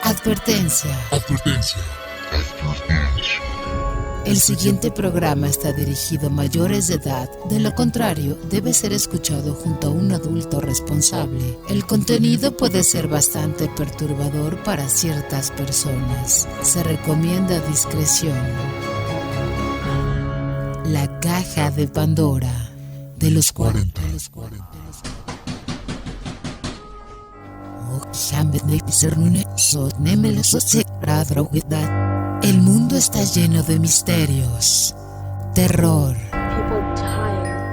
Advertencia. El siguiente programa está dirigido a mayores de edad, de lo contrario, debe ser escuchado junto a un adulto responsable. El contenido puede ser bastante perturbador para ciertas personas. Se recomienda discreción. La caja de Pandora de los 40. El mundo está lleno de misterios, terror,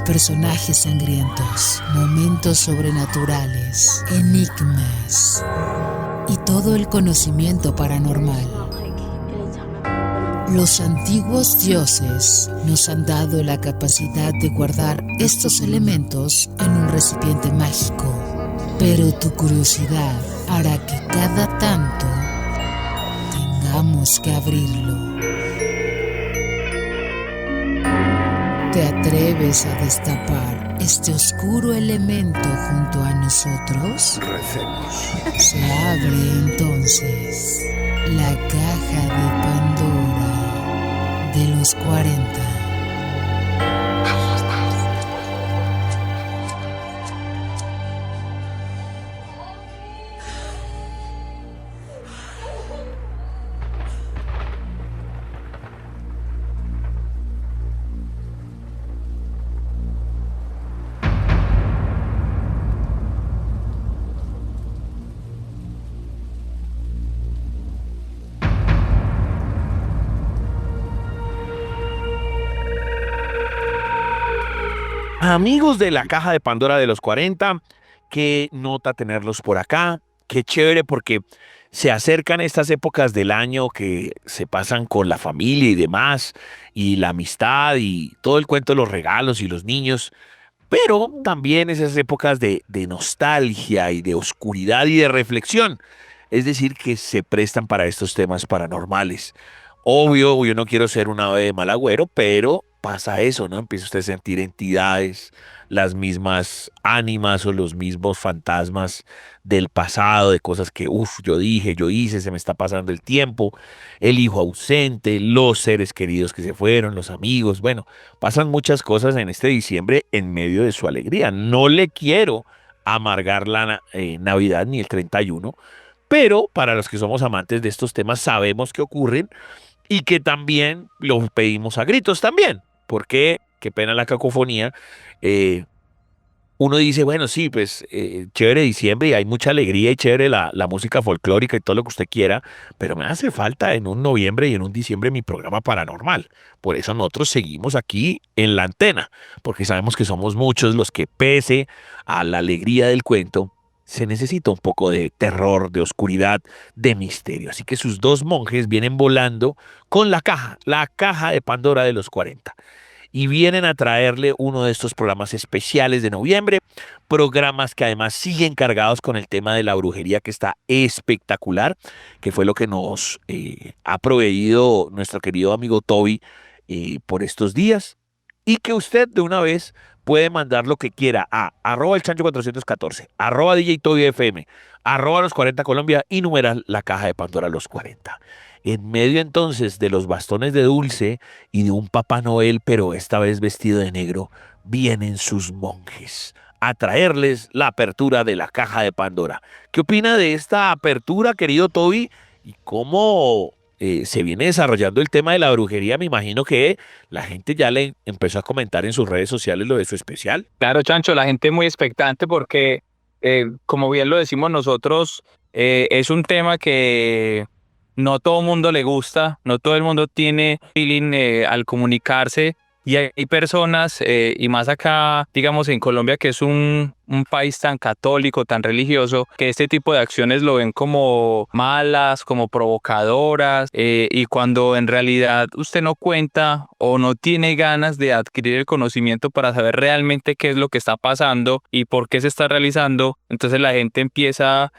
personajes sangrientos, momentos sobrenaturales, enigmas y todo el conocimiento paranormal. Los antiguos dioses nos han dado la capacidad de guardar estos elementos en un recipiente mágico, pero tu curiosidad hará que cada tanto tengamos que abrirlo. ¿Te atreves a destapar este oscuro elemento junto a nosotros? Recemos. Se abre entonces la caja de Pandora de los 40. Amigos de la caja de Pandora de los 40, qué nota tenerlos por acá, qué chévere porque se acercan estas épocas del año que se pasan con la familia y demás, y la amistad y todo el cuento de los regalos y los niños, pero también esas épocas de nostalgia y de oscuridad y de reflexión, es decir, que se prestan para estos temas paranormales. Obvio, yo no quiero ser un ave de mal agüero, pero pasa eso, ¿no? Empieza usted a sentir entidades, las mismas ánimas o los mismos fantasmas del pasado, de cosas que, yo dije, yo hice, se me está pasando el tiempo, el hijo ausente, los seres queridos que se fueron, los amigos, bueno, pasan muchas cosas en este diciembre en medio de su alegría. No le quiero amargar la Navidad ni el 31, pero para los que somos amantes de estos temas sabemos que ocurren y que también los pedimos a gritos también, porque, qué pena la cacofonía, uno dice, bueno, sí, pues chévere diciembre y hay mucha alegría y chévere la música folclórica y todo lo que usted quiera, pero me hace falta en un noviembre y en un diciembre mi programa paranormal. Por eso nosotros seguimos aquí en la antena, porque sabemos que somos muchos los que pese a la alegría del cuento, se necesita un poco de terror, de oscuridad, de misterio. Así que sus dos monjes vienen volando con la caja de Pandora de los 40. Y vienen a traerle uno de estos programas especiales de noviembre, programas que además siguen cargados con el tema de la brujería, que está espectacular, que fue lo que nos ha proveído nuestro querido amigo Toby por estos días, y que usted de una vez puede mandar lo que quiera a @elchancho414, @DJTobyFM, @los 40 Colombia y numeral la caja de Pandora los 40. En medio entonces de los bastones de dulce y de un Papá Noel, pero esta vez vestido de negro, vienen sus monjes a traerles la apertura de la caja de Pandora. ¿Qué opina de esta apertura, querido Toby? ¿Y cómo se viene desarrollando el tema de la brujería? Me imagino que la gente ya le empezó a comentar en sus redes sociales lo de su especial. Claro, Chancho, la gente es muy expectante porque, como bien lo decimos nosotros, es un tema que no todo el mundo le gusta, no todo el mundo tiene feeling al comunicarse, y hay personas, y más acá, digamos en Colombia, que es un país tan católico, tan religioso, que este tipo de acciones lo ven como malas, como provocadoras, y cuando en realidad usted no cuenta o no tiene ganas de adquirir el conocimiento para saber realmente qué es lo que está pasando y por qué se está realizando, entonces la gente empieza a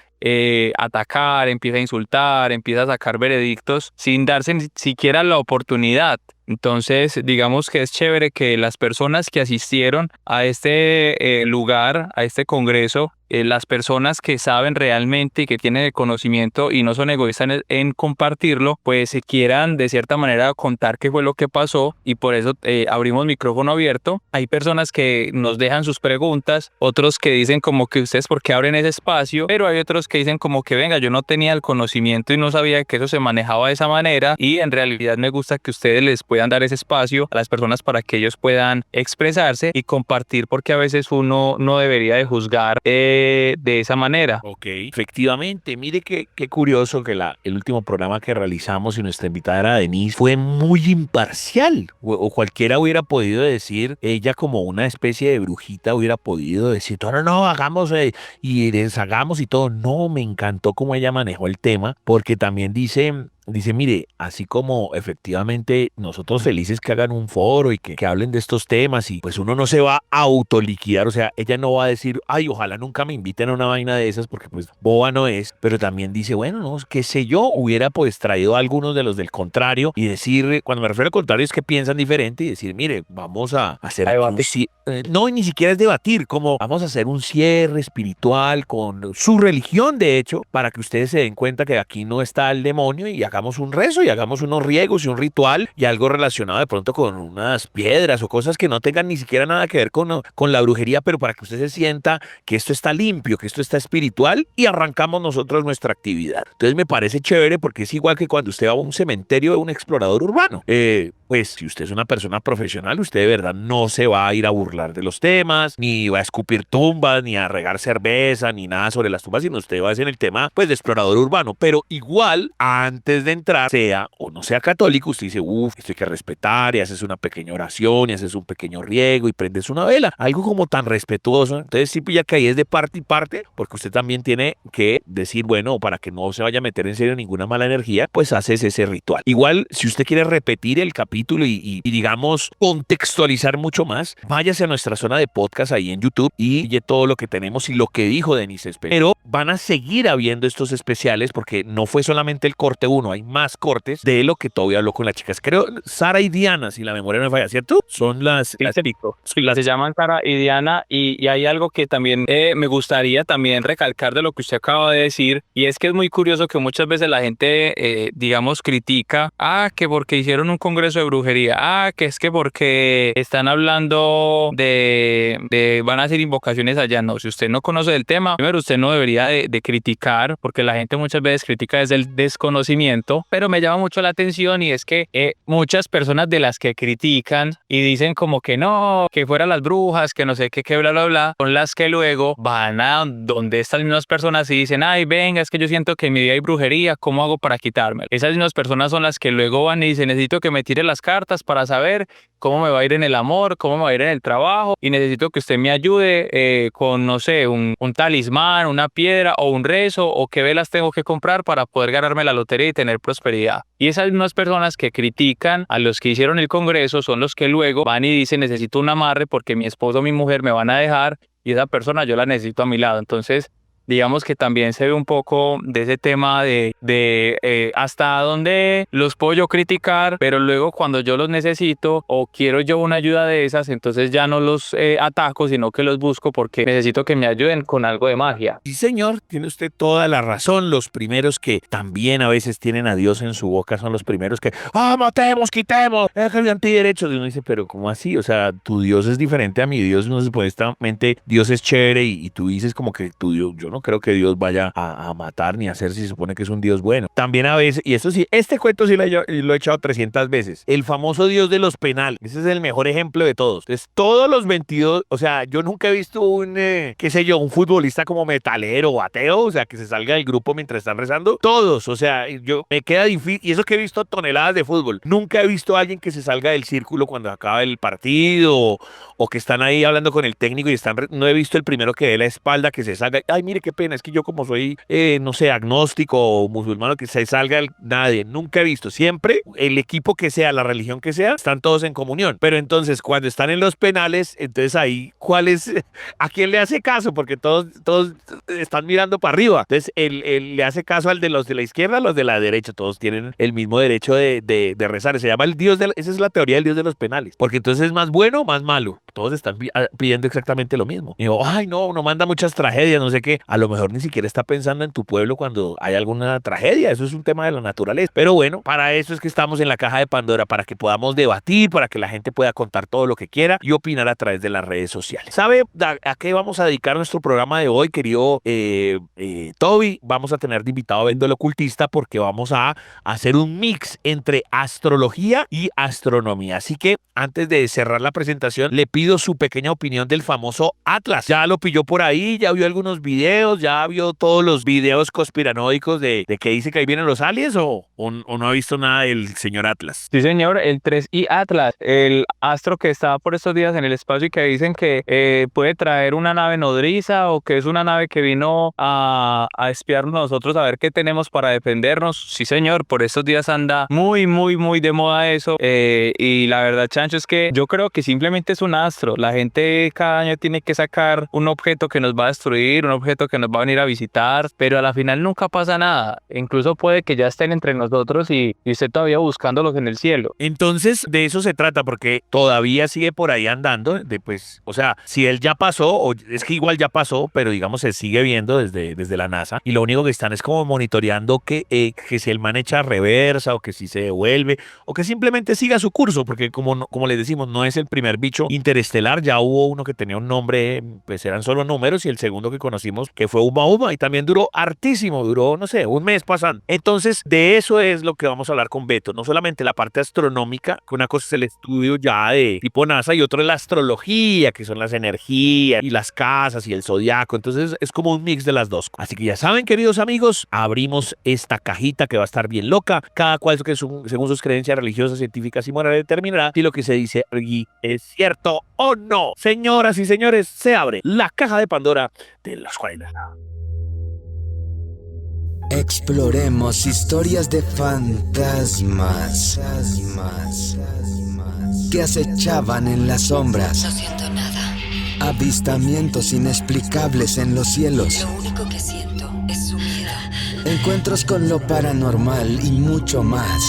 atacar, empieza a insultar, empieza a sacar veredictos sin darse ni siquiera la oportunidad. Entonces, digamos que es chévere que las personas que asistieron a este lugar, a este congreso, las personas que saben realmente y que tienen el conocimiento y no son egoístas en compartirlo, pues se quieran de cierta manera contar qué fue lo que pasó, y por eso abrimos micrófono abierto. Hay personas que nos dejan sus preguntas, otros que dicen como que ustedes por qué abren ese espacio, pero hay otros que dicen como que venga, yo no tenía el conocimiento y no sabía que eso se manejaba de esa manera, y en realidad me gusta que ustedes les puedan dar ese espacio a las personas para que ellos puedan expresarse y compartir, porque a veces uno no debería de juzgar de esa manera. Ok, efectivamente, mire qué curioso que el último programa que realizamos y nuestra invitada era Denise fue muy imparcial, o cualquiera hubiera podido decir, ella como una especie de brujita hubiera podido decir, no, hagamos y deshagamos y todo. No, me encantó cómo ella manejó el tema, porque también dice, mire, así como efectivamente nosotros felices que hagan un foro y que hablen de estos temas, y pues uno no se va a autoliquidar, o sea, ella no va a decir, ay, ojalá nunca me inviten a una vaina de esas, porque pues boba no es, pero también dice, bueno, no, qué sé yo, hubiera pues traído a algunos de los del contrario y decir, cuando me refiero al contrario es que piensan diferente, y decir, mire, vamos a hacer aquí no, ni siquiera es debatir, como vamos a hacer un cierre espiritual con su religión, de hecho, para que ustedes se den cuenta que aquí no está el demonio, y hagamos un rezo y hagamos unos riegos y un ritual y algo relacionado de pronto con unas piedras o cosas que no tengan ni siquiera nada que ver con la brujería, pero para que usted se sienta que esto está limpio, que esto está espiritual, y arrancamos nosotros nuestra actividad. Entonces me parece chévere, porque es igual que cuando usted va a un cementerio de un explorador urbano. Pues si usted es una persona profesional, usted de verdad no se va a ir a burlar de los temas, ni va a escupir tumbas, ni a regar cerveza, ni nada sobre las tumbas, sino usted va a hacer el tema pues de explorador urbano. Pero igual, antes de entrar, sea o no sea católico, usted dice, esto hay que respetar, y haces una pequeña oración, y haces un pequeño riego, y prendes una vela, algo como tan respetuoso. Entonces sí, ya que ahí es de parte y parte, porque usted también tiene que decir, bueno, para que no se vaya a meter en serio ninguna mala energía, pues haces ese ritual. Igual, si usted quiere repetir el capítulo y digamos contextualizar mucho más, váyase a nuestra zona de podcast ahí en YouTube y oye todo lo que tenemos y lo que dijo Denise. Pero van a seguir habiendo estos especiales, porque no fue solamente el corte 1, hay más cortes de lo que todavía habló con las chicas. Creo Sara y Diana, si la memoria no me falla, ¿cierto? Son las Se llaman Sara y Diana, y hay algo que también me gustaría también recalcar de lo que usted acaba de decir, y es que es muy curioso que muchas veces la gente, digamos, critica, que porque hicieron un congreso de brujería, que es que porque están hablando van a hacer invocaciones allá. No, si usted no conoce del tema, primero usted no debería de criticar, porque la gente muchas veces critica desde el desconocimiento, pero me llama mucho la atención, y es que muchas personas de las que critican y dicen como que no, que fueran las brujas, que no sé qué, bla, bla, bla, son las que luego van a donde estas mismas personas y dicen, ay, venga, es que yo siento que en mi vida hay brujería, ¿cómo hago para quitármelo? Esas mismas personas son las que luego van y dicen, necesito que me tire las cartas para saber cómo me va a ir en el amor, cómo me va a ir en el trabajo, y necesito que usted me ayude con, no sé, un talismán, una piedra o un rezo, o qué velas tengo que comprar para poder ganarme la lotería y tener prosperidad. Y esas mismas personas que critican a los que hicieron el congreso son los que luego van y dicen, necesito un amarre porque mi esposo o mi mujer me van a dejar, y esa persona yo la necesito a mi lado. Entonces, digamos que también se ve un poco de ese tema de hasta dónde los puedo yo criticar, pero luego cuando yo los necesito o quiero yo una ayuda de esas, entonces ya no los ataco, sino que los busco porque necesito que me ayuden con algo de magia. Sí, señor, tiene usted toda la razón. Los primeros que también a veces tienen a Dios en su boca son los primeros que, matemos, quitemos, es el antiderecho. Y uno dice, pero ¿cómo así? O sea, tu Dios es diferente a mi Dios. No, supuestamente Dios es chévere, y tú dices como que tu Dios, yo no creo que Dios vaya a matar ni a hacer, si se supone que es un Dios bueno. También a veces, y esto sí, este cuento sí lo he echado 300 veces, el famoso Dios de los penales. Ese es el mejor ejemplo de todos. Entonces, todos los 22, o sea, yo nunca he visto un futbolista como metalero o ateo, o sea, que se salga del grupo mientras están rezando. Todos, o sea, yo me queda difícil, y eso que he visto toneladas de fútbol, nunca he visto a alguien que se salga del círculo cuando acaba el partido, o que están ahí hablando con el técnico y no he visto el primero que dé la espalda, que se salga, ay, mire, qué pena, es que yo como soy, no sé, agnóstico o musulmán, que se salga nadie, nunca he visto. Siempre el equipo que sea, la religión que sea, están todos en comunión. Pero entonces, cuando están en los penales, entonces ahí, ¿cuál es? ¿A quién le hace caso? Porque todos están mirando para arriba. Entonces, él le hace caso al de los de la izquierda, a los de la derecha. Todos tienen el mismo derecho de rezar. Se llama el Dios esa es la teoría del Dios de los penales. Porque entonces es más bueno o más malo. Todos están pidiendo exactamente lo mismo. Y digo, ay, no, uno manda muchas tragedias, no sé qué. A lo mejor ni siquiera está pensando en tu pueblo cuando hay alguna tragedia. Eso es un tema de la naturaleza. Pero bueno, para eso es que estamos en la caja de Pandora, para que podamos debatir, para que la gente pueda contar todo lo que quiera y opinar a través de las redes sociales. ¿Sabe a qué vamos a dedicar nuestro programa de hoy, querido Toby? Vamos a tener de invitado a Bendo el Ocultista porque vamos a hacer un mix entre astrología y astronomía. Así que antes de cerrar la presentación, le pido su pequeña opinión del famoso Atlas. ¿Ya lo pilló por ahí? ¿Ya vio algunos videos? ¿Ya vio todos los videos conspiranoicos de que dice que ahí vienen los aliens o no ha visto nada del señor Atlas? Sí, señor, el 3i Atlas, el astro que está por estos días en el espacio y que dicen que puede traer una nave nodriza o que es una nave que vino a espiarnos a nosotros a ver qué tenemos para defendernos. Sí, señor, por estos días anda muy, muy, muy de moda eso. Y la verdad, Chancho, es que yo creo que simplemente es un astro. La gente cada año tiene que sacar un objeto que nos va a destruir, un objeto que nos va a venir a visitar, pero a la final nunca pasa nada. Incluso puede que ya estén entre nosotros y usted todavía buscándolos en el cielo. Entonces, de eso se trata, porque todavía sigue por ahí andando, o sea, si él ya pasó, o es que igual ya pasó, pero digamos se sigue viendo desde la NASA, y lo único que están es como monitoreando que si el man echa reversa, o que si se devuelve, o que simplemente siga su curso, porque como les decimos, no es el primer bicho interestelar, ya hubo uno que tenía un nombre, pues eran solo números, y el segundo que conocimos, que fue Uma Uma, y también duró hartísimo, duró, no sé, un mes pasando. Entonces, de eso es lo que vamos a hablar con Beto, no solamente la parte astronómica, que una cosa es el estudio ya de tipo NASA, y otro es la astrología, que son las energías, y las casas, y el zodiaco. Entonces, es como un mix de las dos. Así que ya saben, queridos amigos, abrimos esta cajita que va a estar bien loca. Cada cual, según sus creencias religiosas, científicas y morales, determinará si lo que se dice aquí es cierto o no. Señoras y señores, se abre la caja de Pandora de los 40. Exploremos historias de fantasmas que acechaban en las sombras. No siento nada. Avistamientos inexplicables en los cielos. Lo único que siento es su miedo. Encuentros con lo paranormal y mucho más.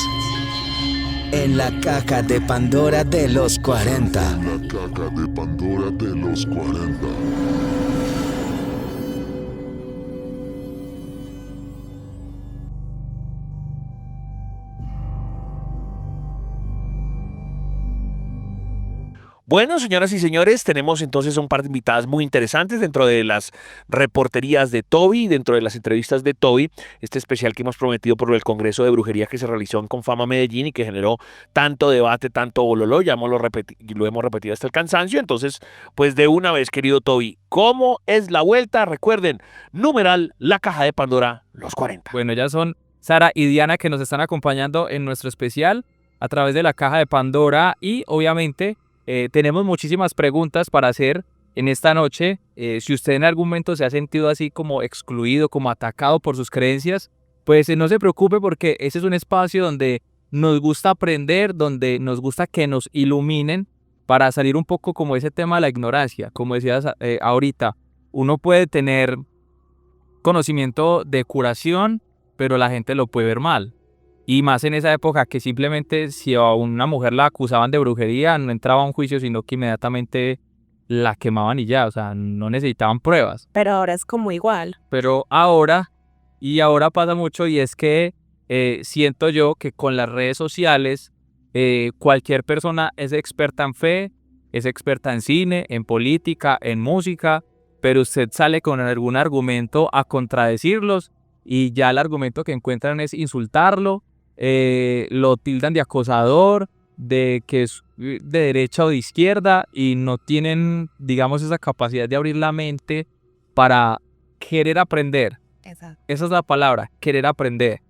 En la caja de Pandora de los 40. La caja de Pandora de los 40. Bueno, señoras y señores, tenemos entonces un par de invitadas muy interesantes dentro de las reporterías de Toby, dentro de las entrevistas de Toby, este especial que hemos prometido por el Congreso de Brujería que se realizó en Confama Medellín y que generó tanto debate, tanto bololo, ya lo hemos repetido hasta el cansancio. Entonces, pues de una vez, querido Toby, ¿cómo es la vuelta? Recuerden, numeral, la caja de Pandora, los 40. Bueno, ya son Sara y Diana que nos están acompañando en nuestro especial a través de la caja de Pandora y obviamente tenemos muchísimas preguntas para hacer en esta noche. Si usted en algún momento se ha sentido así como excluido, como atacado por sus creencias, pues no se preocupe porque ese es un espacio donde nos gusta aprender, donde nos gusta que nos iluminen para salir un poco como ese tema de la ignorancia. Como decías ahorita, uno puede tener conocimiento de curación, pero la gente lo puede ver mal. Y más en esa época que simplemente si a una mujer la acusaban de brujería, no entraba a un juicio, sino que inmediatamente la quemaban y ya, o sea, no necesitaban pruebas. Pero ahora es como igual. Pero ahora pasa mucho y es que siento yo que con las redes sociales cualquier persona es experta en fe, es experta en cine, en política, en música, pero usted sale con algún argumento a contradecirlos y ya el argumento que encuentran es insultarlo. Lo tildan de acosador, de que es de derecha o de izquierda y no tienen, digamos, esa capacidad de abrir la mente para querer aprender. Exacto. Esa es la palabra, querer aprender.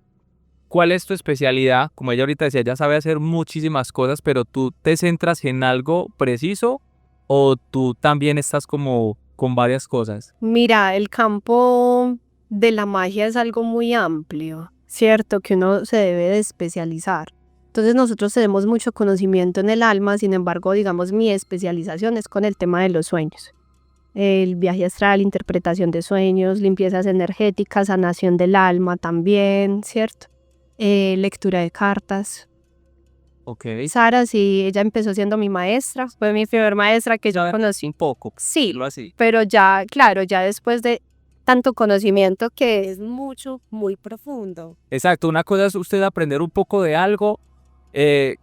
¿Cuál es tu especialidad? Como ella ahorita decía, ella sabe hacer muchísimas cosas, pero ¿tú te centras en algo preciso o tú también estás como con varias cosas? Mira, el campo de la magia es algo muy amplio, ¿cierto? Que uno se debe de especializar. Entonces nosotros tenemos mucho conocimiento en el alma, sin embargo, digamos, mi especialización es con el tema de los sueños. El viaje astral, interpretación de sueños, limpiezas energéticas, sanación del alma también, ¿cierto? Lectura de cartas. Ok. Sara, sí, ella empezó siendo mi maestra, fue mi primer maestra que yo conocí. Un poco. Sí, Lo así. pero ya, claro, ya después de tanto conocimiento que es mucho, muy profundo. Exacto, una cosa es usted aprender un poco de algo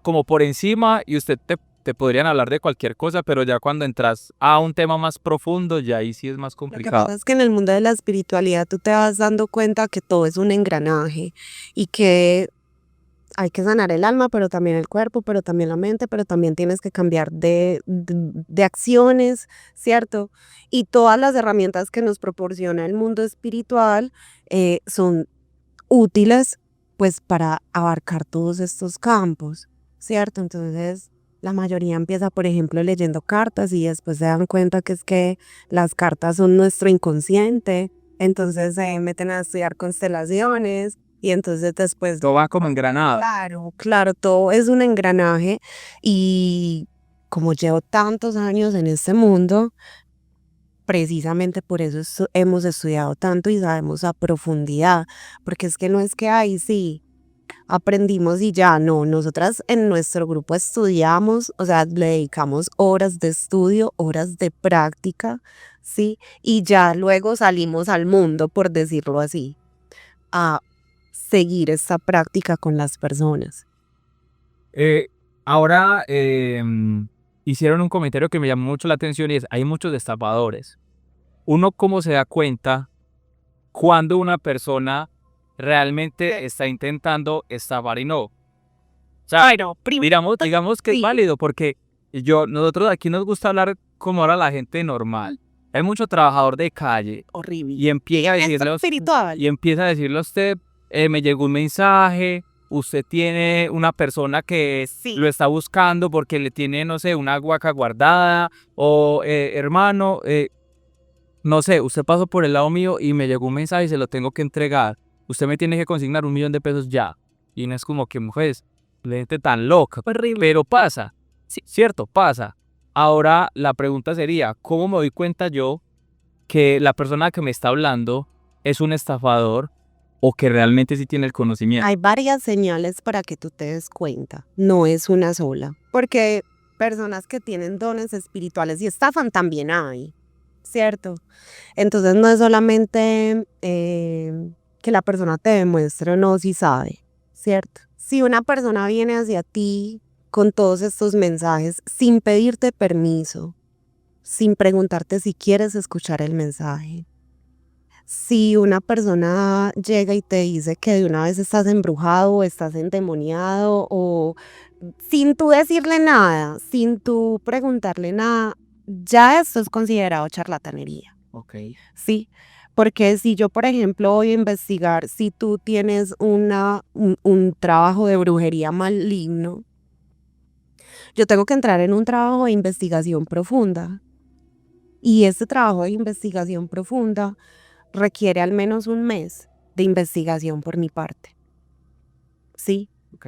como por encima y usted te podrían hablar de cualquier cosa, pero ya cuando entras a un tema más profundo, ya ahí sí es más Lo que complicado. pasa es que en el mundo de la espiritualidad tú te vas dando cuenta que todo es un engranaje y que hay que sanar el alma, pero también el cuerpo, pero también la mente, pero también tienes que cambiar de acciones, ¿cierto? Y todas las herramientas que nos proporciona el mundo espiritual son útiles pues para abarcar todos estos campos, ¿cierto? Entonces la mayoría empieza, por ejemplo, leyendo cartas y después se dan cuenta que es que las cartas son nuestro inconsciente, entonces se meten a estudiar constelaciones y entonces después... Todo va como engranado. Claro, claro, todo es un engranaje y como llevo tantos años en este mundo, precisamente por eso hemos estudiado tanto y sabemos a profundidad, porque es que no es que ahí sí aprendimos y ya, no, nosotras en nuestro grupo estudiamos, o sea, le dedicamos horas de estudio, horas de práctica, ¿sí? Y ya luego salimos al mundo, por decirlo así, a seguir esta práctica con las personas. Ahora hicieron un comentario que me llamó mucho la atención y es, hay muchos estafadores. Uno cómo se da cuenta cuando una persona realmente está intentando estafar y no. O sea, digamos que es válido porque nosotros aquí nos gusta hablar como ahora la gente normal. Hay mucho trabajador de calle Horrible. y empieza a decirle a usted, me llegó un mensaje, usted tiene una persona que lo está buscando porque le tiene, no sé, una huaca guardada o hermano, no sé, usted pasó por el lado mío y me llegó un mensaje y se lo tengo que entregar. Usted me tiene que consignar $1.000.000 ya. Y no es como que, mujeres, la gente tan loca. Pero pasa. Sí, cierto, pasa. Ahora la pregunta sería, ¿cómo me doy cuenta yo que la persona que me está hablando es un estafador o que realmente sí tiene el conocimiento? Hay varias señales para que tú te des cuenta, no es una sola, porque personas que tienen dones espirituales y estafan también hay, ¿cierto? Entonces no es solamente que la persona te demuestre o no si sabe, ¿cierto? Si una persona viene hacia ti con todos estos mensajes sin pedirte permiso, sin preguntarte si quieres escuchar el mensaje, si una persona llega y te dice que de una vez estás embrujado o estás endemoniado o sin tú decirle nada, sin tú preguntarle nada, ya esto es considerado charlatanería. Ok. Sí, porque si yo, por ejemplo, voy a investigar si tú tienes un trabajo de brujería maligno, yo tengo que entrar en un trabajo de investigación profunda. Y ese trabajo de investigación profunda requiere al menos 1 mes de investigación por mi parte. ¿Sí? Ok.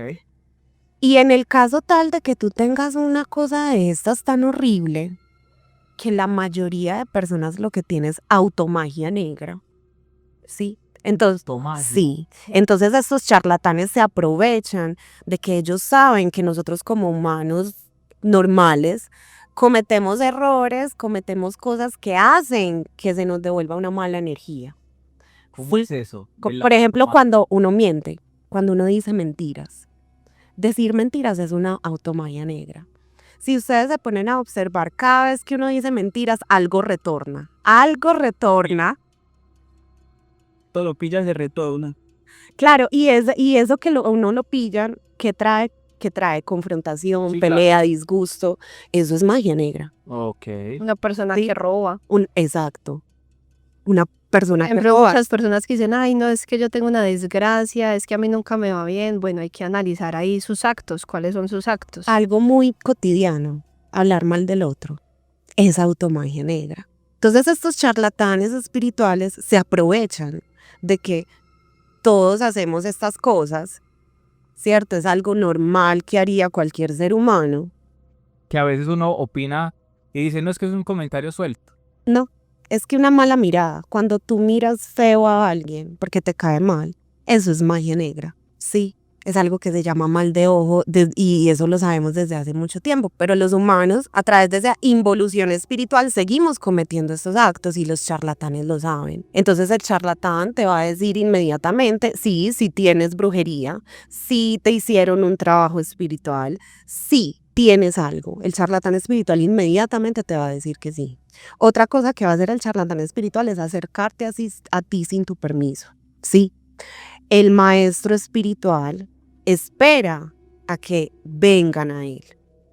Y en el caso tal de que tú tengas una cosa de estas tan horrible, que la mayoría de personas lo que tiene es automagia negra. ¿Sí? Entonces, sí. Entonces estos charlatanes se aprovechan de que ellos saben que nosotros como humanos normales cometemos errores, cometemos cosas que hacen que se nos devuelva una mala energía. ¿Cómo es eso? Por ejemplo, cuando uno miente, cuando uno dice mentiras. Decir mentiras es una automagia negra. Si ustedes se ponen a observar, cada vez que uno dice mentiras, algo retorna. Algo retorna. Todo lo pillas de retorno. Claro, y eso que uno lo pillan, ¿qué trae? Que trae confrontación, Sí, pelea, disgusto. Eso es magia negra. Ok. Una persona Sí. que roba. Exacto. Una persona que Ejemplo, roba. muchas personas que dicen, ay, no, es que yo tengo una desgracia, es que a mí nunca me va bien. Bueno, hay que analizar ahí sus actos, cuáles son sus actos. Algo muy cotidiano, hablar mal del otro, es automagia negra. Entonces estos charlatanes espirituales se aprovechan de que todos hacemos estas cosas, ¿cierto? Es algo normal que haría cualquier ser humano. Que a veces uno opina y dice, no, es que es un comentario suelto. No, es que una mala mirada, cuando tú miras feo a alguien porque te cae mal, eso es magia negra, sí. Es algo que se llama mal de ojo y eso lo sabemos desde hace mucho tiempo, pero los humanos a través de esa involución espiritual seguimos cometiendo estos actos y los charlatanes lo saben. Entonces el charlatán te va a decir inmediatamente, sí, si tienes brujería, sí te hicieron un trabajo espiritual, sí tienes algo. El charlatán espiritual inmediatamente te va a decir que sí. Otra cosa que va a hacer el charlatán espiritual es acercarte a ti sin tu permiso, sí. El maestro espiritual espera a que vengan a él,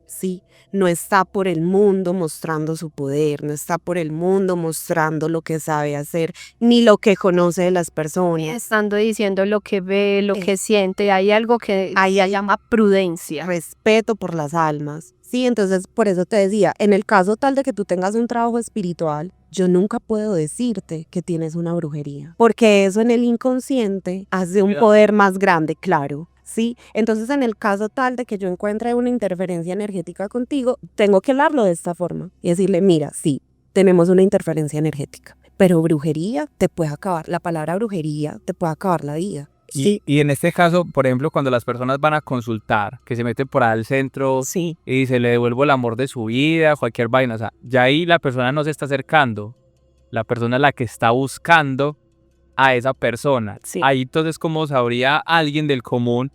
¿sí? No está por el mundo mostrando su poder, no está por el mundo mostrando lo que sabe hacer, ni lo que conoce de las personas. Estando diciendo lo que ve, lo que siente, hay algo que se llama prudencia. Respeto por las almas, ¿sí? Entonces, por eso te decía, en el caso tal de que tú tengas un trabajo espiritual, yo nunca puedo decirte que tienes una brujería, porque eso en el inconsciente hace un poder más grande, claro. ¿Sí? Entonces, en el caso tal de que yo encuentre una interferencia energética contigo, tengo que hablarlo de esta forma y decirle, mira, sí, tenemos una interferencia energética, pero brujería te puede acabar, la palabra brujería te puede acabar la vida. Sí. Y en este caso, por ejemplo, cuando las personas van a consultar, que se meten por ahí al centro sí. y dice, le devuelvo el amor de su vida, cualquier vaina, o sea, ya ahí la persona no se está acercando, la persona es la que está buscando a esa persona. Sí. Ahí entonces, ¿cómo sabría alguien del común?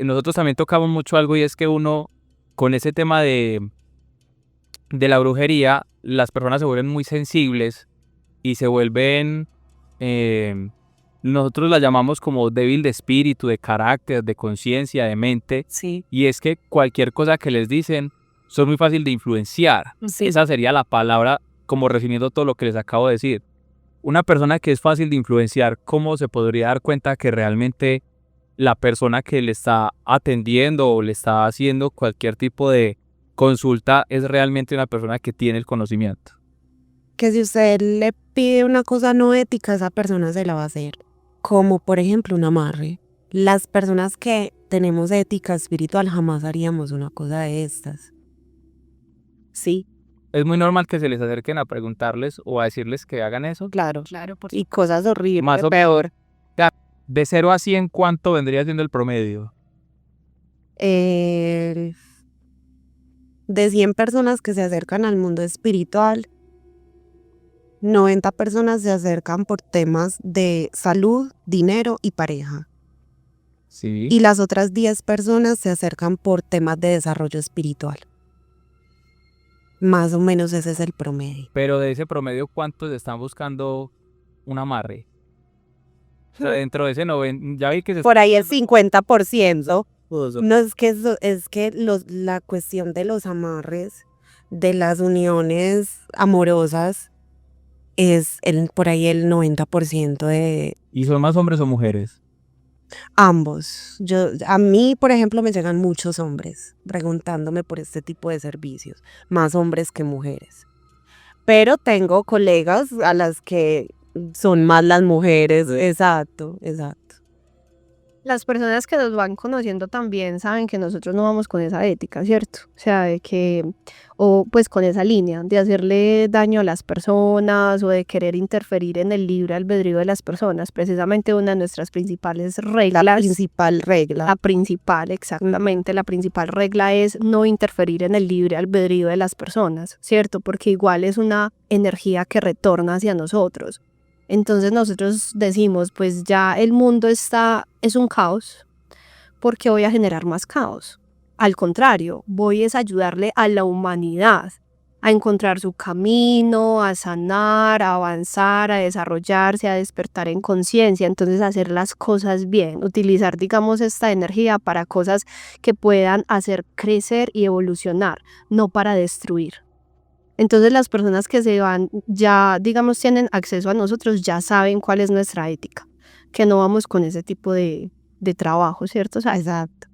Nosotros también tocamos mucho algo y es que uno, con ese tema de la brujería, las personas se vuelven muy sensibles y se vuelven, nosotros la llamamos como débil de espíritu, de carácter, de conciencia, de mente. Sí. Y es que cualquier cosa que les dicen son muy fácil de influenciar. Sí. Esa sería la palabra, como resumiendo todo lo que les acabo de decir. Una persona que es fácil de influenciar, ¿cómo se podría dar cuenta que realmente la persona que le está atendiendo o le está haciendo cualquier tipo de consulta es realmente una persona que tiene el conocimiento? Que si usted le pide una cosa no ética, esa persona se la va a hacer. Como por ejemplo un amarre. Las personas que tenemos ética espiritual jamás haríamos una cosa de estas. Sí. Es muy normal que se les acerquen a preguntarles o a decirles que hagan eso. Claro. Claro, Y cosas horribles, Más o peor. De 0 a 100, ¿cuánto vendría siendo el promedio? De 100 personas que se acercan al mundo espiritual, 90 personas se acercan por temas de salud, dinero y pareja. Sí. Y las otras 10 personas se acercan por temas de desarrollo espiritual. Más o menos ese es el promedio. Pero de ese promedio, ¿cuántos están buscando un amarre? O sea, dentro de ese 90, ya vi que se... Por ahí el 50%. No es que eso, es que la cuestión de los amarres, de las uniones amorosas, es por ahí el 90% de ¿Y son más hombres o mujeres? ambos. A mí, por ejemplo, me llegan muchos hombres preguntándome por este tipo de servicios, más hombres que mujeres. Pero tengo colegas a las que son más las mujeres, exacto. Las personas que nos van conociendo también saben que nosotros no vamos con esa ética, ¿cierto? O sea, de que, o pues con esa línea de hacerle daño a las personas o de querer interferir en el libre albedrío de las personas. Precisamente una de nuestras principales reglas. La principal regla. La principal, exactamente, la principal regla es no interferir en el libre albedrío de las personas, ¿cierto? Porque igual es una energía que retorna hacia nosotros. Entonces nosotros decimos, pues ya el mundo es un caos, ¿por qué voy a generar más caos? Al contrario, voy a ayudarle a la humanidad a encontrar su camino, a sanar, a avanzar, a desarrollarse, a despertar en conciencia. Entonces hacer las cosas bien, utilizar, digamos, esta energía para cosas que puedan hacer crecer y evolucionar, no para destruir. Entonces las personas que se van ya, digamos, tienen acceso a nosotros, ya saben cuál es nuestra ética, que no vamos con ese tipo de trabajo, ¿cierto? O sea, exacto.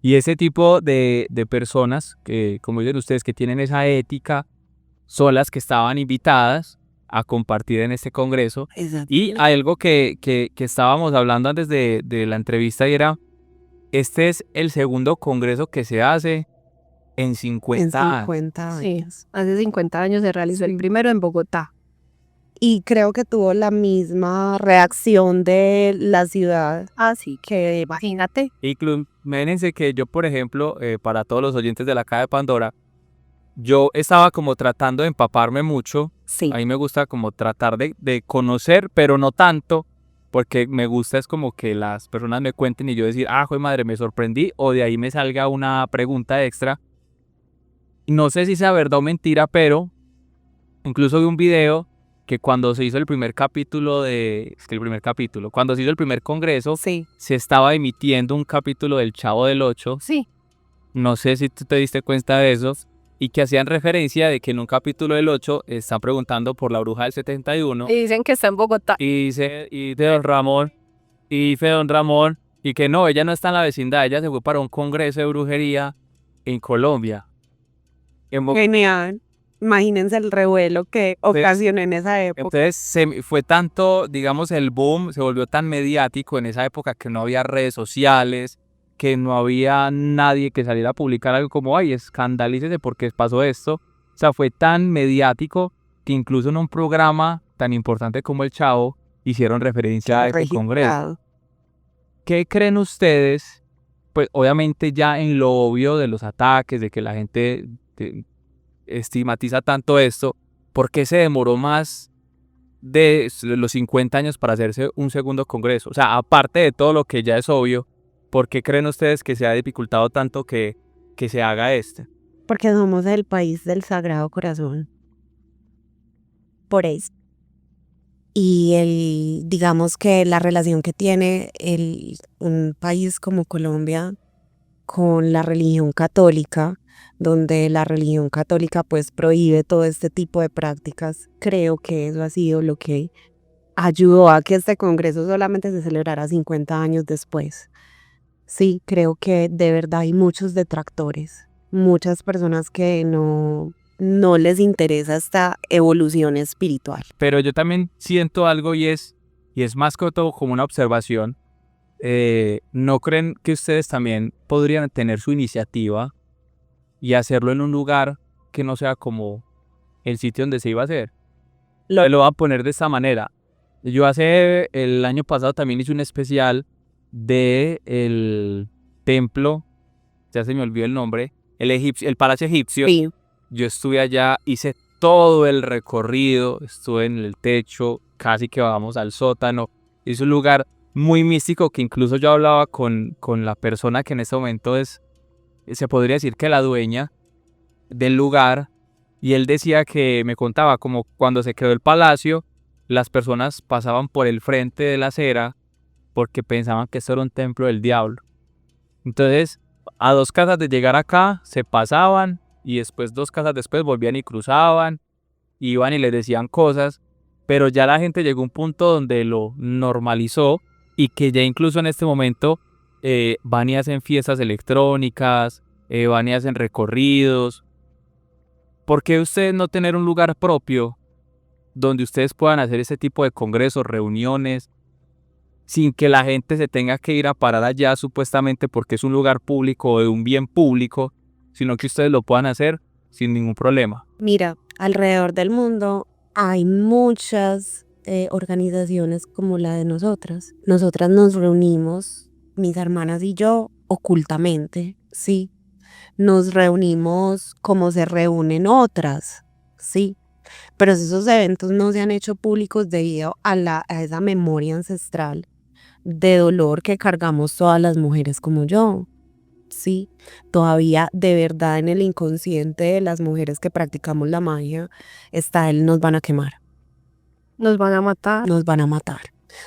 Y ese tipo de personas, que como dicen ustedes, que tienen esa ética, solas que estaban invitadas a compartir en este congreso. Exacto. Y algo que estábamos hablando antes de la entrevista y era, este es el segundo congreso que se hace en 50 en años. 50 Sí, años. hace 50 años se realizó el primero en Bogotá. Y creo que tuvo la misma reacción de la ciudad. Así que imagínate. Imagínense que yo, por ejemplo, para todos los oyentes de la Caja de Pandora, yo estaba como tratando de empaparme mucho. Sí. A mí me gusta como tratar de conocer, pero no tanto, porque me gusta es como que las personas me cuenten y yo decir, ah, joder madre, me sorprendí, o de ahí me salga una pregunta extra. No sé si sea verdad o mentira, pero incluso vi un video que cuando se hizo el primer capítulo cuando se hizo el primer congreso, Sí. se estaba emitiendo un capítulo del Chavo del Ocho. Sí, No sé si tú te diste cuenta de eso. Y que hacían referencia de que en un capítulo del 8 están preguntando por la bruja del 71. y dicen que está en Bogotá. Y dice Don Ramón, y que no, ella no está en la vecindad, ella se fue para un congreso de brujería en Colombia. Genial. Imagínense el revuelo que ocasionó en esa época. Entonces fue tanto, digamos, el boom, se volvió tan mediático en esa época que no había redes sociales, que no había nadie que saliera a publicar algo como, ay, escandalícese porque pasó esto. O sea, fue tan mediático que incluso en un programa tan importante como El Chavo hicieron referencia a ese congreso. Registrado. ¿Qué creen ustedes? Pues obviamente ya en lo obvio de los ataques, de que la gente estigmatiza tanto esto, ¿por qué se demoró más de los 50 años para hacerse un segundo congreso? O sea, aparte de todo lo que ya es obvio, ¿por qué creen ustedes que se ha dificultado tanto que se haga este? Porque somos el país del Sagrado Corazón. Por eso. Y digamos que la relación que tiene un país como Colombia con la religión católica, donde la religión católica pues prohíbe todo este tipo de prácticas, creo que eso ha sido lo que ayudó a que este congreso solamente se celebrara 50 años después. Sí, creo que de verdad hay muchos detractores, muchas personas que no les interesa esta evolución espiritual. Pero yo también siento algo y es más que todo como una observación. ¿No creen que ustedes también podrían tener su iniciativa y hacerlo en un lugar que no sea como el sitio donde se iba a hacer? Lo voy a poner de esta manera. Yo el año pasado también hice un especial de el templo, ya se me olvidó el nombre, el Palacio Egipcio. Sí. Yo estuve allá, hice todo el recorrido, estuve en el techo, casi que bajamos al sótano. Es un lugar muy místico que incluso yo hablaba con la persona que en este momento se podría decir que la dueña del lugar, y él decía que me contaba como cuando se creó el palacio, las personas pasaban por el frente de la acera porque pensaban que esto era un templo del diablo. Entonces, a 2 casas de llegar acá, se pasaban y después 2 casas después volvían y cruzaban, iban y les decían cosas, pero ya la gente llegó a un punto donde lo normalizó y que ya incluso en este momento van y hacen fiestas electrónicas, van y hacen recorridos. ¿Por qué ustedes no tener un lugar propio donde ustedes puedan hacer ese tipo de congresos, reuniones, sin que la gente se tenga que ir a parar allá supuestamente porque es un lugar público o de un bien público, sino que ustedes lo puedan hacer sin ningún problema? Mira, alrededor del mundo hay muchas organizaciones como la de nosotras. Nosotras nos reunimos, mis hermanas y yo, ocultamente, sí. Nos reunimos como se reúnen otras, sí. Pero esos eventos no se han hecho públicos debido a esa memoria ancestral de dolor que cargamos todas las mujeres como yo. Sí, todavía de verdad en el inconsciente de las mujeres que practicamos la magia está el nos van a quemar. Nos van a matar. Nos van a matar.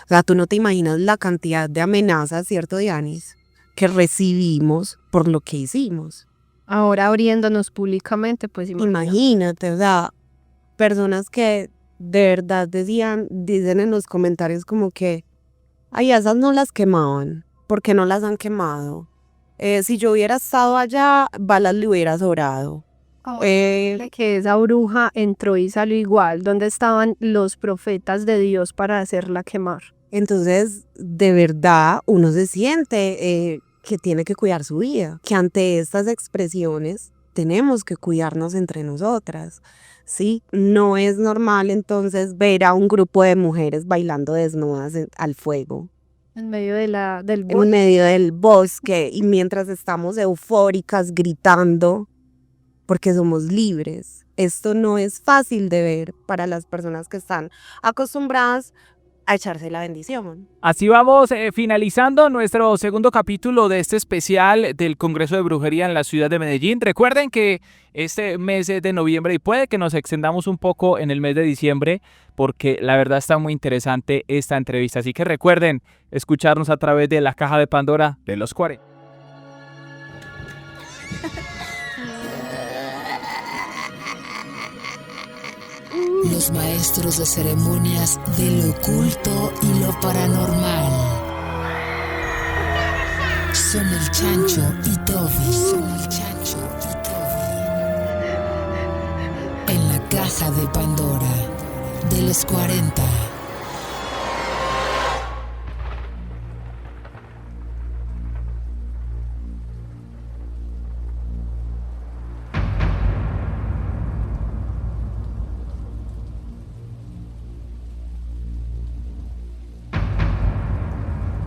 O sea, tú no te imaginas la cantidad de amenazas, ¿cierto, Dianis?, que recibimos por lo que hicimos. Ahora abriéndonos públicamente, pues Imagínate, o sea, personas que de verdad dicen en los comentarios como que, ay, esas no las quemaban, ¿por qué no las han quemado? Si yo hubiera estado allá, balas le hubiera sobrado. Que esa bruja entró y salió igual. ¿Dónde estaban los profetas de Dios para hacerla quemar? Entonces, de verdad, uno se siente que tiene que cuidar su vida, que ante estas expresiones tenemos que cuidarnos entre nosotras, ¿sí? No es normal entonces ver a un grupo de mujeres bailando desnudas al fuego. En medio del En medio del bosque y mientras estamos eufóricas gritando porque somos libres. Esto no es fácil de ver para las personas que están acostumbradas a echarse la bendición. Así vamos finalizando nuestro segundo capítulo de este especial del Congreso de Brujería en la ciudad de Medellín. Recuerden que este mes es de noviembre y puede que nos extendamos un poco en el mes de diciembre porque la verdad está muy interesante esta entrevista. Así que recuerden escucharnos a través de la caja de Pandora de los 40. Los maestros de ceremonias de lo oculto y lo paranormal son el Chancho y Toby. En la caja de Pandora de los 40.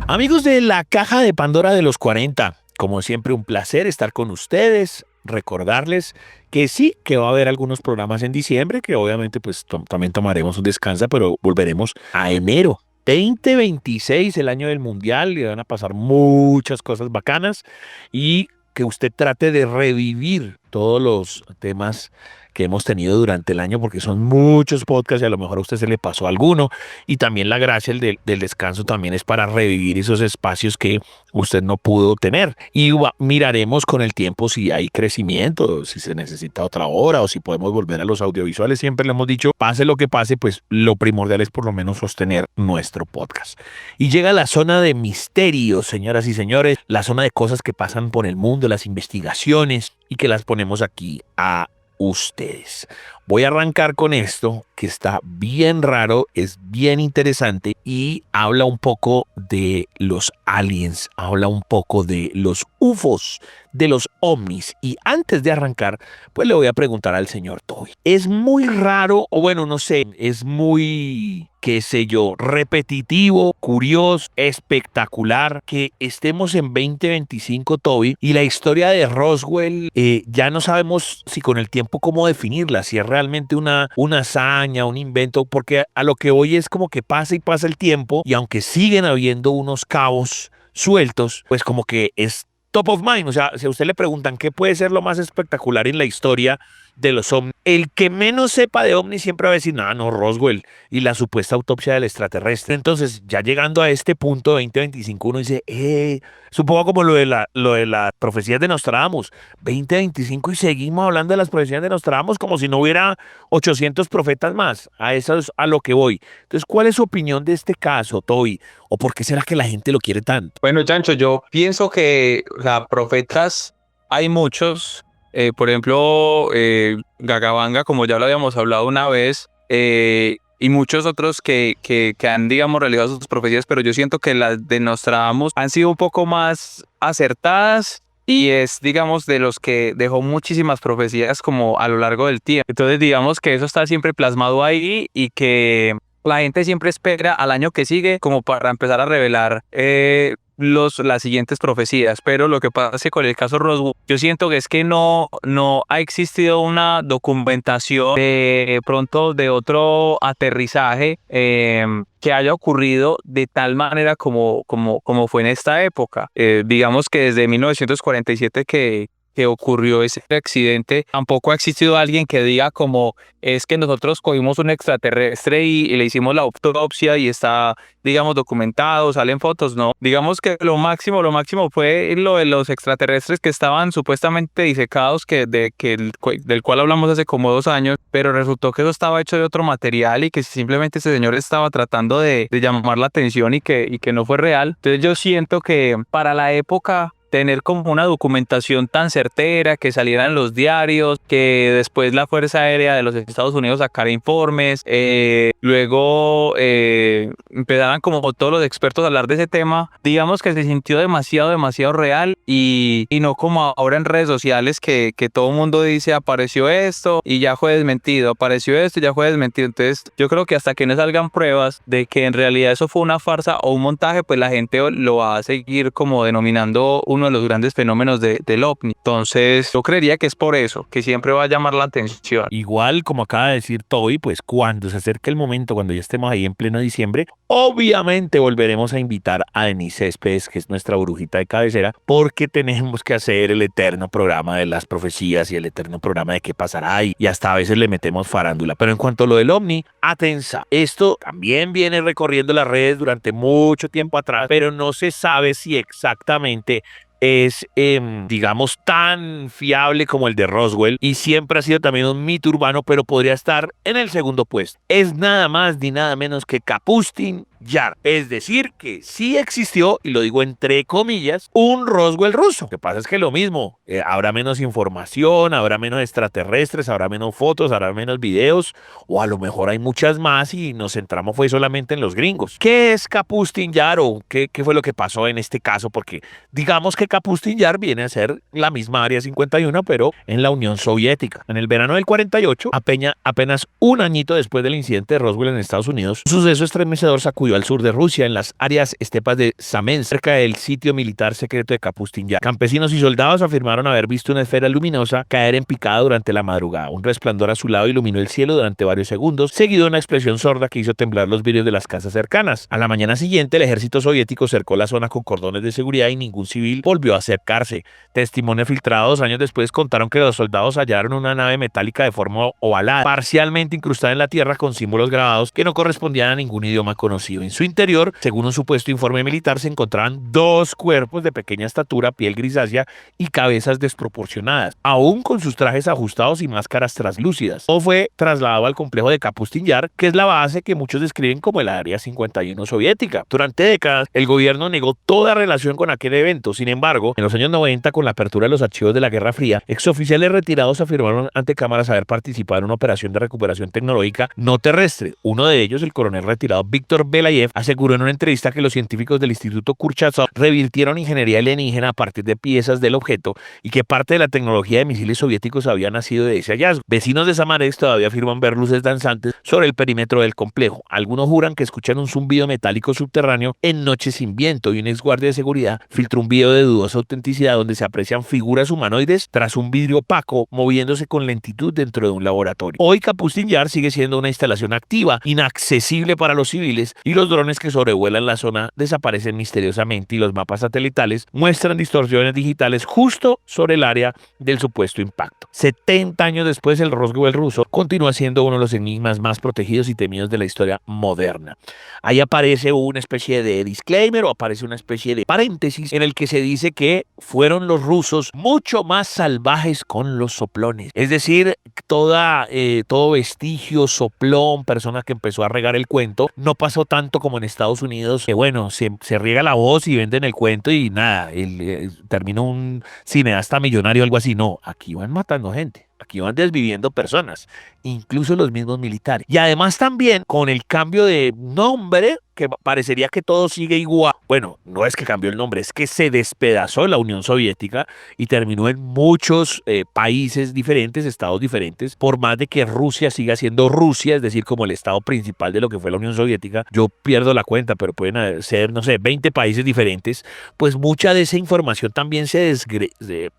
Amigos de la caja de Pandora de los 40, como siempre un placer estar con ustedes, recordarles que sí, que va a haber algunos programas en diciembre, que obviamente pues también tomaremos un descanso, pero volveremos a enero 2026, el año del Mundial, y van a pasar muchas cosas bacanas y que usted trate de revivir todos los temas que hemos tenido durante el año, porque son muchos podcasts y a lo mejor a usted se le pasó alguno. Y también la gracia del descanso también es para revivir esos espacios que usted no pudo tener. Y miraremos con el tiempo si hay crecimiento, si se necesita otra hora o si podemos volver a los audiovisuales. Siempre le hemos dicho, pase lo que pase, pues lo primordial es por lo menos sostener nuestro podcast. Y llega la zona de misterio, señoras y señores, la zona de cosas que pasan por el mundo, las investigaciones y que las ponemos aquí a ustedes. Voy a arrancar con esto que está bien raro, es bien interesante y habla un poco de los aliens, habla un poco de los UFOs, de los ovnis. Y antes de arrancar, pues le voy a preguntar al señor Toby. Es muy raro, o bueno, no sé, es muy, qué sé yo, repetitivo, curioso, espectacular que estemos en 2025, Toby, y la historia de Roswell, ya no sabemos si con el tiempo cómo definirla, si es realmente una hazaña, un invento, porque a lo que hoy es como que pasa y pasa el tiempo y aunque siguen habiendo unos cabos sueltos, pues como que es top of mind. O sea, si a usted le preguntan qué puede ser lo más espectacular en la historia de los ovnis, el que menos sepa de ovnis siempre va a decir, no, Roswell y la supuesta autopsia del extraterrestre. Entonces, ya llegando a este punto 2025, uno dice, es un poco como lo de las profecías de Nostradamus, 2025 y seguimos hablando de las profecías de Nostradamus como si no hubiera 800 profetas más. A eso es a lo que voy. Entonces, ¿cuál es su opinión de este caso, Toby? ¿O por qué será que la gente lo quiere tanto? Bueno, Chancho, yo pienso que profetas hay muchos. Por ejemplo, Gagabanga, como ya lo habíamos hablado una vez, y muchos otros que han, digamos, realizado sus profecías, pero yo siento que las de Nostradamus han sido un poco más acertadas y es, digamos, de los que dejó muchísimas profecías como a lo largo del tiempo. Entonces, digamos que eso está siempre plasmado ahí y que la gente siempre espera al año que sigue como para empezar a revelar las siguientes profecías, pero lo que pasa es que con el caso Roswell, yo siento que es que no ha existido una documentación de pronto de otro aterrizaje que haya ocurrido de tal manera como fue en esta época. Digamos que desde 1947 que ocurrió ese accidente, tampoco ha existido alguien que diga como es que nosotros cogimos un extraterrestre y le hicimos la autopsia y está, digamos, documentado, salen fotos, no. Digamos que lo máximo fue lo de los extraterrestres que estaban supuestamente disecados, del cual hablamos hace como 2 años, pero resultó que eso estaba hecho de otro material y que simplemente ese señor estaba tratando de llamar la atención y que no fue real. Entonces yo siento que para la época tener como una documentación tan certera, que saliera en los diarios, que después la Fuerza Aérea de los Estados Unidos sacara informes, luego empezaran como todos los expertos a hablar de ese tema, digamos que se sintió demasiado real y no como ahora en redes sociales que todo el mundo dice apareció esto y ya fue desmentido, apareció esto y ya fue desmentido. Entonces yo creo que hasta que no salgan pruebas de que en realidad eso fue una farsa o un montaje, pues la gente lo va a seguir como denominando uno de los grandes fenómenos del OVNI. Entonces yo creería que es por eso, que siempre va a llamar la atención. Igual, como acaba de decir Toby, pues cuando se acerque el momento, cuando ya estemos ahí en pleno diciembre, obviamente volveremos a invitar a Denise Céspedes, que es nuestra brujita de cabecera, porque tenemos que hacer el eterno programa de las profecías y el eterno programa de qué pasará y hasta a veces le metemos farándula. Pero en cuanto a lo del OVNI, atensa, esto también viene recorriendo las redes durante mucho tiempo atrás, pero no se sabe si exactamente es, digamos, tan fiable como el de Roswell y siempre ha sido también un mito urbano, pero podría estar en el segundo puesto. Es nada más ni nada menos que Kapustin Yar, es decir, que sí existió, y lo digo entre comillas, un Roswell ruso. Lo que pasa es que lo mismo, habrá menos información, habrá menos extraterrestres, habrá menos fotos, habrá menos videos, o a lo mejor hay muchas más y nos centramos fue solamente en los gringos. ¿Qué es Kapustin Yar o qué fue lo que pasó en este caso? Porque digamos que Kapustin Yar viene a ser la misma Área 51, pero en la Unión Soviética. En el verano del 48, apenas un añito después del incidente de Roswell en Estados Unidos, un suceso estremecedor sacudió al sur de Rusia, en las áreas estepas de Samensk, cerca del sitio militar secreto de Kapustin Yar. Campesinos y soldados afirmaron haber visto una esfera luminosa caer en picada durante la madrugada. Un resplandor azulado iluminó el cielo durante varios segundos, seguido de una explosión sorda que hizo temblar los vidrios de las casas cercanas. A la mañana siguiente, el ejército soviético cercó la zona con cordones de seguridad y ningún civil volvió a acercarse. Testimonios filtrados años después contaron que los soldados hallaron una nave metálica de forma ovalada, parcialmente incrustada en la tierra con símbolos grabados que no correspondían a ningún idioma conocido. En su interior, según un supuesto informe militar, se encontraban dos cuerpos de pequeña estatura, piel grisácea y cabezas desproporcionadas, aún con sus trajes ajustados y máscaras translúcidas. Todo fue trasladado al complejo de Kapustin Yar, que es la base que muchos describen como el Área 51 soviética. Durante décadas, el gobierno negó toda relación con aquel evento. Sin embargo, en los años 90, con la apertura de los archivos de la Guerra Fría, exoficiales retirados afirmaron ante cámaras haber participado en una operación de recuperación tecnológica no terrestre. Uno de ellos, el coronel retirado Víctor Belayev, aseguró en una entrevista que los científicos del Instituto Kurchatov revirtieron ingeniería alienígena a partir de piezas del objeto y que parte de la tecnología de misiles soviéticos había nacido de ese hallazgo. Vecinos de Samaresk todavía afirman ver luces danzantes sobre el perímetro del complejo. Algunos juran que escuchan un zumbido metálico subterráneo en noches sin viento, y un ex guardia de seguridad filtró un video de dudosa autenticidad donde se aprecian figuras humanoides tras un vidrio opaco moviéndose con lentitud dentro de un laboratorio. Hoy Kapustin Yar sigue siendo una instalación activa, inaccesible para los civiles, y los drones que sobrevuelan la zona desaparecen misteriosamente, y los mapas satelitales muestran distorsiones digitales justo sobre el área del supuesto impacto. 70 años después, el Roswell ruso continúa siendo uno de los enigmas más protegidos y temidos de la historia moderna. Ahí aparece una especie de disclaimer o aparece una especie de paréntesis en el que se dice que fueron los rusos mucho más salvajes con los soplones. Es decir, todo vestigio, soplón, persona que empezó a regar el cuento, no pasó tanto como en Estados Unidos, que bueno, se riega la voz y venden el cuento y nada, termina un cineasta millonario o algo así. No, aquí van matando gente. Aquí van desviviendo personas, incluso los mismos militares. Y además también con el cambio de nombre, que parecería que todo sigue igual. Bueno, no es que cambió el nombre, es que se despedazó la Unión Soviética y terminó en muchos países diferentes, estados diferentes. Por más de que Rusia siga siendo Rusia, es decir, como el estado principal de lo que fue la Unión Soviética, yo pierdo la cuenta, pero pueden ser, no sé, 20 países diferentes, pues mucha de esa información también se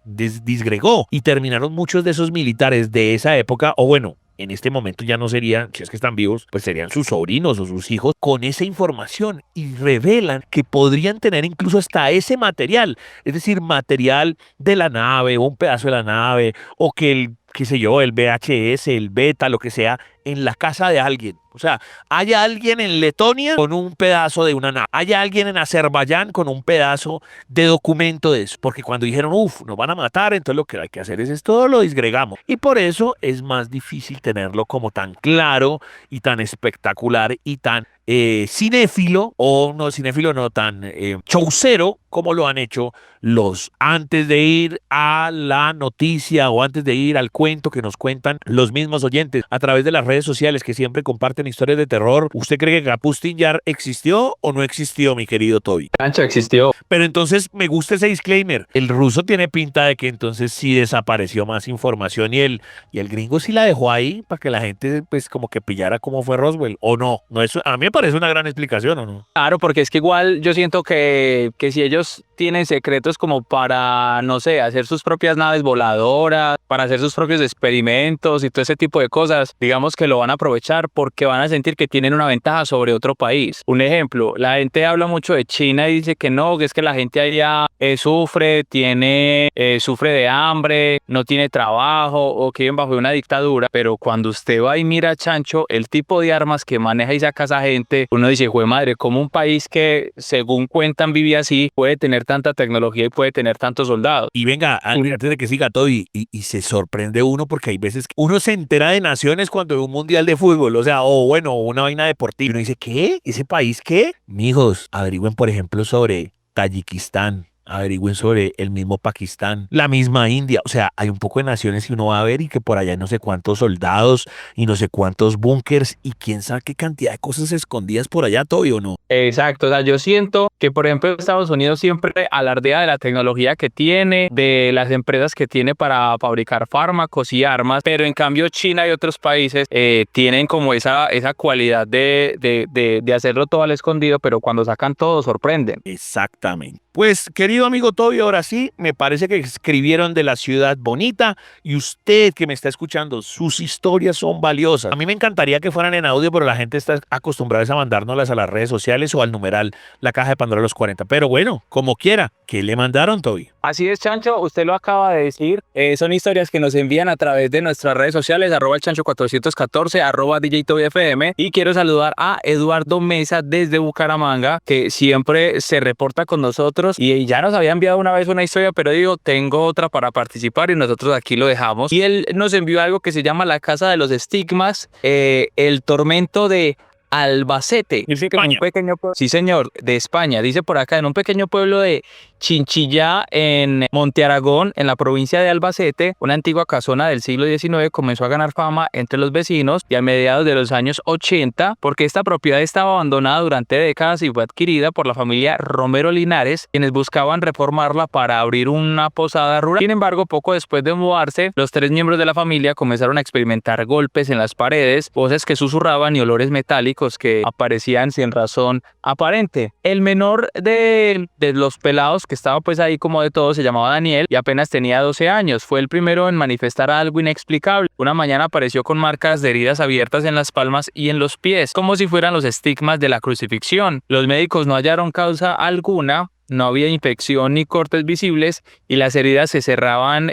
disgregó y terminaron muchos de esos militares de esa época, o bueno, en este momento ya no serían, si es que están vivos, pues serían sus sobrinos o sus hijos con esa información, y revelan que podrían tener incluso hasta ese material, es decir, material de la nave o un pedazo de la nave, o que el VHS, el beta, lo que sea, en la casa de alguien. O sea, hay alguien en Letonia con un pedazo de una nave. Hay alguien en Azerbaiyán con un pedazo de documento de eso. Porque cuando dijeron, nos van a matar, entonces lo que hay que hacer es todo lo disgregamos. Y por eso es más difícil tenerlo como tan claro y tan espectacular y tan cinéfilo, o no cinéfilo, no tan chaucero, como lo han hecho los antes de ir a la noticia o antes de ir al cuento que nos cuentan los mismos oyentes a través de las redes sociales que siempre comparten historias de terror. ¿Usted cree que Kapustin Yar existió o no existió, mi querido Toby? Chancho, existió. Pero entonces me gusta ese disclaimer. El ruso tiene pinta de que entonces sí desapareció más información y el gringo sí la dejó ahí para que la gente pues como que pillara cómo fue Roswell, o no. Eso a mí me parece una gran explicación, ¿o no? Claro, porque es que igual yo siento que si ellos tienen secretos como para, no sé, hacer sus propias naves voladoras, para hacer sus propios experimentos y todo ese tipo de cosas, digamos que lo van a aprovechar porque van a sentir que tienen una ventaja sobre otro país. Un ejemplo, la gente habla mucho de China y dice que no, que es que la gente allá sufre de hambre, no tiene trabajo o que viven bajo una dictadura, pero cuando usted va y mira, Chancho, el tipo de armas que maneja y saca esa gente, uno dice, jue madre, ¿cómo un país que según cuentan vive así puede tener tanta tecnología y puede tener tantos soldados? Y venga, antes de que siga todo, y se sorprende uno porque hay veces que uno se entera de naciones cuando ve un mundial de fútbol, o sea, o bueno, una vaina deportiva. Y uno dice, ¿qué? ¿Ese país qué? Mijos, averigüen, por ejemplo, sobre Tayikistán. Averigüen sobre el mismo Pakistán, la misma India. O sea, hay un poco de naciones que uno va a ver y que por allá hay no sé cuántos soldados y no sé cuántos búnkers y quién sabe qué cantidad de cosas escondidas por allá, Toby, ¿o no? Exacto, o sea, yo siento que, por ejemplo, Estados Unidos siempre alardea de la tecnología que tiene, de las empresas que tiene para fabricar fármacos y armas, pero en cambio China y otros países tienen como esa cualidad de hacerlo todo al escondido, pero cuando sacan todo sorprenden. Exactamente. Pues, querido amigo Toby, ahora sí, me parece que escribieron de la ciudad bonita y usted que me está escuchando, sus historias son valiosas. A mí me encantaría que fueran en audio, pero la gente está acostumbrada a mandárnoslas a las redes sociales o al numeral La Caja de Pandora de los 40. Pero bueno, como quiera, ¿qué le mandaron, Toby? Así es, Chancho, usted lo acaba de decir. Son historias que nos envían a través de nuestras redes sociales, @elchancho414, @DJTobyFM. Y quiero saludar a Eduardo Mesa desde Bucaramanga, que siempre se reporta con nosotros y ya nos había enviado una vez una historia, pero digo, tengo otra para participar y nosotros aquí lo dejamos. Y él nos envió algo que se llama La Casa de los Estigmas, el tormento de Albacete. Un pequeño pueblo, sí señor, de España. Dice por acá, en un pequeño pueblo de Chinchillá, en Monte Aragón, en la provincia de Albacete, una antigua casona del siglo XIX comenzó a ganar fama entre los vecinos y a mediados de los años 80, porque esta propiedad estaba abandonada durante décadas y fue adquirida por la familia Romero Linares, quienes buscaban reformarla para abrir una posada rural. Sin embargo, poco después de mudarse, los tres miembros de la familia comenzaron a experimentar golpes en las paredes, voces que susurraban y olores metálicos que aparecían sin razón aparente. El menor de los pelados que estaba pues ahí como de todo se llamaba Daniel y apenas tenía 12 años. Fue el primero en manifestar algo inexplicable. Una mañana apareció con marcas de heridas abiertas en las palmas y en los pies, como si fueran los estigmas de la crucifixión. Los médicos no hallaron causa alguna. No había infección ni cortes visibles y las heridas se cerraban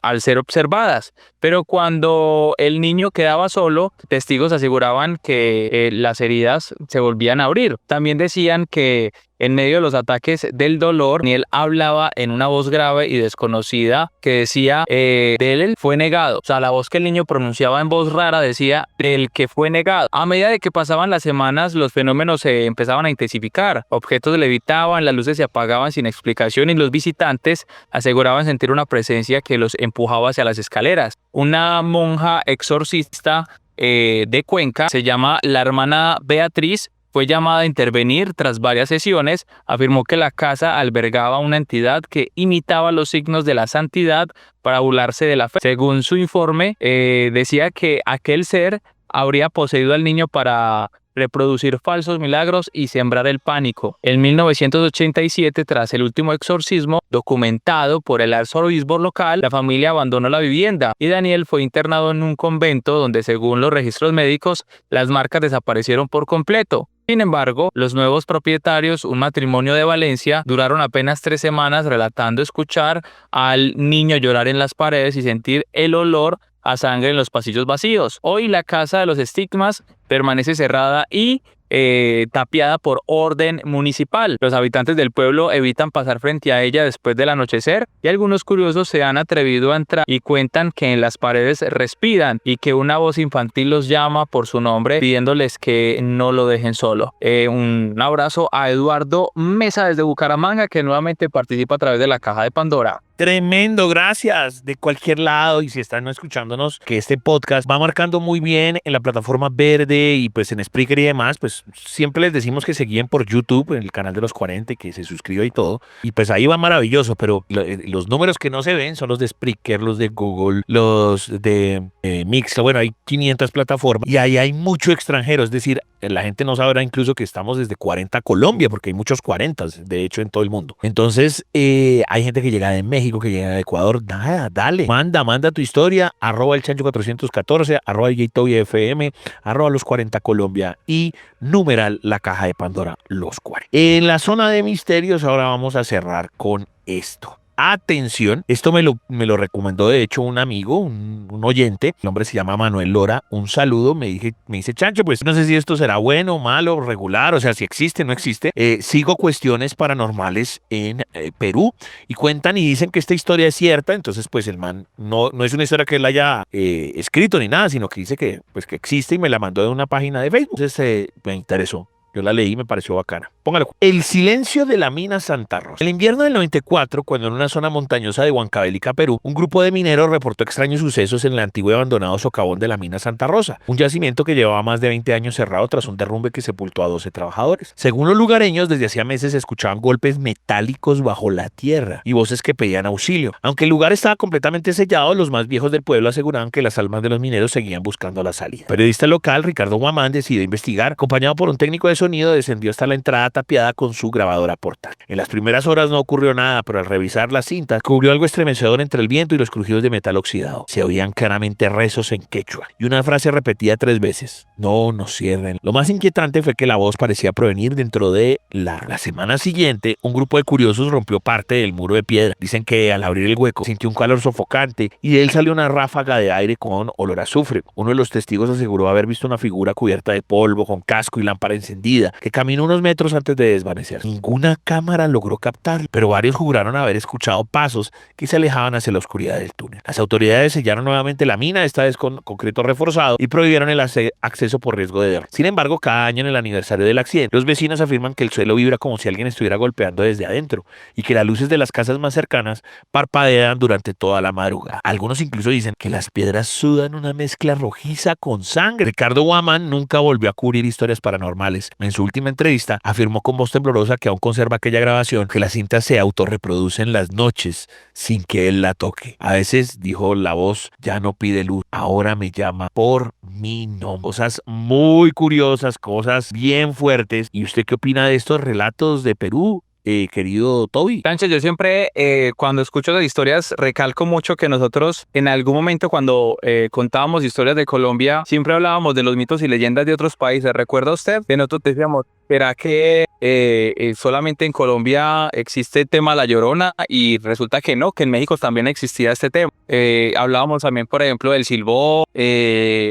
al ser observadas. Pero cuando el niño quedaba solo, testigos aseguraban que las heridas se volvían a abrir. También decían que en medio de los ataques del dolor, Daniel hablaba en una voz grave y desconocida que decía, de él fue negado. O sea, la voz que el niño pronunciaba en voz rara decía, del que fue negado. A medida de que pasaban las semanas, los fenómenos se empezaban a intensificar. Objetos levitaban, las luces se apagaban sin explicación y los visitantes aseguraban sentir una presencia que los empujaba hacia las escaleras. Una monja exorcista de Cuenca, se llama la hermana Beatriz, fue llamada a intervenir tras varias sesiones. Afirmó que la casa albergaba una entidad que imitaba los signos de la santidad para burlarse de la fe. Según su informe, decía que aquel ser habría poseído al niño para reproducir falsos milagros y sembrar el pánico. En 1987, tras el último exorcismo documentado por el arzobispo local, la familia abandonó la vivienda y Daniel fue internado en un convento donde, según los registros médicos, las marcas desaparecieron por completo. Sin embargo, los nuevos propietarios, un matrimonio de Valencia, duraron apenas 3 semanas relatando escuchar al niño llorar en las paredes y sentir el olor a sangre en los pasillos vacíos. Hoy la Casa de los Estigmas permanece cerrada y tapiada por orden municipal. Los habitantes del pueblo evitan pasar frente a ella después del anochecer y algunos curiosos se han atrevido a entrar y cuentan que en las paredes respiran y que una voz infantil los llama por su nombre pidiéndoles que no lo dejen solo. Un abrazo a Eduardo Mesa desde Bucaramanga, que nuevamente participa a través de la Caja de Pandora. Tremendo, gracias de cualquier lado, y si están escuchándonos, que este podcast va marcando muy bien en la plataforma verde y pues en Spreaker y demás, pues siempre les decimos que se guíen por YouTube, en el canal de los 40, y que se suscriban y todo, y pues ahí va maravilloso, pero los números que no se ven son los de Spreaker, los de Google, los de Mixler, bueno, hay 500 plataformas y ahí hay mucho extranjero, es decir, la gente no sabrá incluso que estamos desde 40 Colombia, porque hay muchos 40, de hecho, en todo el mundo. Entonces, hay gente que llega de México, que llega de Ecuador. Nada, dale, manda tu historia, @elchancho414, @DJTobyFM, @los 40 Colombia y numeral la Caja de Pandora, los 40. En la zona de misterios, ahora vamos a cerrar con esto. Atención, esto me lo recomendó de hecho un amigo, un oyente, el hombre se llama Manuel Lora, un saludo, me dice, Chancho, pues no sé si esto será bueno, malo, regular, o sea, si existe, no existe. Sigo cuestiones paranormales en Perú y cuentan y dicen que esta historia es cierta, entonces pues el man no es una historia que él haya escrito ni nada, sino que dice que existe y me la mandó de una página de Facebook, entonces me interesó. Yo la leí y me pareció bacana. Póngalo. El silencio de la mina Santa Rosa. En el invierno del 94, cuando en una zona montañosa de Huancavelica, Perú, un grupo de mineros reportó extraños sucesos en el antiguo y abandonado socavón de la mina Santa Rosa, un yacimiento que llevaba más de 20 años cerrado tras un derrumbe que sepultó a 12 trabajadores. Según los lugareños, desde hacía meses se escuchaban golpes metálicos bajo la tierra y voces que pedían auxilio. Aunque el lugar estaba completamente sellado, los más viejos del pueblo aseguraban que las almas de los mineros seguían buscando la salida. El periodista local, Ricardo Guamán, decidió investigar. Acompañado por un técnico de sonido, descendió hasta la entrada tapiada con su grabadora portátil. En las primeras horas no ocurrió nada, pero al revisar las cintas, descubrió algo estremecedor entre el viento y los crujidos de metal oxidado. Se oían claramente rezos en quechua y una frase repetida 3 veces: no nos cierren. Lo más inquietante fue que la voz parecía provenir dentro de la semana siguiente. Un grupo de curiosos rompió parte del muro de piedra. Dicen que al abrir el hueco sintió un calor sofocante y de él salió una ráfaga de aire con olor a azufre. Uno de los testigos aseguró haber visto una figura cubierta de polvo, con casco y lámpara encendida, que caminó unos metros antes de desvanecer. Ninguna cámara logró captarlo, pero varios juraron haber escuchado pasos que se alejaban hacia la oscuridad del túnel. Las autoridades sellaron nuevamente la mina, esta vez con concreto reforzado, y prohibieron el acceso por riesgo de derrame. Sin embargo, cada año en el aniversario del accidente, los vecinos afirman que el suelo vibra como si alguien estuviera golpeando desde adentro y que las luces de las casas más cercanas parpadean durante toda la madrugada. Algunos incluso dicen que las piedras sudan una mezcla rojiza con sangre. Ricardo Guamán nunca volvió a cubrir historias paranormales. En su última entrevista afirmó con voz temblorosa que aún conserva aquella grabación, que la cinta se autorreproduce en las noches sin que él la toque. A veces, dijo, la voz ya no pide luz, ahora me llama por mi nombre. Cosas muy curiosas, cosas bien fuertes. ¿Y usted qué opina de estos relatos de Perú? Querido Toby. Sánchez, yo siempre cuando escucho las historias recalco mucho que nosotros en algún momento cuando contábamos historias de Colombia siempre hablábamos de los mitos y leyendas de otros países. ¿Recuerda usted? Que nosotros decíamos, ¿será que solamente en Colombia existe el tema La Llorona? Y resulta que no, que en México también existía este tema. Hablábamos también, por ejemplo, del Silbó,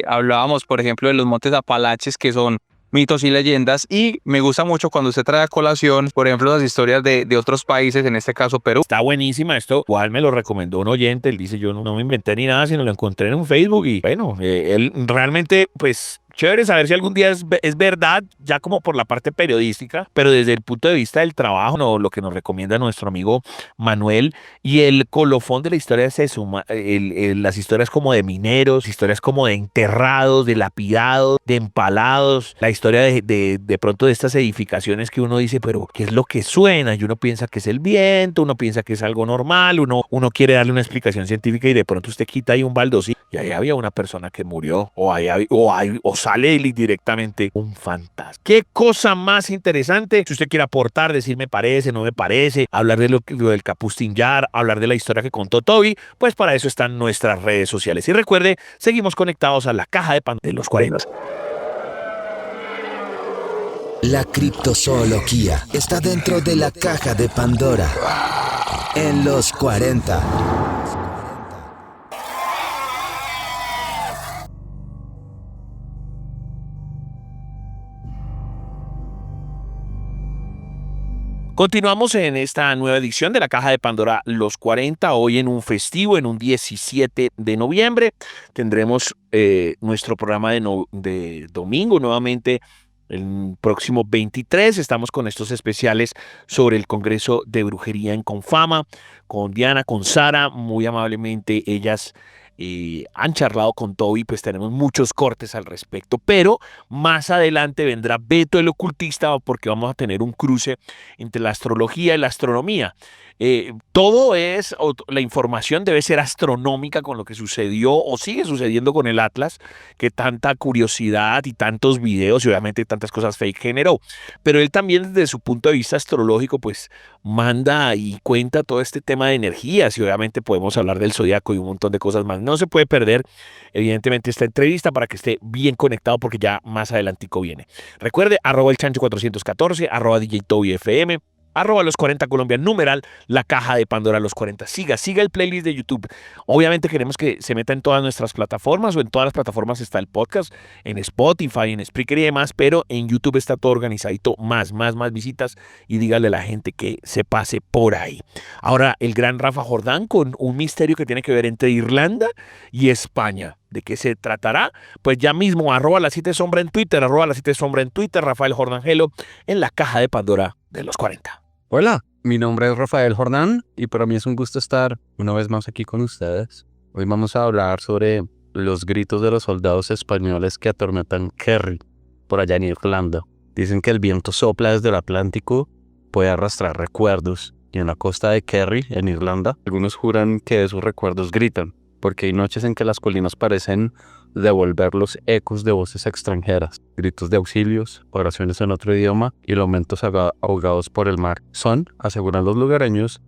hablábamos, por ejemplo, de los Montes Apalaches, que son mitos y leyendas, y me gusta mucho cuando usted trae a colación, por ejemplo, las historias de otros países, en este caso Perú. Está buenísima esto, igual me lo recomendó un oyente, él dice, yo no me inventé ni nada, sino lo encontré en un Facebook y bueno, él realmente pues chévere saber si algún día es verdad, ya como por la parte periodística, pero desde el punto de vista del trabajo, no, lo que nos recomienda nuestro amigo Manuel, y el colofón de la historia es eso, las historias como de mineros, historias como de enterrados, de lapidados, de empalados, la historia de pronto de estas edificaciones que uno dice, pero ¿qué es lo que suena? Y uno piensa que es el viento, uno piensa que es algo normal, uno quiere darle una explicación científica y de pronto usted quita ahí un baldosito y ahí había una persona que murió, o sale directamente un fantasma. ¿Qué cosa más interesante? Si usted quiere aportar, decir me parece, no me parece, hablar de lo del Capustinjar, hablar de la historia que contó Toby, pues para eso están nuestras redes sociales. Y recuerde, seguimos conectados a la Caja de Pandora de los 40. La criptozoología está dentro de la Caja de Pandora en los 40. Continuamos en esta nueva edición de la Caja de Pandora Los 40, hoy en un festivo, en un 17 de noviembre. Tendremos nuestro programa de domingo nuevamente el próximo 23. Estamos con estos especiales sobre el Congreso de Brujería en Confama, con Diana, con Sara, muy amablemente ellas han charlado con Toby, pues tenemos muchos cortes al respecto, pero más adelante vendrá Beto el ocultista porque vamos a tener un cruce entre la astrología y la astronomía. La información debe ser astronómica con lo que sucedió o sigue sucediendo con el Atlas, que tanta curiosidad y tantos videos y obviamente tantas cosas fake generó. Pero él también desde su punto de vista astrológico pues manda y cuenta todo este tema de energías y obviamente podemos hablar del zodiaco y un montón de cosas más. No se puede perder evidentemente esta entrevista para que esté bien conectado porque ya más adelantico viene. Recuerde, @elchancho414, @DJTobyFM, @los 40 Colombia, numeral la Caja de Pandora Los 40. Siga el playlist de YouTube. Obviamente queremos que se meta en todas nuestras plataformas, o en todas las plataformas está el podcast, en Spotify, en Spreaker y demás, pero en YouTube está todo organizadito, más visitas, y dígale a la gente que se pase por ahí. Ahora el gran Rafa Jordán con un misterio que tiene que ver entre Irlanda y España. ¿De qué se tratará? Pues ya mismo, @la7sombra en Twitter, @la7sombra en Twitter, Rafael Jordangelo en la Caja de Pandora de los 40. Hola, mi nombre es Rafael Jordán y para mí es un gusto estar una vez más aquí con ustedes. Hoy vamos a hablar sobre los gritos de los soldados españoles que atormentan Kerry, por allá en Irlanda. Dicen que el viento sopla desde el Atlántico, puede arrastrar recuerdos, y en la costa de Kerry, en Irlanda, algunos juran que esos recuerdos gritan, porque hay noches en que las colinas parecen devolver los ecos de voces extranjeras, gritos de auxilios, oraciones en otro idioma y lamentos ahogados por el mar. Son, aseguran los lugareños,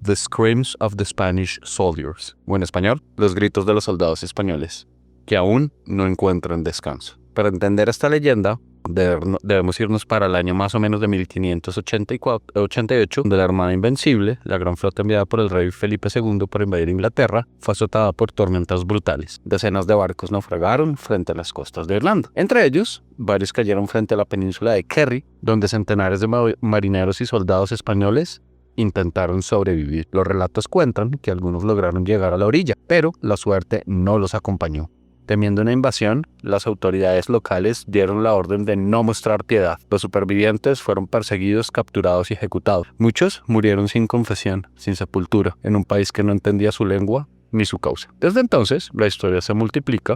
the screams of the Spanish soldiers, o en español, los gritos de los soldados españoles, que aún no encuentran descanso. Para entender esta leyenda, debemos irnos para el año más o menos de 1588, donde la Armada Invencible, la gran flota enviada por el rey Felipe II para invadir Inglaterra, fue azotada por tormentas brutales. Decenas de barcos naufragaron frente a las costas de Irlanda. Entre ellos, varios cayeron frente a la península de Kerry, donde centenares de marineros y soldados españoles intentaron sobrevivir. Los relatos cuentan que algunos lograron llegar a la orilla, pero la suerte no los acompañó. Temiendo una invasión, las autoridades locales dieron la orden de no mostrar piedad. Los supervivientes fueron perseguidos, capturados y ejecutados. Muchos murieron sin confesión, sin sepultura, en un país que no entendía su lengua ni su causa. Desde entonces, la historia se multiplica.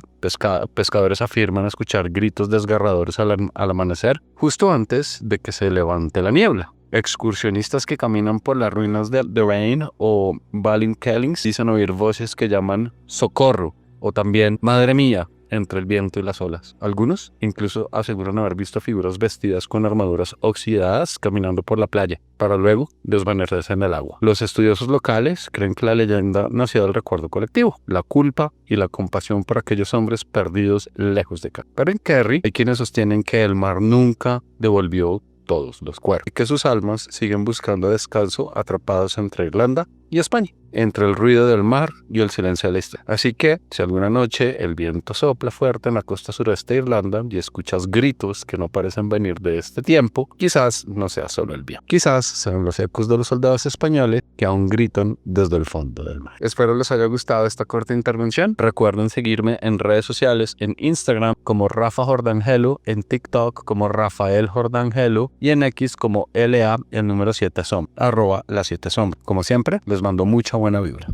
Pescadores afirman escuchar gritos desgarradores al amanecer, justo antes de que se levante la niebla. Excursionistas que caminan por las ruinas de Rain o Ballinkellings dicen oír voces que llaman ¡socorro! O también ¡madre mía! Entre el viento y las olas. Algunos incluso aseguran haber visto figuras vestidas con armaduras oxidadas caminando por la playa, para luego desvanecerse en el agua. Los estudiosos locales creen que la leyenda nació del recuerdo colectivo, la culpa y la compasión por aquellos hombres perdidos lejos de casa. Pero en Kerry hay quienes sostienen que el mar nunca devolvió todos los cuerpos y que sus almas siguen buscando descanso atrapados entre Irlanda y España, entre el ruido del mar y el silencio de la historia. Así que, si alguna noche el viento sopla fuerte en la costa sureste de Irlanda y escuchas gritos que no parecen venir de este tiempo, quizás no sea solo el viento. Quizás sean los ecos de los soldados españoles que aún gritan desde el fondo del mar. Espero les haya gustado esta corta intervención. Recuerden seguirme en redes sociales, en Instagram como Rafa Jordangelo, en TikTok como Rafael Jordangelo y en X como LA7som, @la7som. Como siempre, les mando mucha buena vibra.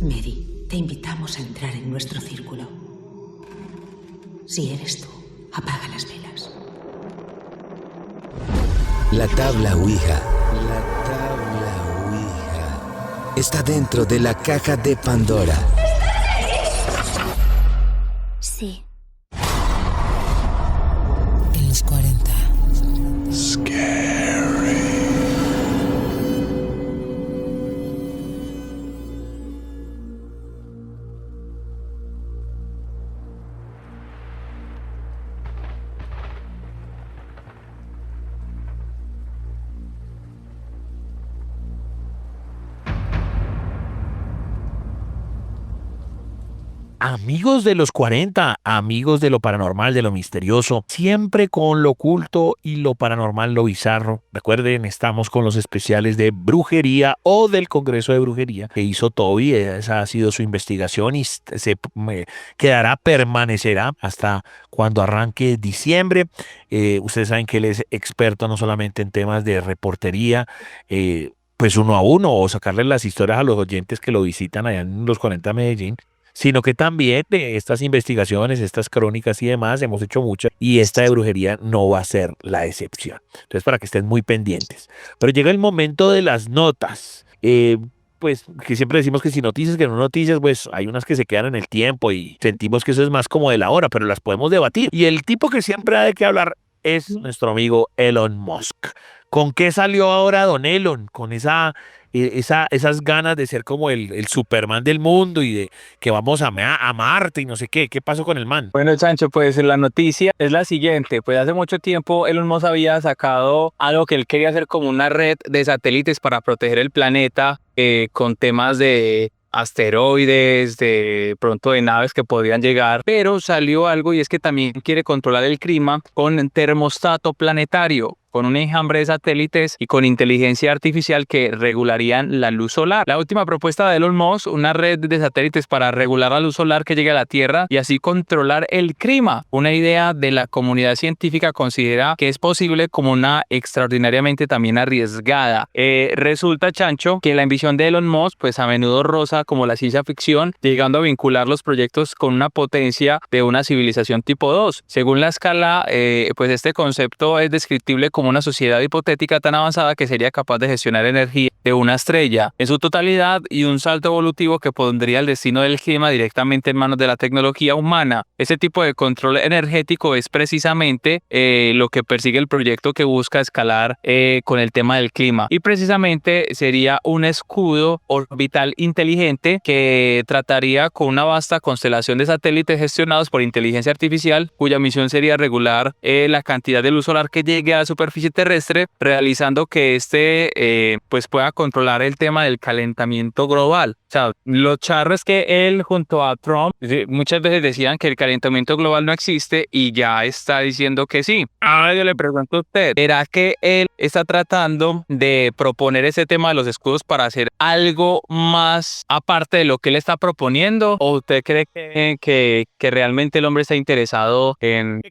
Mary, te invitamos a entrar en nuestro círculo. Si eres tú, apaga las velas. La tabla Ouija. Está dentro de la caja de Pandora. Sí. En los 40. Amigos de los 40, amigos de lo paranormal, de lo misterioso, siempre con lo oculto y lo paranormal, lo bizarro. Recuerden, estamos con los especiales de brujería o del Congreso de Brujería que hizo Toby. Esa ha sido su investigación y permanecerá hasta cuando arranque diciembre. Ustedes saben que él es experto no solamente en temas de reportería, pues uno a uno, o sacarle las historias a los oyentes que lo visitan allá en los 40 Medellín, sino que también de estas investigaciones, estas crónicas y demás, hemos hecho muchas, y esta de brujería no va a ser la excepción. Entonces, para que estén muy pendientes. Pero llega el momento de las notas. Pues que siempre decimos que si noticias, que no noticias, pues hay unas que se quedan en el tiempo y sentimos que eso es más como de la hora, pero las podemos debatir. Y el tipo que siempre ha de qué hablar es nuestro amigo Elon Musk. ¿Con qué salió ahora don Elon? Con esas ganas de ser como el Superman del mundo y de que vamos a Marte y no sé qué. ¿Qué pasó con el man? Bueno, Sancho, pues la noticia es la siguiente. Pues hace mucho tiempo Elon Musk había sacado algo que él quería hacer como una red de satélites para proteger el planeta con temas de asteroides, de pronto de naves que podrían llegar, pero salió algo y es que también quiere controlar el clima con termostato planetario, con un enjambre de satélites y con inteligencia artificial que regularían la luz solar. La última propuesta de Elon Musk, una red de satélites para regular la luz solar que llegue a la Tierra y así controlar el clima. Una idea de la comunidad científica considera que es posible como una extraordinariamente también arriesgada. Resulta, Chancho, que la ambición de Elon Musk pues a menudo roza como la ciencia ficción, llegando a vincular los proyectos con una potencia de una civilización tipo 2. Según la escala, pues este concepto es descriptible como una sociedad hipotética tan avanzada que sería capaz de gestionar energía de una estrella en su totalidad y un salto evolutivo que pondría el destino del clima directamente en manos de la tecnología humana. Ese tipo de control energético es precisamente lo que persigue el proyecto que busca escalar con el tema del clima, y precisamente sería un escudo orbital inteligente que trataría con una vasta constelación de satélites gestionados por inteligencia artificial, cuya misión sería regular la cantidad de luz solar que llegue a la superficie terrestre, realizando que pues pueda controlar el tema del calentamiento global. O sea, lo charro es que él junto a Trump muchas veces decían que el calentamiento global no existe y ya está diciendo que sí. Ahora yo le pregunto a usted, ¿será que él está tratando de proponer ese tema de los escudos para hacer algo más aparte de lo que él está proponiendo? ¿O usted cree que realmente el hombre está interesado en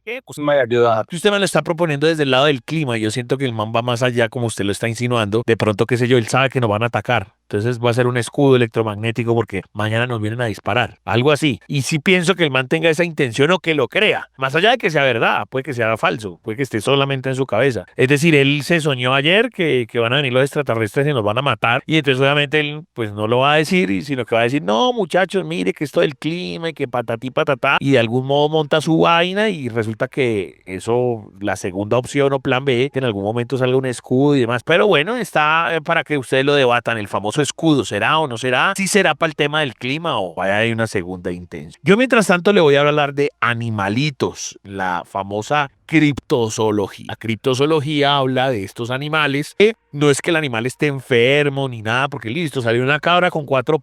ayudar? Si usted me lo está proponiendo desde el lado del clima, yo siento que el man va más allá, como usted lo está insinuando. De pronto, qué sé yo, él sabe que nos van a atacar. Entonces va a ser un escudo electromagnético porque mañana nos vienen a disparar. Algo así. Y sí pienso que el man tenga esa intención o que lo crea. Más allá de que sea verdad, puede que sea falso, puede que esté solamente en su cabeza. Es decir, él se soñó ayer que van a venir los extraterrestres y nos van a matar. Y entonces obviamente él pues no lo va a decir, sino que va a decir, no muchachos, mire que esto del clima y que patatí patatá. Y de algún modo monta su vaina y resulta que eso, la segunda opción o plan B, que en algún momento salga un escudo y demás. Pero bueno, está para que ustedes lo debatan, el famoso escudo, ¿será o no será? ¿Sí será para el tema del clima o vaya hay una segunda intención? Yo mientras tanto le voy a hablar de animalitos, la famosa criptozoología. La criptozoología habla de estos animales que no es que el animal esté enfermo ni nada, porque listo, salió una cabra con cuatro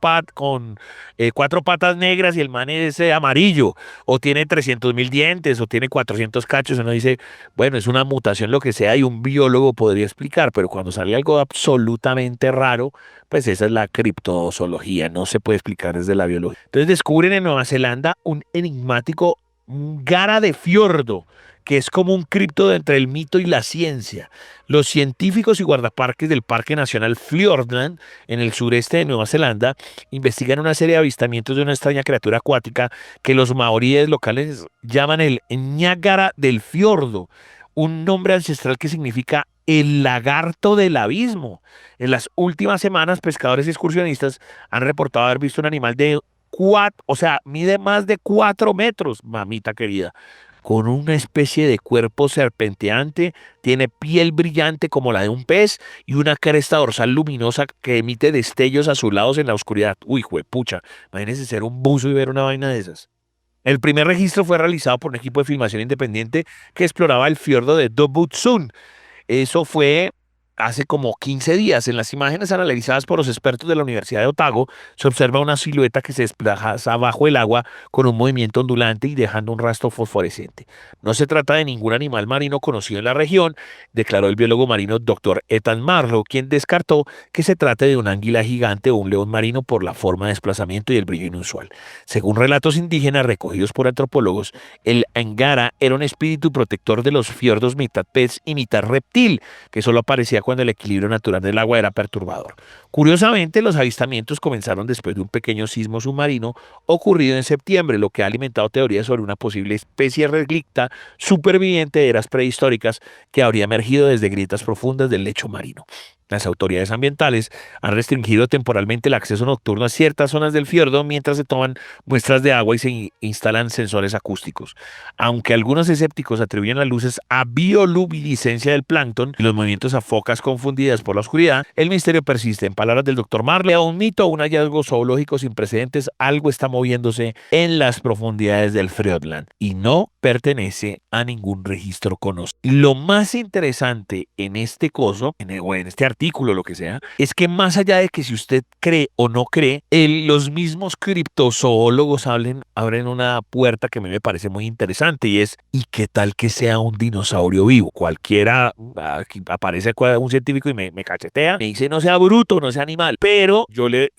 patas negras y el man es amarillo, o tiene 300.000 dientes, o tiene 400 cachos, uno dice, bueno, es una mutación, lo que sea, y un biólogo podría explicar, pero cuando sale algo absolutamente raro, pues esa es la criptozoología, no se puede explicar desde la biología. Entonces descubren en Nueva Zelanda un enigmático gara de fiordo, que es como un cripto entre el mito y la ciencia. Los científicos y guardaparques del Parque Nacional Fiordland, en el sureste de Nueva Zelanda, investigan una serie de avistamientos de una extraña criatura acuática que los maoríes locales llaman el Ñágara del fiordo, un nombre ancestral que significa el lagarto del abismo. En las últimas semanas, pescadores y excursionistas han reportado haber visto un animal de mide más de 4 metros, mamita querida, con una especie de cuerpo serpenteante, tiene piel brillante como la de un pez y una cresta dorsal luminosa que emite destellos azulados en la oscuridad. Uy, juepucha, imagínense ser un buzo y ver una vaina de esas. El primer registro fue realizado por un equipo de filmación independiente que exploraba el fiordo de Dobutsun. Eso fue hace como 15 días. En las imágenes analizadas por los expertos de la Universidad de Otago, se observa una silueta que se desplaza bajo el agua con un movimiento ondulante y dejando un rastro fosforescente. No se trata de ningún animal marino conocido en la región, declaró el biólogo marino Dr. Ethan Marlowe, quien descartó que se trate de una anguila gigante o un león marino por la forma de desplazamiento y el brillo inusual. Según relatos indígenas recogidos por antropólogos, el angara era un espíritu protector de los fiordos mitad pez y mitad reptil, que solo aparecía cuando el equilibrio natural del agua era perturbador. Curiosamente, los avistamientos comenzaron después de un pequeño sismo submarino ocurrido en septiembre, lo que ha alimentado teorías sobre una posible especie relicta superviviente de eras prehistóricas que habría emergido desde grietas profundas del lecho marino. Las autoridades ambientales han restringido temporalmente el acceso nocturno a ciertas zonas del fiordo mientras se toman muestras de agua y se instalan sensores acústicos. Aunque algunos escépticos atribuyen las luces a bioluminiscencia del plancton y los movimientos a focas confundidas por la oscuridad, el misterio persiste. En palabras del Dr. Marley, un mito o un hallazgo zoológico sin precedentes, algo está moviéndose en las profundidades del Friodland y no pertenece a ningún registro conocido. Lo más interesante en este coso, en este artículo, lo que sea, es que más allá de que si usted cree o no cree, los mismos criptozoólogos abren una puerta que a mí me parece muy interesante y es, ¿y qué tal que sea un dinosaurio vivo? Cualquiera, aparece un científico y me cachetea, me dice no sea bruto, no sea animal, pero yo le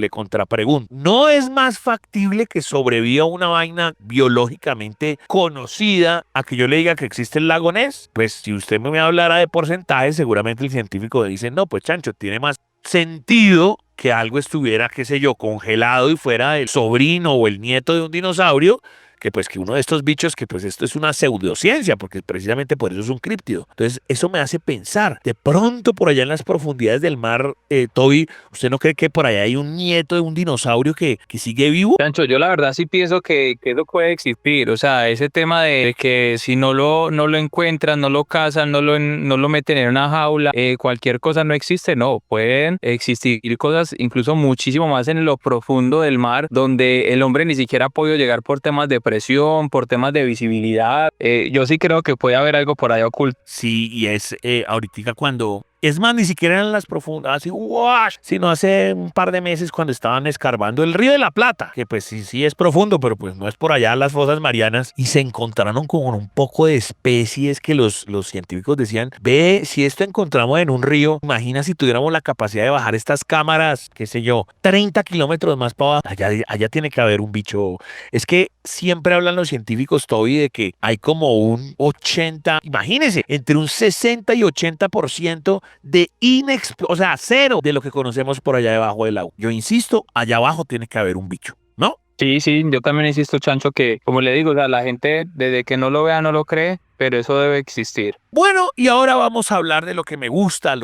contrapregunto, ¿no es más factible que sobreviva una vaina biológicamente conocida a que yo le diga que existe el lago Ness? Pues si usted me hablara de porcentajes, seguramente el científico dice, no, pues chancho, tiene más sentido que algo estuviera, qué sé yo, congelado y fuera el sobrino o el nieto de un dinosaurio, que pues que uno de estos bichos, que pues esto es una pseudociencia, porque precisamente por eso es un críptido. Entonces eso me hace pensar, de pronto por allá en las profundidades del mar, Toby, ¿usted no cree que por allá hay un nieto de un dinosaurio que sigue vivo? Chancho, yo la verdad sí pienso que eso puede existir, o sea, ese tema de que si no lo encuentran, no lo cazan, no lo meten en una jaula, cualquier cosa no existe, no, pueden existir cosas incluso muchísimo más en lo profundo del mar, donde el hombre ni siquiera ha podido llegar por temas de presión, por temas de visibilidad. Yo sí creo que puede haber algo por ahí oculto. Sí, y es ahorita cuando... Es más, ni siquiera eran las profundidades, así, ¡wash! Sino hace un par de meses cuando estaban escarbando el Río de la Plata, que pues sí es profundo, pero pues no es por allá las fosas marianas, y se encontraron con un poco de especies que los científicos decían, ve, si esto encontramos en un río, imagina si tuviéramos la capacidad de bajar estas cámaras, qué sé yo, 30 kilómetros más para abajo, allá tiene que haber un bicho. Es que siempre hablan los científicos, Toby, de que hay como un 80, imagínense, entre un 60 y 80% de o sea, cero de lo que conocemos por allá debajo del agua. Yo insisto, allá abajo tiene que haber un bicho, ¿no? Sí, yo también insisto, Chancho, que como le digo, o sea, la gente desde que no lo vea no lo cree, pero eso debe existir. Bueno, y ahora vamos a hablar de lo que me gusta,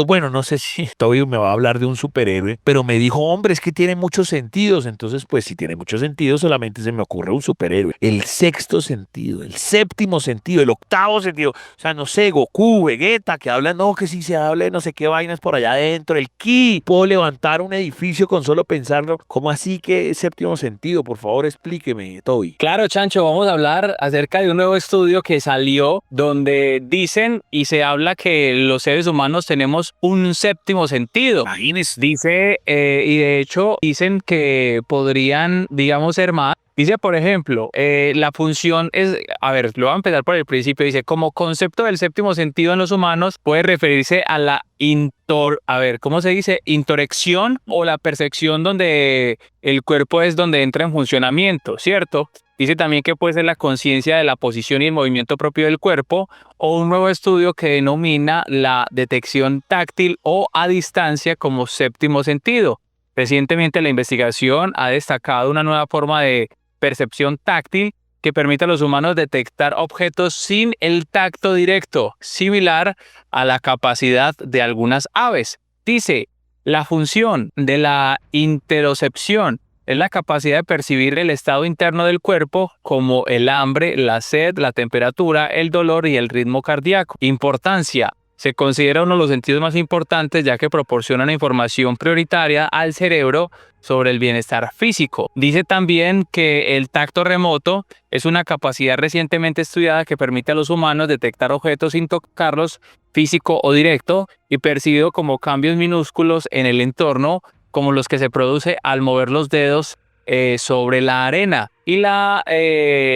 bueno, no sé si Toby me va a hablar de un superhéroe, pero me dijo, hombre, es que tiene muchos sentidos, entonces pues si tiene muchos sentidos solamente se me ocurre un superhéroe. El sexto sentido, el séptimo sentido, el octavo sentido, o sea, no sé, Goku, Vegeta, que hablan, no, que si se habla de no sé qué vainas por allá adentro, el ki, puedo levantar un edificio con solo pensarlo, ¿cómo así que séptimo sentido? Por favor, explíqueme, Toby. Claro, Chancho, vamos a hablar acerca de un nuevo estudio que salió donde dicen y se habla que los seres humanos tenemos un séptimo sentido. Imagínese. Dice, y de hecho dicen que podrían, digamos, ser más. Dice, por ejemplo, la función es, a ver, lo voy a empezar por el principio, dice, como concepto del séptimo sentido en los humanos puede referirse a la ¿cómo se dice? Intorección o la percepción donde el cuerpo es donde entra en funcionamiento, ¿cierto? Dice también que puede ser la conciencia de la posición y el movimiento propio del cuerpo, o un nuevo estudio que denomina la detección táctil o a distancia como séptimo sentido. Recientemente la investigación ha destacado una nueva forma de percepción táctil que permite a los humanos detectar objetos sin el tacto directo, similar a la capacidad de algunas aves. Dice, la función de la interocepción es la capacidad de percibir el estado interno del cuerpo como el hambre, la sed, la temperatura, el dolor y el ritmo cardíaco. Importancia. se considera uno de los sentidos más importantes ya que proporciona información prioritaria al cerebro sobre el bienestar físico. Dice también que el tacto remoto es una capacidad recientemente estudiada que permite a los humanos detectar objetos sin tocarlos, físico o directo, y percibido como cambios minúsculos en el entorno, como los que se produce al mover los dedos sobre la arena. Y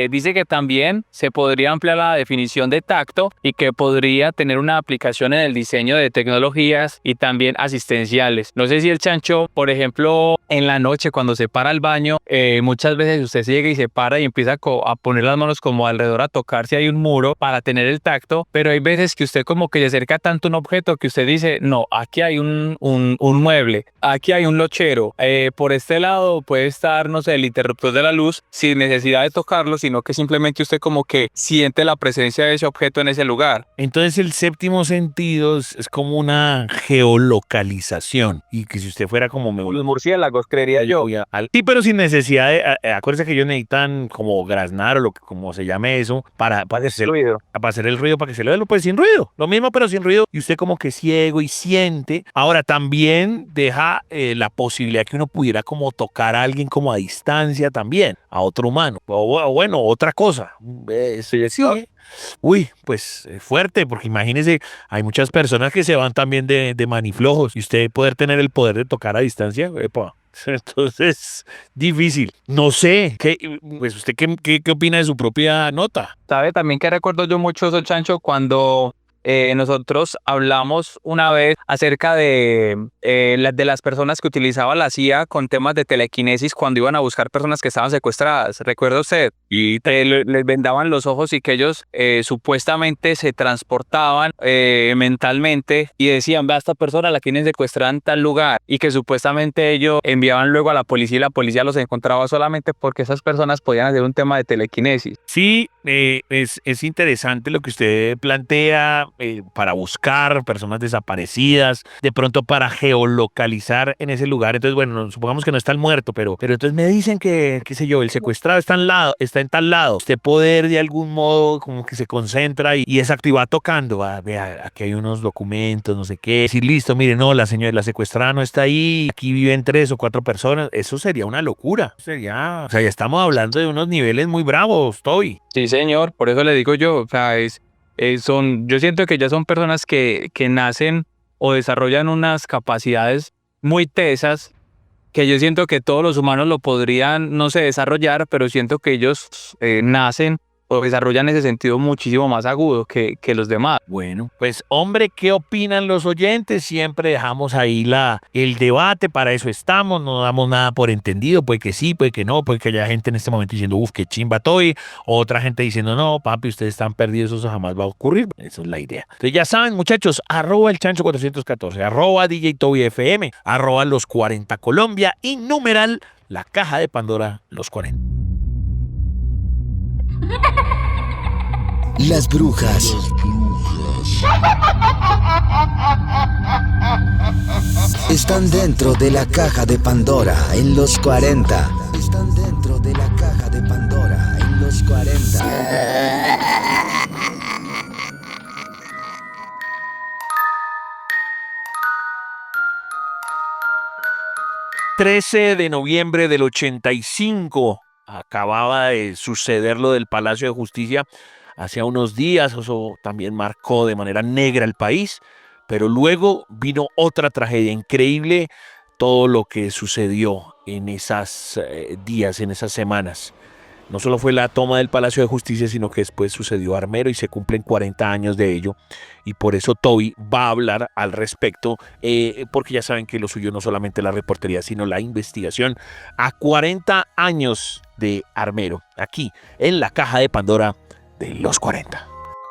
dice que también se podría ampliar la definición de tacto y que podría tener una aplicación en el diseño de tecnologías y también asistenciales. No sé si el chancho, por ejemplo, en la noche cuando se para al baño, muchas veces usted llega y se para y empieza a poner las manos como alrededor a tocar si hay un muro para tener el tacto, pero hay veces que usted como que se acerca tanto a un objeto que usted dice, no, aquí hay un mueble, aquí hay un lochero, por este lado puede estar, no sé, el interruptor de la luz, sin necesidad de tocarlo, sino que simplemente usted como que siente la presencia de ese objeto en ese lugar. Entonces el séptimo sentido es como una geolocalización, y que si usted fuera como los murciélagos, creería yo. Sí, pero sin necesidad de, acuérdense que ellos necesitan como graznar o como se llame eso, para hacer el ruido, para que se lo dé, pues sin ruido, lo mismo pero sin ruido, y usted como que ciego y siente. Ahora también deja la posibilidad que uno pudiera como tocar a alguien como a distancia también, a otro humano, o bueno, otra cosa. Uy, pues fuerte, porque imagínese, hay muchas personas que se van también de maniflojos, y usted poder tener el poder de tocar a distancia, epa. Entonces, difícil. No sé, pues usted qué opina de su propia nota. ¿Sabe también que recuerdo yo mucho eso, Chancho, cuando nosotros hablamos una vez acerca de las personas que utilizaba la CIA con temas de telequinesis cuando iban a buscar personas que estaban secuestradas? ¿Recuerda usted? Y les vendaban los ojos y que ellos supuestamente se transportaban mentalmente y decían, ve, a esta persona la tienen secuestrada en tal lugar, y que supuestamente ellos enviaban luego a la policía y la policía los encontraba solamente porque esas personas podían hacer un tema de telequinesis. Sí, es interesante lo que usted plantea. Para buscar personas desaparecidas, de pronto para geolocalizar en ese lugar. Entonces, bueno, supongamos que no está el muerto, pero entonces me dicen que, qué sé yo, el secuestrado está en tal lado. Este poder de algún modo como que se concentra y exacto, y va tocando, vea, aquí hay unos documentos, no sé qué, decir, listo, mire, no, la secuestrada no está ahí, aquí viven 3 o 4 personas. Eso sería una locura. O sea, ya estamos hablando de unos niveles muy bravos, Toby. Sí, señor, por eso le digo yo, o sea, yo siento que ya son personas que nacen o desarrollan unas capacidades muy tesas que yo siento que todos los humanos lo podrían, no sé, desarrollar, pero siento que ellos nacen o desarrollan ese sentido muchísimo más agudo que los demás. Bueno, pues hombre, ¿qué opinan los oyentes? Siempre dejamos ahí el debate, para eso estamos, no damos nada por entendido, puede que sí, puede que no, puede que haya gente en este momento diciendo, uf, qué chimba estoy, otra gente diciendo, no, papi, ustedes están perdidos, eso jamás va a ocurrir. Esa es la idea. Entonces ya saben, muchachos, @elchancho414, DJ Toby FM, @los 40 Colombia y numeral la caja de Pandora los 40. Las brujas están dentro de la caja de Pandora en los 40. Están dentro de la caja de Pandora en los 40. 13 de noviembre del 85. Acababa de suceder lo del Palacio de Justicia hace unos días. Eso también marcó de manera negra el país, pero luego vino otra tragedia increíble, todo lo que sucedió en esos días, en esas semanas. No solo fue la toma del Palacio de Justicia, sino que después sucedió Armero y se cumplen 40 años de ello. Y por eso Toby va a hablar al respecto, porque ya saben que lo suyo no solamente la reportería, sino la investigación. A 40 años de Armero, aquí en la caja de Pandora de los 40.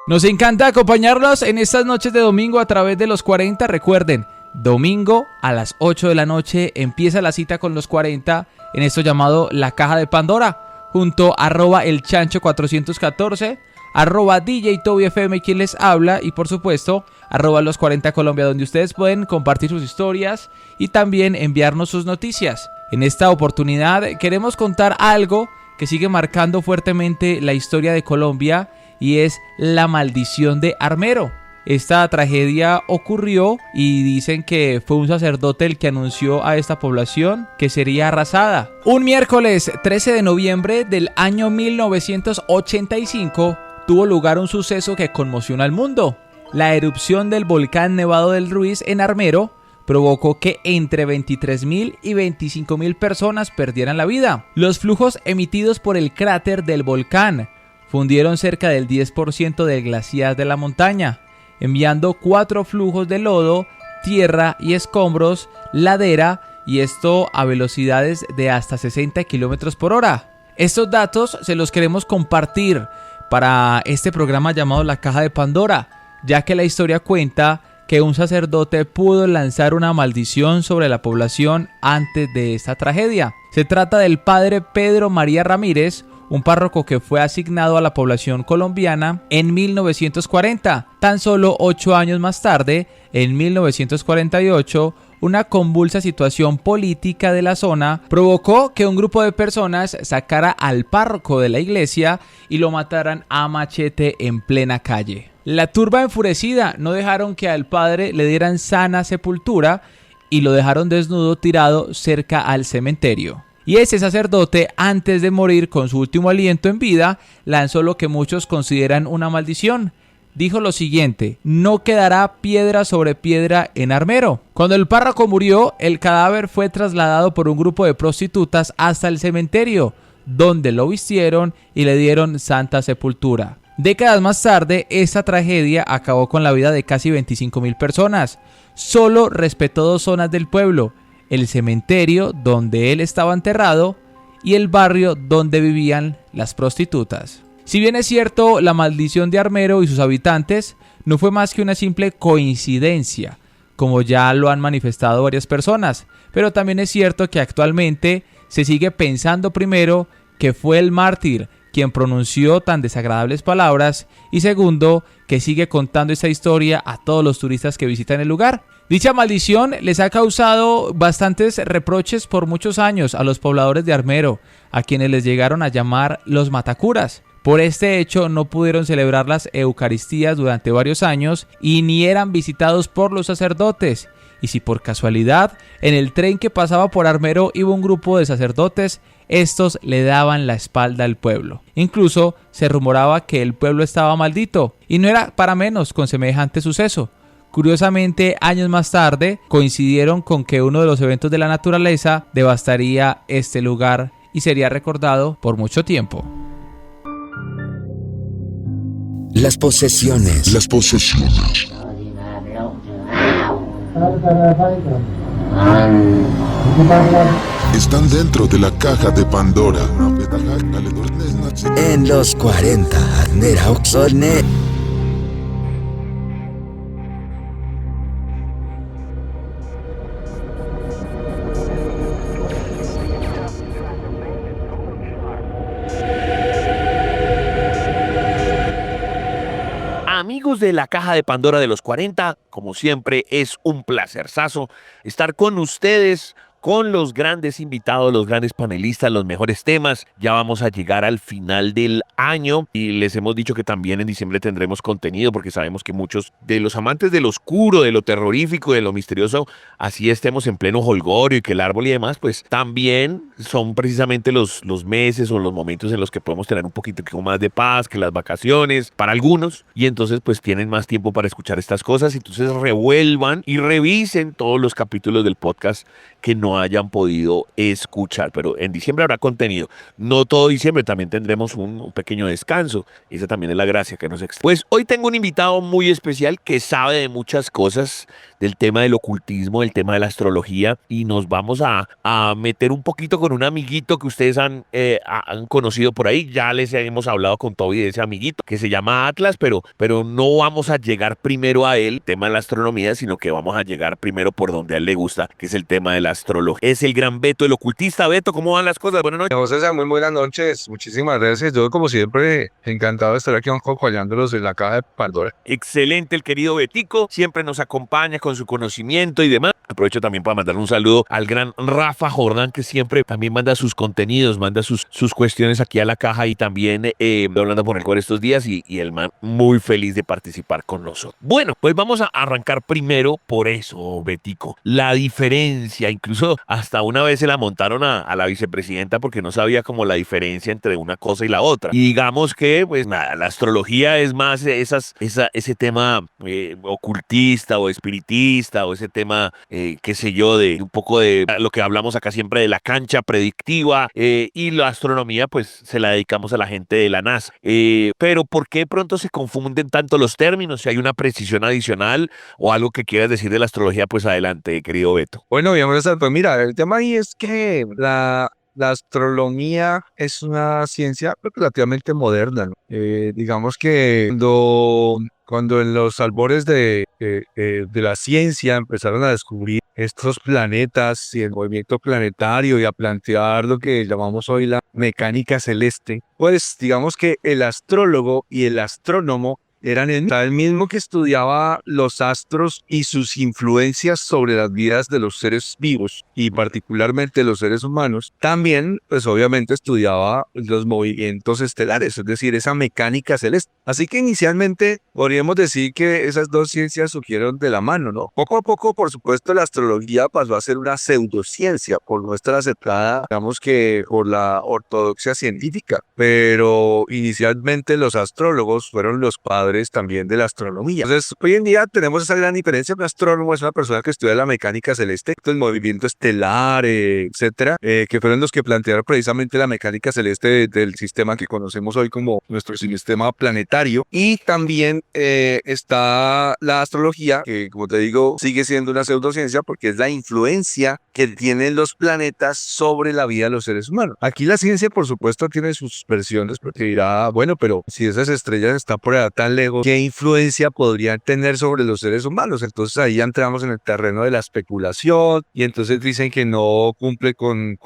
Nos encanta acompañarlos en estas noches de domingo a través de los 40. Recuerden, domingo a las 8 de la noche empieza la cita con los 40 en esto llamado la caja de Pandora, junto a @elchancho414, @DJ Toby FM quien les habla, y por supuesto los 40 Colombia, donde ustedes pueden compartir sus historias y también enviarnos sus noticias. En esta oportunidad queremos contar algo que sigue marcando fuertemente la historia de Colombia, y es la maldición de Armero. esta tragedia ocurrió y dicen que fue un sacerdote el que anunció a esta población que sería arrasada. Un miércoles 13 de noviembre del año 1985 tuvo lugar un suceso que conmocionó al mundo. La erupción del volcán Nevado del Ruiz en Armero provocó que entre 23.000 y 25.000 personas perdieran la vida. Los flujos emitidos por el cráter del volcán fundieron cerca del 10% del glaciar de la montaña, enviando 4 flujos de lodo, tierra y escombros, ladera, y esto a velocidades de hasta 60 km por hora. Estos datos se los queremos compartir para este programa llamado La Caja de Pandora, ya que la historia cuenta que un sacerdote pudo lanzar una maldición sobre la población antes de esta tragedia. Se trata del padre Pedro María Ramírez, un párroco que fue asignado a la población colombiana en 1940. Tan solo 8 años más tarde, en 1948, una convulsa situación política de la zona provocó que un grupo de personas sacara al párroco de la iglesia y lo mataran a machete en plena calle. La turba enfurecida no dejaron que al padre le dieran sana sepultura y lo dejaron desnudo tirado cerca al cementerio. Y ese sacerdote, antes de morir con su último aliento en vida, lanzó lo que muchos consideran una maldición. Dijo lo siguiente: no quedará piedra sobre piedra en Armero. Cuando el párroco murió, el cadáver fue trasladado por un grupo de prostitutas hasta el cementerio, donde lo vistieron y le dieron santa sepultura. Décadas más tarde, esta tragedia acabó con la vida de casi 25.000 personas. Solo respetó 2 zonas del pueblo: el cementerio donde él estaba enterrado y el barrio donde vivían las prostitutas. Si bien es cierto, la maldición de Armero y sus habitantes no fue más que una simple coincidencia, como ya lo han manifestado varias personas, pero también es cierto que actualmente se sigue pensando, primero, que fue el mártir quien pronunció tan desagradables palabras, y segundo, que sigue contando esta historia a todos los turistas que visitan el lugar. Dicha maldición les ha causado bastantes reproches por muchos años a los pobladores de Armero, a quienes les llegaron a llamar los matacuras. Por este hecho no pudieron celebrar las Eucaristías durante varios años y ni eran visitados por los sacerdotes. Y si por casualidad en el tren que pasaba por Armero iba un grupo de sacerdotes, estos le daban la espalda al pueblo. Incluso se rumoraba que el pueblo estaba maldito, y no era para menos con semejante suceso. Curiosamente, años más tarde coincidieron con que uno de los eventos de la naturaleza devastaría este lugar y sería recordado por mucho tiempo. Las posesiones. Están dentro de la caja de Pandora. En los 40, Adnera Oxone. Amigos de la Caja de Pandora de los 40, como siempre es un placerzazo estar con ustedes, con los grandes invitados, los grandes panelistas, los mejores temas. Ya vamos a llegar al final del año y les hemos dicho que también en diciembre tendremos contenido, porque sabemos que muchos de los amantes de lo oscuro, de lo terrorífico, de lo misterioso, así estemos en pleno jolgorio y que el árbol y demás, pues también son precisamente los meses o los momentos en los que podemos tener un poquito más de paz, que las vacaciones para algunos, y entonces pues tienen más tiempo para escuchar estas cosas. Entonces revuelvan y revisen todos los capítulos del podcast que no hayan podido escuchar, pero en diciembre habrá contenido. No todo diciembre, también tendremos un pequeño descanso. Esa también es la gracia que nos extrae. Pues hoy tengo un invitado muy especial que sabe de muchas cosas, del tema del ocultismo, del tema de la astrología, y nos vamos a meter un poquito con un amiguito que ustedes han conocido por ahí. Ya les hemos hablado con Toby de ese amiguito que se llama Atlas, pero no vamos a llegar primero a él, tema de la astronomía, sino que vamos a llegar primero por donde a él le gusta, que es el tema de la astrología. Es el gran Beto, el ocultista. Beto, ¿cómo van las cosas? Buenas noches. José, muy buenas noches. Muchísimas gracias. Yo, como siempre, encantado de estar aquí acompañándolos en la Caja de Pandora. Excelente, el querido Betico. Siempre nos acompaña con su conocimiento y demás. Aprovecho también para mandar un saludo al gran Rafa Jordán, que siempre también manda sus contenidos, manda sus cuestiones aquí a la caja, y también hablando por el por estos días, y el man muy feliz de participar con nosotros. Bueno, pues vamos a arrancar primero por eso, Betico. La diferencia, incluso hasta una vez se la montaron a la vicepresidenta porque no sabía como la diferencia entre una cosa y la otra. Y digamos que, pues nada, la astrología es más ese tema ocultista o espiritista, o ese tema qué sé yo, de un poco de lo que hablamos acá siempre de la cancha predictiva, y la astronomía pues se la dedicamos a la gente de la NASA. Pero ¿por qué de pronto se confunden tanto los términos? Si hay una precisión adicional o algo que quieras decir de la astrología, pues adelante, querido Beto. Bueno, bien, pues mira, el tema ahí es que la astronomía es una ciencia relativamente moderna, ¿no? Digamos que cuando en los albores de la ciencia empezaron a descubrir estos planetas y el movimiento planetario y a plantear lo que llamamos hoy la mecánica celeste, pues digamos que el astrólogo y el astrónomo eran el mismo que estudiaba los astros y sus influencias sobre las vidas de los seres vivos y particularmente los seres humanos. También, pues obviamente estudiaba los movimientos estelares, es decir, esa mecánica celeste. Así que inicialmente podríamos decir que esas dos ciencias surgieron de la mano, ¿no? Poco a poco, por supuesto, la astrología pasó a ser una pseudociencia por no estar aceptada, digamos que por la ortodoxia científica, pero inicialmente los astrólogos fueron los padres también de la astronomía. Entonces, hoy en día tenemos esa gran diferencia. Un astrónomo es una persona que estudia la mecánica celeste, el movimiento estelar, etcétera, que fueron los que plantearon precisamente la mecánica celeste del sistema que conocemos hoy como nuestro sistema planetario. Y también está la astrología, que como te digo, sigue siendo una pseudociencia porque es la influencia que tienen los planetas sobre la vida de los seres humanos. Aquí la ciencia, por supuesto, tiene sus versiones, porque dirá, bueno, pero si esas estrellas están por allá tan lejos, ¿qué influencia podrían tener sobre los seres humanos? Entonces ahí entramos en el terreno de la especulación, y entonces dicen que no cumple con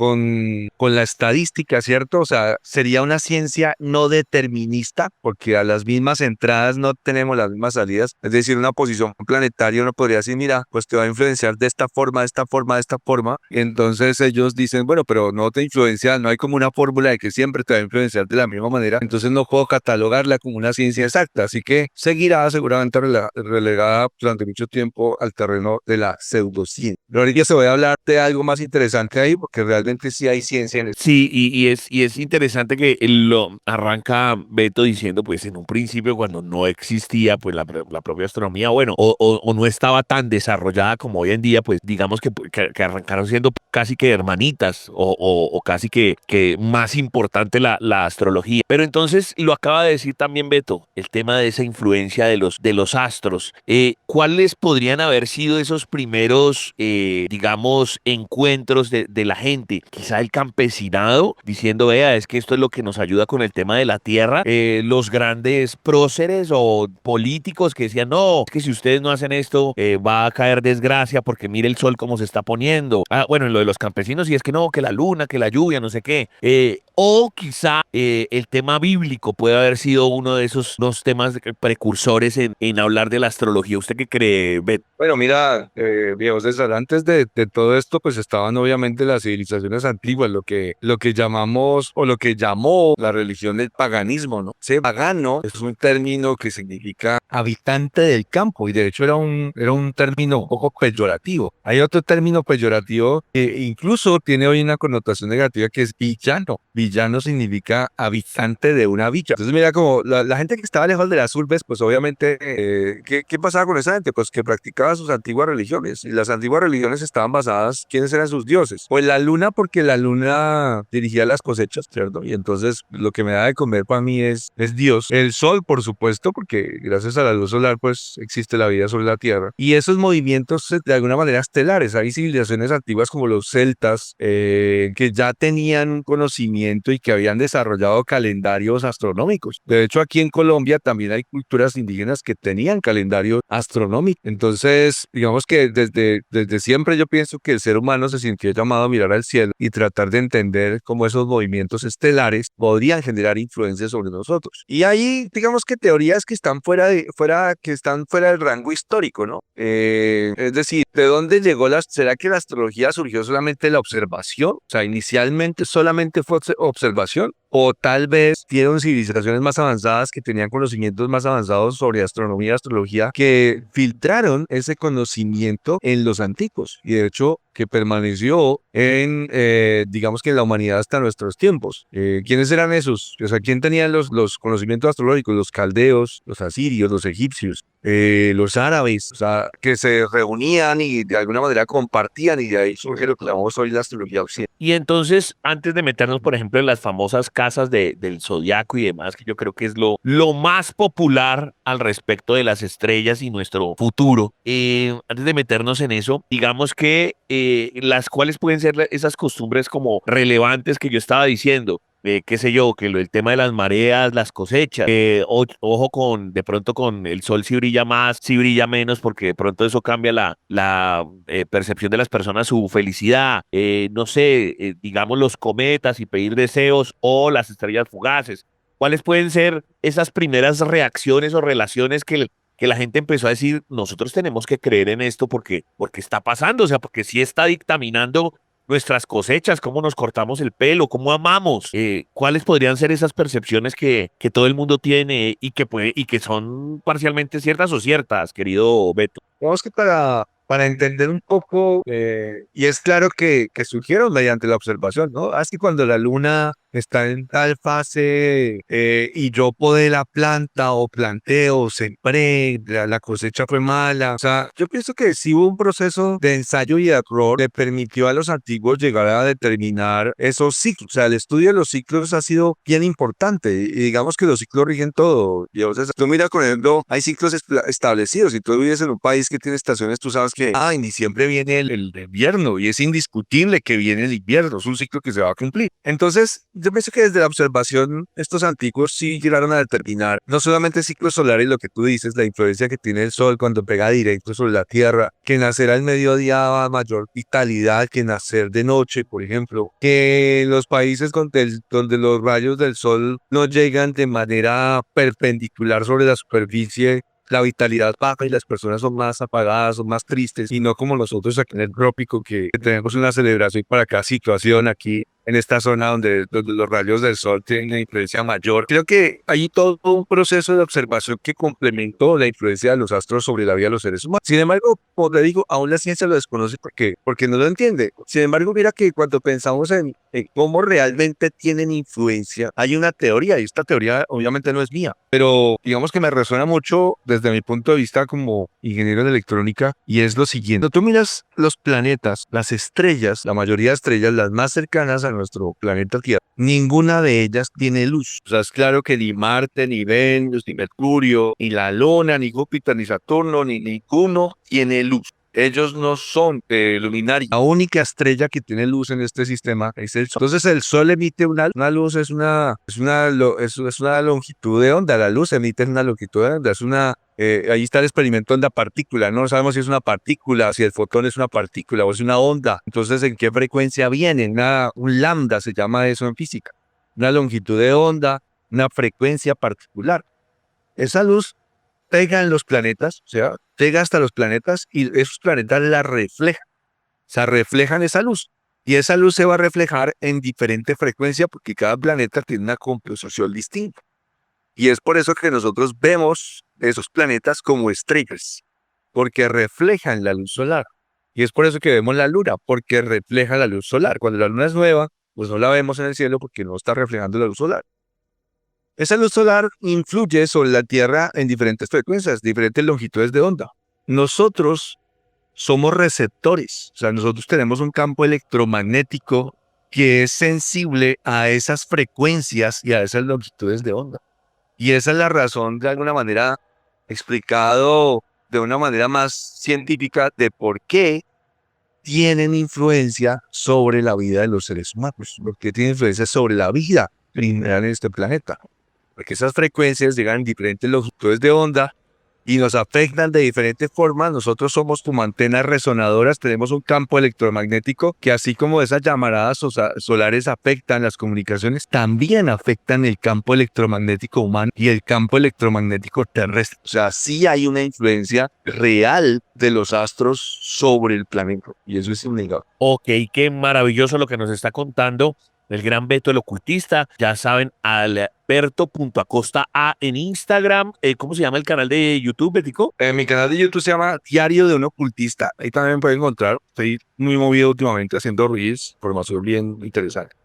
la estadística, ¿cierto? O sea, sería una ciencia no determinista, porque a las mismas entradas no tenemos las mismas salidas. Es decir, una posición planetaria uno podría decir, mira, pues te va a influenciar de esta forma, de esta forma, de esta forma. Y entonces ellos dicen, bueno, pero no te influencia, no hay como una fórmula de que siempre te va a influenciar de la misma manera. Entonces no puedo catalogarla como una ciencia exacta. Así que seguirá seguramente relegada durante mucho tiempo al terreno de la pseudociencia. Pero ahorita se voy a hablar de algo más interesante ahí, porque realmente sí hay ciencia en eso. Sí, y es interesante que lo arranca Beto diciendo, pues en un principio, cuando no existía pues la propia astronomía, bueno, o no estaba tan desarrollada como hoy en día, pues digamos que arrancaron siendo casi que hermanitas, o casi que más importante la astrología. Pero entonces lo acaba de decir también Beto, el tema de esa influencia de los astros. ¿Cuáles podrían haber sido esos primeros, digamos, encuentros de la gente? Quizá el campesinado diciendo, vea, es que esto es lo que nos ayuda con el tema de la tierra. Los grandes próceres o políticos que decían, no, es que si ustedes no hacen esto, va a caer desgracia porque mire el sol cómo se está poniendo. Bueno, en lo de los campesinos, y es que no, que la luna, que la lluvia, no sé qué. O quizá el tema bíblico puede haber sido uno de esos dos temas precursores en hablar de la astrología. ¿Usted qué cree, Beto? Bueno, mira, viejo César, antes de todo esto, pues estaban obviamente las civilizaciones antiguas, lo que llamamos, o lo que llamó la religión del paganismo, ¿no? Ese pagano es un término que significa habitante del campo, y de hecho era un término un poco peyorativo. Hay otro término peyorativo que incluso tiene hoy una connotación negativa, que es villano. Villano significa habitante de una villa. Entonces mira, como la gente que estaba lejos de las urbes, pues obviamente, ¿qué pasaba con esa gente? Pues que practicaba sus antiguas religiones, y las antiguas religiones estaban basadas, ¿quiénes eran sus dioses? Pues la luna, porque la luna dirigía las cosechas, ¿cierto? Y entonces lo que me da de comer para mí es Dios. El sol, por supuesto, porque gracias a la luz solar pues existe la vida sobre la tierra. Y esos movimientos de alguna manera estelares, hay civilizaciones antiguas como los celtas, que ya tenían un conocimiento conocimiento y que habían desarrollado calendarios astronómicos. De hecho, aquí en Colombia también hay culturas indígenas que tenían calendario astronómico. Entonces, digamos que desde siempre yo pienso que el ser humano se sintió llamado a mirar al cielo y tratar de entender cómo esos movimientos estelares podrían generar influencias sobre nosotros. Y hay, digamos que teorías que están que están fuera del rango histórico, ¿no? Es decir, ¿de dónde llegó será que la astrología surgió solamente de la observación? O sea, inicialmente solamente fue observación. O tal vez vieron civilizaciones más avanzadas que tenían conocimientos más avanzados sobre astronomía y astrología que filtraron ese conocimiento en los antiguos y de hecho que permaneció digamos que en la humanidad hasta nuestros tiempos. ¿Quiénes eran esos? O sea, ¿quién tenía los conocimientos astrológicos? Los caldeos, los asirios, los egipcios, los árabes, o sea, que se reunían y de alguna manera compartían y de ahí surge lo que llamamos hoy la astrología occidental. Y entonces, antes de meternos, por ejemplo, en las famosas casas del zodiaco y demás, que yo creo que es lo más popular al respecto de las estrellas y nuestro futuro, antes de meternos en eso, digamos que las cuales pueden ser esas costumbres como relevantes que yo estaba diciendo. Qué sé yo, que el tema de las mareas, las cosechas, ojo de pronto con el sol si brilla más, si brilla menos, porque de pronto eso cambia la percepción de las personas, su felicidad, no sé, digamos los cometas y pedir deseos o las estrellas fugaces. ¿Cuáles pueden ser esas primeras reacciones o relaciones que la gente empezó a decir, nosotros tenemos que creer en esto porque está pasando, o sea, porque sí está dictaminando nuestras cosechas, cómo nos cortamos el pelo, cómo amamos, cuáles podrían ser esas percepciones que todo el mundo tiene y que son parcialmente ciertas o ciertas, querido Beto? Digamos que para entender un poco, y es claro que surgieron mediante la observación, ¿no? Así cuando la luna está en tal fase y yo podé la planta o planteo, sembré, la cosecha fue mala. O sea, yo pienso que sí hubo un proceso de ensayo y error que permitió a los antiguos llegar a determinar esos ciclos. O sea, el estudio de los ciclos ha sido bien importante y digamos que los ciclos rigen todo. Y entonces, tú mira, por ejemplo, hay ciclos establecidos. Si tú vives en un país que tiene estaciones, tú sabes que en diciembre viene el invierno y es indiscutible que viene el invierno. Es un ciclo que se va a cumplir. Entonces, yo pienso que desde la observación, estos antiguos sí llegaron a determinar no solamente ciclos solares, lo que tú dices, la influencia que tiene el sol cuando pega directo sobre la tierra, que nacer al mediodía da mayor vitalidad que nacer de noche, por ejemplo, que los países donde los rayos del sol no llegan de manera perpendicular sobre la superficie, la vitalidad baja y las personas son más apagadas, son más tristes, y no como nosotros aquí en el trópico que tenemos una celebración para cada situación aquí en esta zona donde los rayos del sol tienen una influencia mayor. Creo que hay todo un proceso de observación que complementó la influencia de los astros sobre la vida de los seres humanos. Sin embargo, como te digo, aún la ciencia lo desconoce porque no lo entiende. Sin embargo, mira que cuando pensamos en cómo realmente tienen influencia, hay una teoría, y esta teoría obviamente no es mía, pero digamos que me resuena mucho desde mi punto de vista como ingeniero de electrónica, y es lo siguiente. Cuando tú miras los planetas, las estrellas, la mayoría de estrellas, las más cercanas a nuestro planeta Tierra, ninguna de ellas tiene luz. O sea, es claro que ni Marte, ni Venus, ni Mercurio, ni la Luna, ni Júpiter, ni Saturno, ni ninguno tiene luz. Ellos no son luminarios. La única estrella que tiene luz en este sistema es el Sol. Entonces el Sol emite una luz, es una longitud de onda. La luz emite una longitud de onda. Ahí está el experimento onda-partícula. No sabemos si es una partícula, si el fotón es una partícula o es una onda. Entonces, ¿en qué frecuencia viene? Un lambda se llama eso en física. Una longitud de onda, una frecuencia particular. Esa luz pega en los planetas, o sea, llega hasta los planetas y esos planetas la reflejan. O sea, reflejan esa luz. Y esa luz se va a reflejar en diferente frecuencia porque cada planeta tiene una composición distinta. Y es por eso que nosotros vemos esos planetas como estrellas, porque reflejan la luz solar. Y es por eso que vemos la luna, porque refleja la luz solar. Cuando la luna es nueva, pues no la vemos en el cielo porque no está reflejando la luz solar. Esa luz solar influye sobre la Tierra en diferentes frecuencias, diferentes longitudes de onda. Nosotros somos receptores, o sea, nosotros tenemos un campo electromagnético que es sensible a esas frecuencias y a esas longitudes de onda. Y esa es la razón, de alguna manera, explicado de una manera más científica de por qué tienen influencia sobre la vida de los seres humanos, porque tienen influencia sobre la vida general en este planeta. Porque esas frecuencias llegan en diferentes longitudes de onda y nos afectan de diferentes formas. Nosotros somos como antenas resonadoras, tenemos un campo electromagnético que, así como esas llamaradas solares afectan las comunicaciones, también afectan el campo electromagnético humano y el campo electromagnético terrestre. O sea, sí hay una influencia real de los astros sobre el planeta, y eso es innegable. Ok, qué maravilloso lo que nos está contando el gran Beto el ocultista. Ya saben, Alberto.acosta A en Instagram. ¿Cómo se llama el canal de YouTube, Betico? Mi canal de YouTube se llama Diario de un Ocultista. Ahí también me pueden encontrar. Estoy muy movido últimamente haciendo reels, información bien interesante.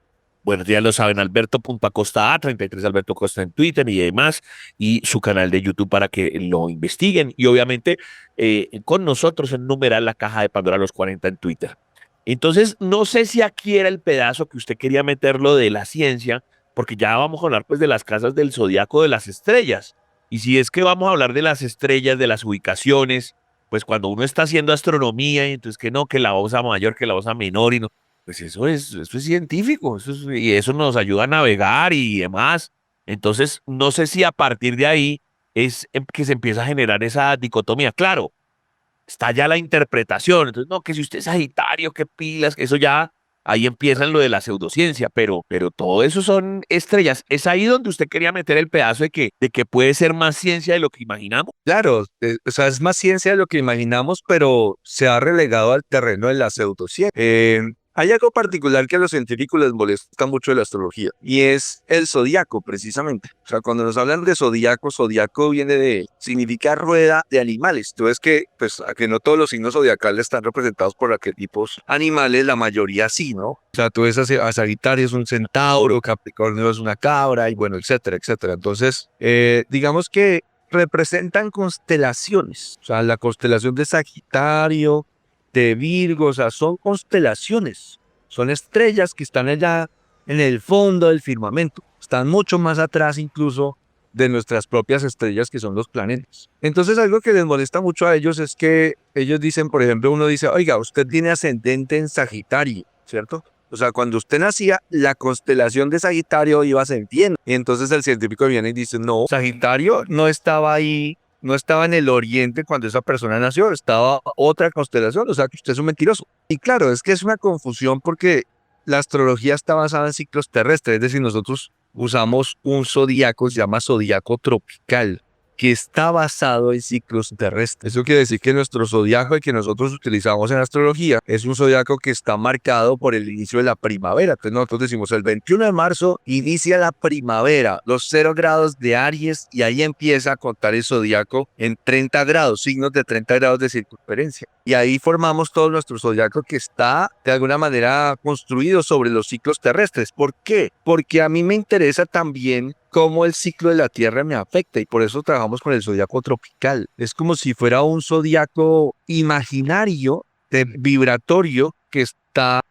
Bueno, ya lo saben, Alberto.acosta A, 33 Alberto Costa en Twitter y demás, y su canal de YouTube para que lo investiguen. Y obviamente con nosotros en numeral La Caja de Pandora los 40 en Twitter. Entonces, no sé si aquí era el pedazo que usted quería meterlo de la ciencia, porque ya vamos a hablar pues de las casas del zodiaco de las estrellas. Y si es que vamos a hablar de las estrellas, de las ubicaciones, pues cuando uno está haciendo astronomía y entonces que no, que la osa mayor, que la osa menor y no, pues eso es científico, y eso nos ayuda a navegar y demás. Entonces, no sé si a partir de ahí es que se empieza a generar esa dicotomía. Claro, está ya la interpretación. Entonces, no, que si usted es Sagitario, qué pilas, que eso ya, ahí empieza lo de la pseudociencia, pero todo eso son estrellas. Es ahí donde usted quería meter el pedazo de que puede ser más ciencia de lo que imaginamos. Claro, o sea, es más ciencia de lo que imaginamos, pero se ha relegado al terreno de la pseudociencia. Hay algo particular que a los científicos les molesta mucho de la astrología, y es el zodiaco, precisamente. O sea, cuando nos hablan de zodiaco, zodiaco significa rueda de animales. Entonces pues, a que no todos los signos zodiacales están representados por arquetipos animales, la mayoría sí, ¿no? O sea, tú ves a Sagitario es un centauro, Capricornio es una cabra, y bueno, etcétera, etcétera. Entonces, digamos que representan constelaciones. O sea, la constelación de Sagitario, de Virgo, o sea, son constelaciones, son estrellas que están allá en el fondo del firmamento, están mucho más atrás incluso de nuestras propias estrellas, que son los planetas. Entonces, algo que les molesta mucho a ellos es que ellos dicen, por ejemplo, uno dice, oiga, usted tiene ascendente en Sagitario, ¿cierto? O sea, cuando usted nacía, la constelación de Sagitario iba ascendiendo. Y entonces el científico viene y dice, no, Sagitario no estaba ahí, no estaba en el oriente cuando esa persona nació, estaba otra constelación, o sea que usted es un mentiroso. Y claro, es que es una confusión porque la astrología está basada en ciclos terrestres, es decir, nosotros usamos un zodiaco, se llama zodiaco tropical, que está basado en ciclos terrestres. Eso quiere decir que nuestro zodiaco que nosotros utilizamos en astrología es un zodiaco que está marcado por el inicio de la primavera. Entonces nosotros decimos el 21 de marzo inicia la primavera, los 0 grados de Aries, y ahí empieza a contar el zodiaco en 30 grados, signos de 30 grados de circunferencia. Y ahí formamos todo nuestro zodiaco que está de alguna manera construido sobre los ciclos terrestres. ¿Por qué? Porque a mí me interesa también cómo el ciclo de la Tierra me afecta, y por eso trabajamos con el zodiaco tropical. Es como si fuera un zodiaco imaginario, vibratorio, que está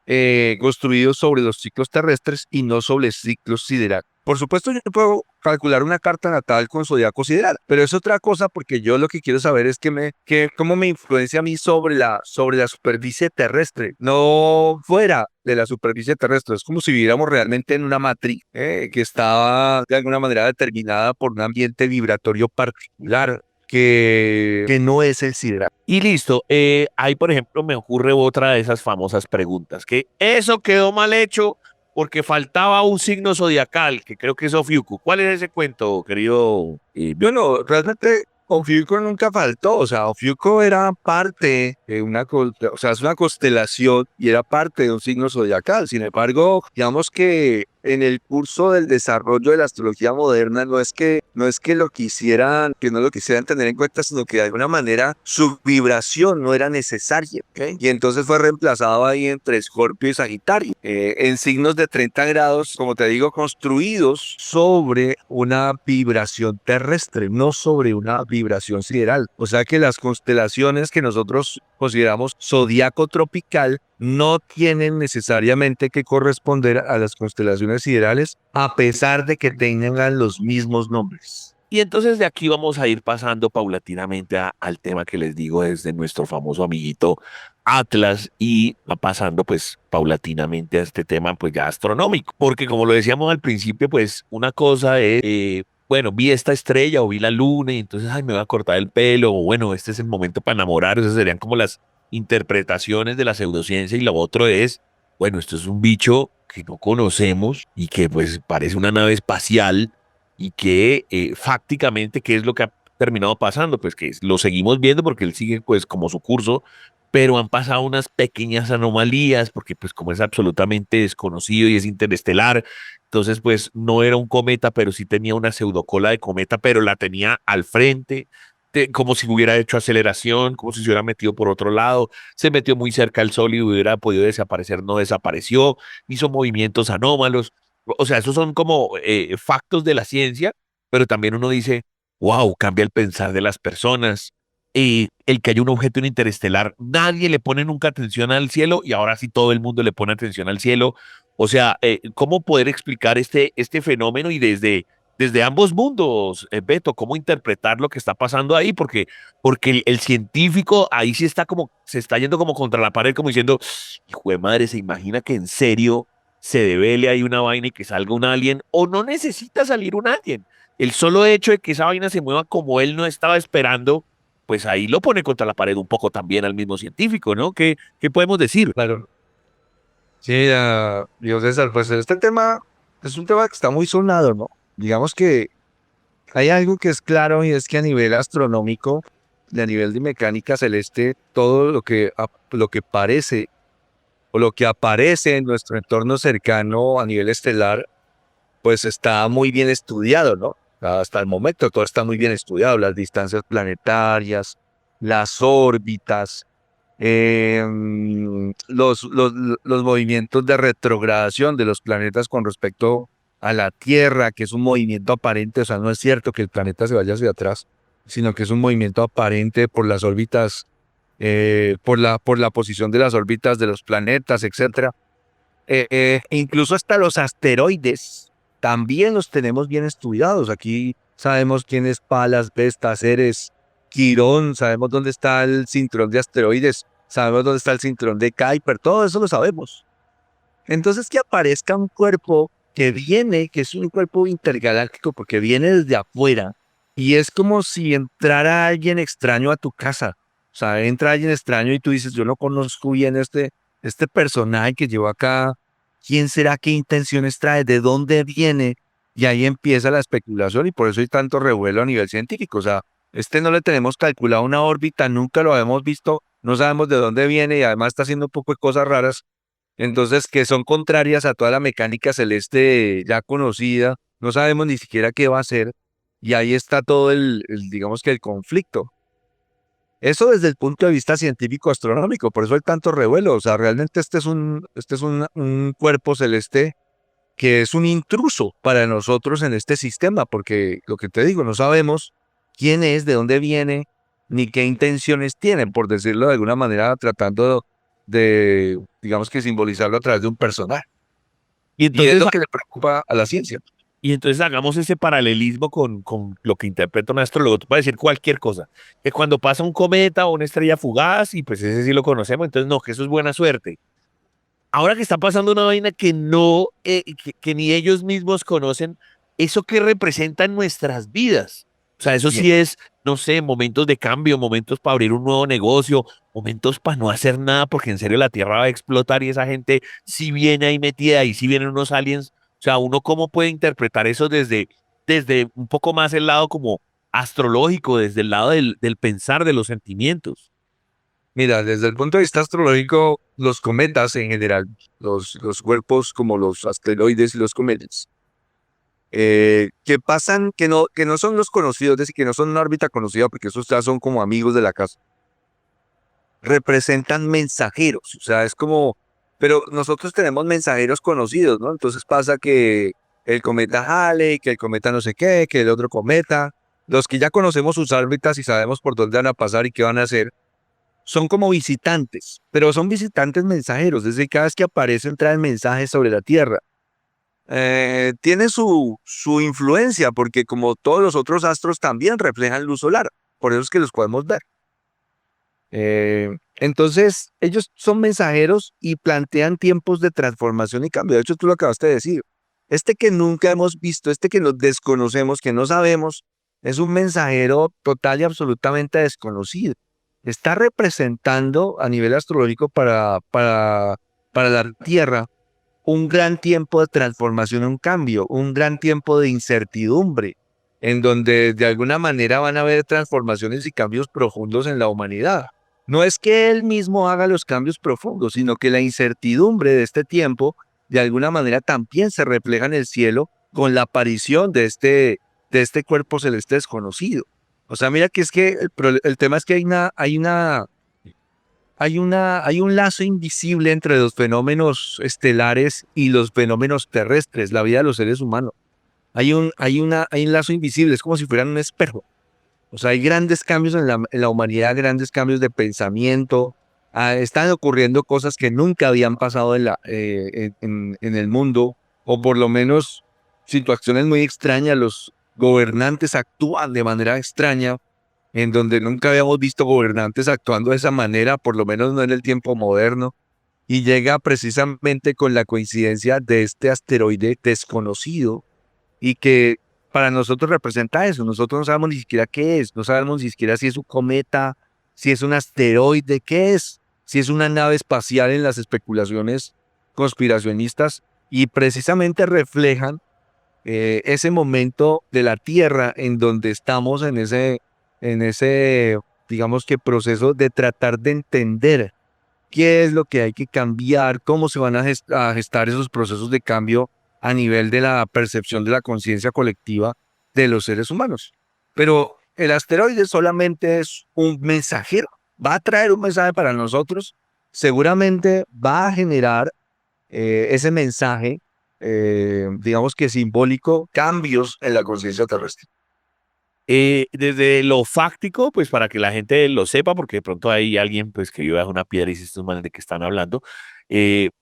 construido sobre los ciclos terrestres y no sobre ciclos siderales. Por supuesto, yo no puedo calcular una carta natal con zodiaco sideral, pero es otra cosa, porque yo lo que quiero saber es cómo me influencia a mí sobre la superficie terrestre, no fuera de la superficie terrestre. Es como si viviéramos realmente en una matriz que estaba de alguna manera determinada por un ambiente vibratorio particular que no es el sideral. Y listo, ahí por ejemplo me ocurre otra de esas famosas preguntas, que eso quedó mal hecho porque faltaba un signo zodiacal, que creo que es Ofiuco. ¿Cuál es ese cuento, querido? Bueno, realmente Ofiuco nunca faltó. O sea, Ofiuco era parte de o sea, es una constelación y era parte de un signo zodiacal. Sin embargo, digamos que en el curso del desarrollo de la astrología moderna no es que no lo quisieran tener en cuenta, sino que de alguna manera su vibración no era necesaria, ¿okay? Y entonces fue reemplazado ahí entre Escorpio y Sagitario, en signos de 30 grados, como te digo, construidos sobre una vibración terrestre, no sobre una vibración sideral. O sea que las constelaciones que nosotros consideramos zodiaco tropical no tienen necesariamente que corresponder a las constelaciones siderales, a pesar de que tengan los mismos nombres. Y entonces de aquí vamos a ir pasando paulatinamente al tema que les digo desde nuestro famoso amiguito Atlas y va pasando pues paulatinamente a este tema pues ya astronómico. Porque como lo decíamos al principio, pues una cosa es, bueno, vi esta estrella o vi la luna y entonces, ay, me voy a cortar el pelo o bueno, este es el momento para enamorar. Esas serían como las interpretaciones de la pseudociencia y lo otro es, bueno, esto es un bicho que no conocemos y que pues parece una nave espacial y que fácticamente, ¿qué es lo que ha terminado pasando? Pues que lo seguimos viendo porque él sigue pues como su curso, pero han pasado unas pequeñas anomalías porque pues como es absolutamente desconocido y es interestelar, entonces pues no era un cometa, pero sí tenía una pseudocola de cometa, pero la tenía al frente. Como si hubiera hecho aceleración, como si se hubiera metido por otro lado, se metió muy cerca al Sol y hubiera podido desaparecer, no desapareció, hizo movimientos anómalos. O sea, esos son como factos de la ciencia, pero también uno dice, wow, cambia el pensar de las personas. El que haya un objeto interestelar, nadie le pone nunca atención al cielo y ahora sí todo el mundo le pone atención al cielo. O sea, ¿cómo poder explicar este fenómeno y desde ambos mundos, Beto, cómo interpretar lo que está pasando ahí? Porque el científico ahí sí está como, se está yendo como contra la pared, como diciendo, hijo de madre, ¿se imagina que en serio se devele ahí una vaina y que salga un alien o no necesita salir un alien? El solo hecho de que esa vaina se mueva como él no estaba esperando, pues ahí lo pone contra la pared un poco también al mismo científico, ¿no? ¿Qué podemos decir? Claro. Sí, Dios César, pues este tema es un tema que está muy sonado, ¿no? Digamos que hay algo que es claro y es que a nivel astronómico, y a nivel de mecánica celeste, todo lo que parece o lo que aparece en nuestro entorno cercano a nivel estelar, pues está muy bien estudiado, ¿no? Hasta el momento todo está muy bien estudiado, las distancias planetarias, las órbitas, los movimientos de retrogradación de los planetas con respecto a la Tierra, que es un movimiento aparente, o sea, no es cierto que el planeta se vaya hacia atrás, sino que es un movimiento aparente por las órbitas, por la posición de las órbitas de los planetas, etcétera. Incluso hasta los asteroides también los tenemos bien estudiados. Aquí sabemos quién es Palas, Vesta, Ceres, Quirón, sabemos dónde está el cinturón de asteroides, sabemos dónde está el cinturón de Kuiper, todo eso lo sabemos. Entonces que aparezca un cuerpo que viene, que es un cuerpo intergaláctico porque viene desde afuera y es como si entrara alguien extraño a tu casa. O sea, entra alguien extraño y tú dices, yo no conozco bien este personaje que llevo acá, ¿quién será? ¿Qué intenciones trae? ¿De dónde viene? Y ahí empieza la especulación y por eso hay tanto revuelo a nivel científico. O sea, no le tenemos calculado una órbita, nunca lo habíamos visto, no sabemos de dónde viene y además está haciendo un poco de cosas raras. Entonces, que son contrarias a toda la mecánica celeste ya conocida, no sabemos ni siquiera qué va a hacer y ahí está todo digamos que el conflicto. Eso desde el punto de vista científico astronómico, por eso hay tanto revuelo. O sea, realmente este es un cuerpo celeste que es un intruso para nosotros en este sistema, porque lo que te digo, no sabemos quién es, de dónde viene, ni qué intenciones tiene, por decirlo de alguna manera, tratando de, digamos que simbolizarlo a través de un personaje. Y Y es entonces, lo que le preocupa a la ciencia. y entonces hagamos ese paralelismo con lo que interpreta un astrólogo. Tú puedes decir cualquier cosa, que cuando pasa un cometa o una estrella fugaz, y pues ese sí lo conocemos, entonces no, que eso es buena suerte. Ahora que está pasando una vaina que no, que ni ellos mismos conocen, ¿eso qué representa en nuestras vidas? O sea, eso Bien. sí es, no sé, momentos de cambio, momentos para abrir un nuevo negocio, momentos para no hacer nada, porque en serio la Tierra va a explotar y esa gente sí viene ahí metida y sí vienen unos aliens. O sea, uno cómo puede interpretar eso desde un poco más el lado como astrológico, desde el lado del pensar, de los sentimientos. Mira, desde el punto de vista astrológico, los cometas en general, los cuerpos como los asteroides y los cometas, que pasan, que no son los conocidos, es decir, que no son una órbita conocida, porque esos ya son como amigos de la casa, representan mensajeros, o sea, es como, pero nosotros tenemos mensajeros conocidos, ¿no? Entonces pasa que el cometa Halley, que el cometa no sé qué, que el otro cometa, los que ya conocemos sus órbitas y sabemos por dónde van a pasar y qué van a hacer, son como visitantes, pero son visitantes mensajeros, es decir, cada vez que aparecen traen mensajes sobre la Tierra. tiene su influencia, porque como todos los otros astros también reflejan luz solar, por eso es que los podemos ver. Entonces, ellos son mensajeros y plantean tiempos de transformación y cambio. De hecho, tú lo acabaste de decir. Este que nunca hemos visto, este que nos desconocemos, que no sabemos, es un mensajero total y absolutamente desconocido. Está representando a nivel astrológico para la Tierra un gran tiempo de transformación, un cambio, un gran tiempo de incertidumbre, en donde de alguna manera van a haber transformaciones y cambios profundos en la humanidad. No es que él mismo haga los cambios profundos, sino que la incertidumbre de este tiempo de alguna manera también se refleja en el cielo con la aparición de este cuerpo celeste desconocido. O sea, mira que es que el tema es que hay un lazo invisible entre los fenómenos estelares y los fenómenos terrestres, la vida de los seres humanos. Hay un lazo invisible, es como si fueran un espejo. O sea, hay grandes cambios en la humanidad, grandes cambios de pensamiento. Están ocurriendo cosas que nunca habían pasado en el mundo, o por lo menos situaciones muy extrañas. Los gobernantes actúan de manera extraña, en donde nunca habíamos visto gobernantes actuando de esa manera, por lo menos no en el tiempo moderno. Y llega precisamente con la coincidencia de este asteroide desconocido y que para nosotros representa eso. Nosotros no sabemos ni siquiera qué es, no sabemos ni siquiera si es un cometa, si es un asteroide, qué es, si es una nave espacial en las especulaciones conspiracionistas, y precisamente reflejan ese momento de la Tierra en donde estamos en ese, digamos que proceso de tratar de entender qué es lo que hay que cambiar, cómo se van a gestar esos procesos de cambio a nivel de la percepción de la conciencia colectiva de los seres humanos. Pero el asteroide solamente es un mensajero, va a traer un mensaje para nosotros, seguramente va a generar ese mensaje, digamos que simbólico, cambios en la conciencia terrestre. Desde lo fáctico, pues para que la gente lo sepa, porque de pronto hay alguien pues que vive bajo una piedra y dice estos manes de que están hablando,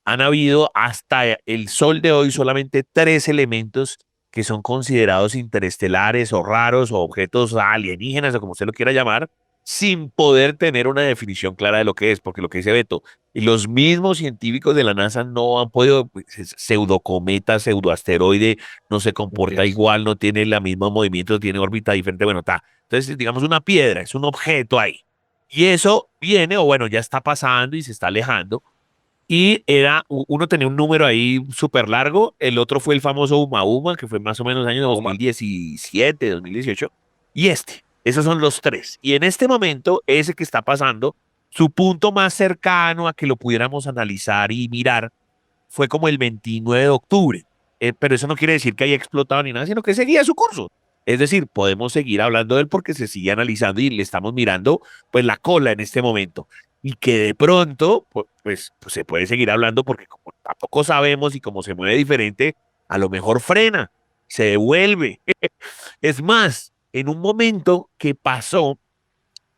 han habido hasta el sol de hoy solamente 3 elementos que son considerados interestelares o raros o objetos alienígenas o como usted lo quiera llamar, sin poder tener una definición clara de lo que es, porque lo que dice Beto, y los mismos científicos de la NASA no han podido, pues, pseudocometa, pseudoasteroide, no se comporta igual, no tiene el mismo movimiento, tiene órbita diferente, bueno, está. Entonces, digamos, una piedra, es un objeto ahí. Y eso viene, o bueno, ya está pasando y se está alejando. Y uno tenía un número ahí súper largo, el otro fue el famoso Uma Uma, que fue más o menos año 2017, 2018, y esos son los 3. Y en este momento, ese que está pasando, su punto más cercano a que lo pudiéramos analizar y mirar fue como el 29 de octubre. Pero eso no quiere decir que haya explotado ni nada, sino que seguía su curso. Es decir, podemos seguir hablando de él porque se sigue analizando y le estamos mirando pues la cola en este momento. Y que de pronto, pues se puede seguir hablando porque como tampoco sabemos y como se mueve diferente, a lo mejor frena, se devuelve. Es más, en un momento que pasó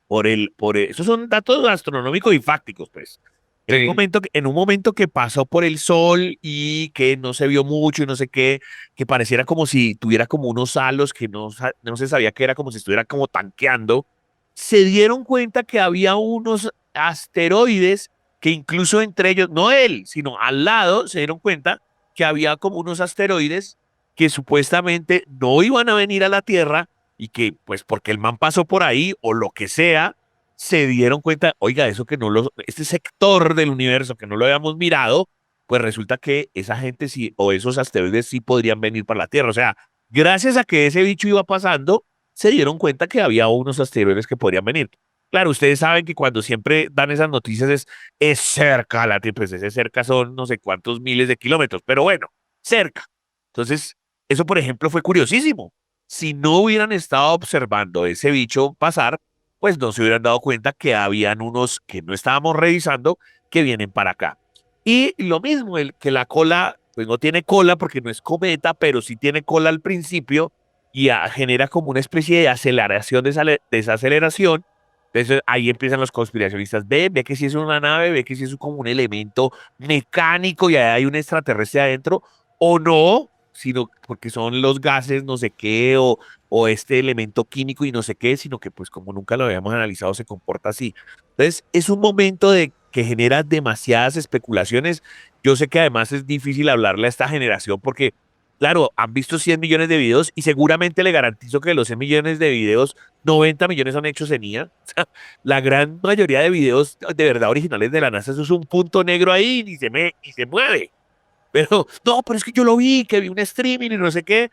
esos son datos astronómicos y fácticos, pues. En un momento que pasó por el Sol y que no se vio mucho y no sé qué, que pareciera como si tuviera como unos halos que no se sabía que era, como si estuviera como tanqueando, se dieron cuenta que había unos asteroides que incluso entre ellos, no él, sino al lado, se dieron cuenta que había como unos asteroides que supuestamente no iban a venir a la Tierra y que, pues, porque el man pasó por ahí o lo que sea, se dieron cuenta, oiga, eso que este sector del universo que no lo habíamos mirado, pues resulta que esa gente sí, o esos asteroides sí podrían venir para la Tierra. O sea, gracias a que ese bicho iba pasando, se dieron cuenta que había unos asteroides que podrían venir. Claro, ustedes saben que cuando siempre dan esas noticias es cerca la Tierra, pues ese cerca son no sé cuántos miles de kilómetros, pero bueno, cerca. Entonces, eso por ejemplo fue curiosísimo. Si no hubieran estado observando ese bicho pasar, pues no se hubieran dado cuenta que habían unos que no estábamos revisando que vienen para acá. Y lo mismo, que la cola, pues no tiene cola porque no es cometa, pero sí tiene cola al principio y genera como una especie de aceleración, desaceleración. Entonces ahí empiezan los conspiracionistas, ve que si es una nave, ve que si es como un elemento mecánico y hay un extraterrestre adentro, o no, sino porque son los gases no sé qué o este elemento químico y no sé qué, sino que pues como nunca lo habíamos analizado se comporta así. Entonces es un momento de que genera demasiadas especulaciones. Yo sé que además es difícil hablarle a esta generación porque, claro, han visto 100 millones de videos y seguramente le garantizo que de los 100 millones de videos, 90 millones son hechos en IA. O sea, la gran mayoría de videos de verdad originales de la NASA, eso es un punto negro ahí y se mueve. Pero, no, pero es que yo lo vi, que vi un streaming y no sé qué.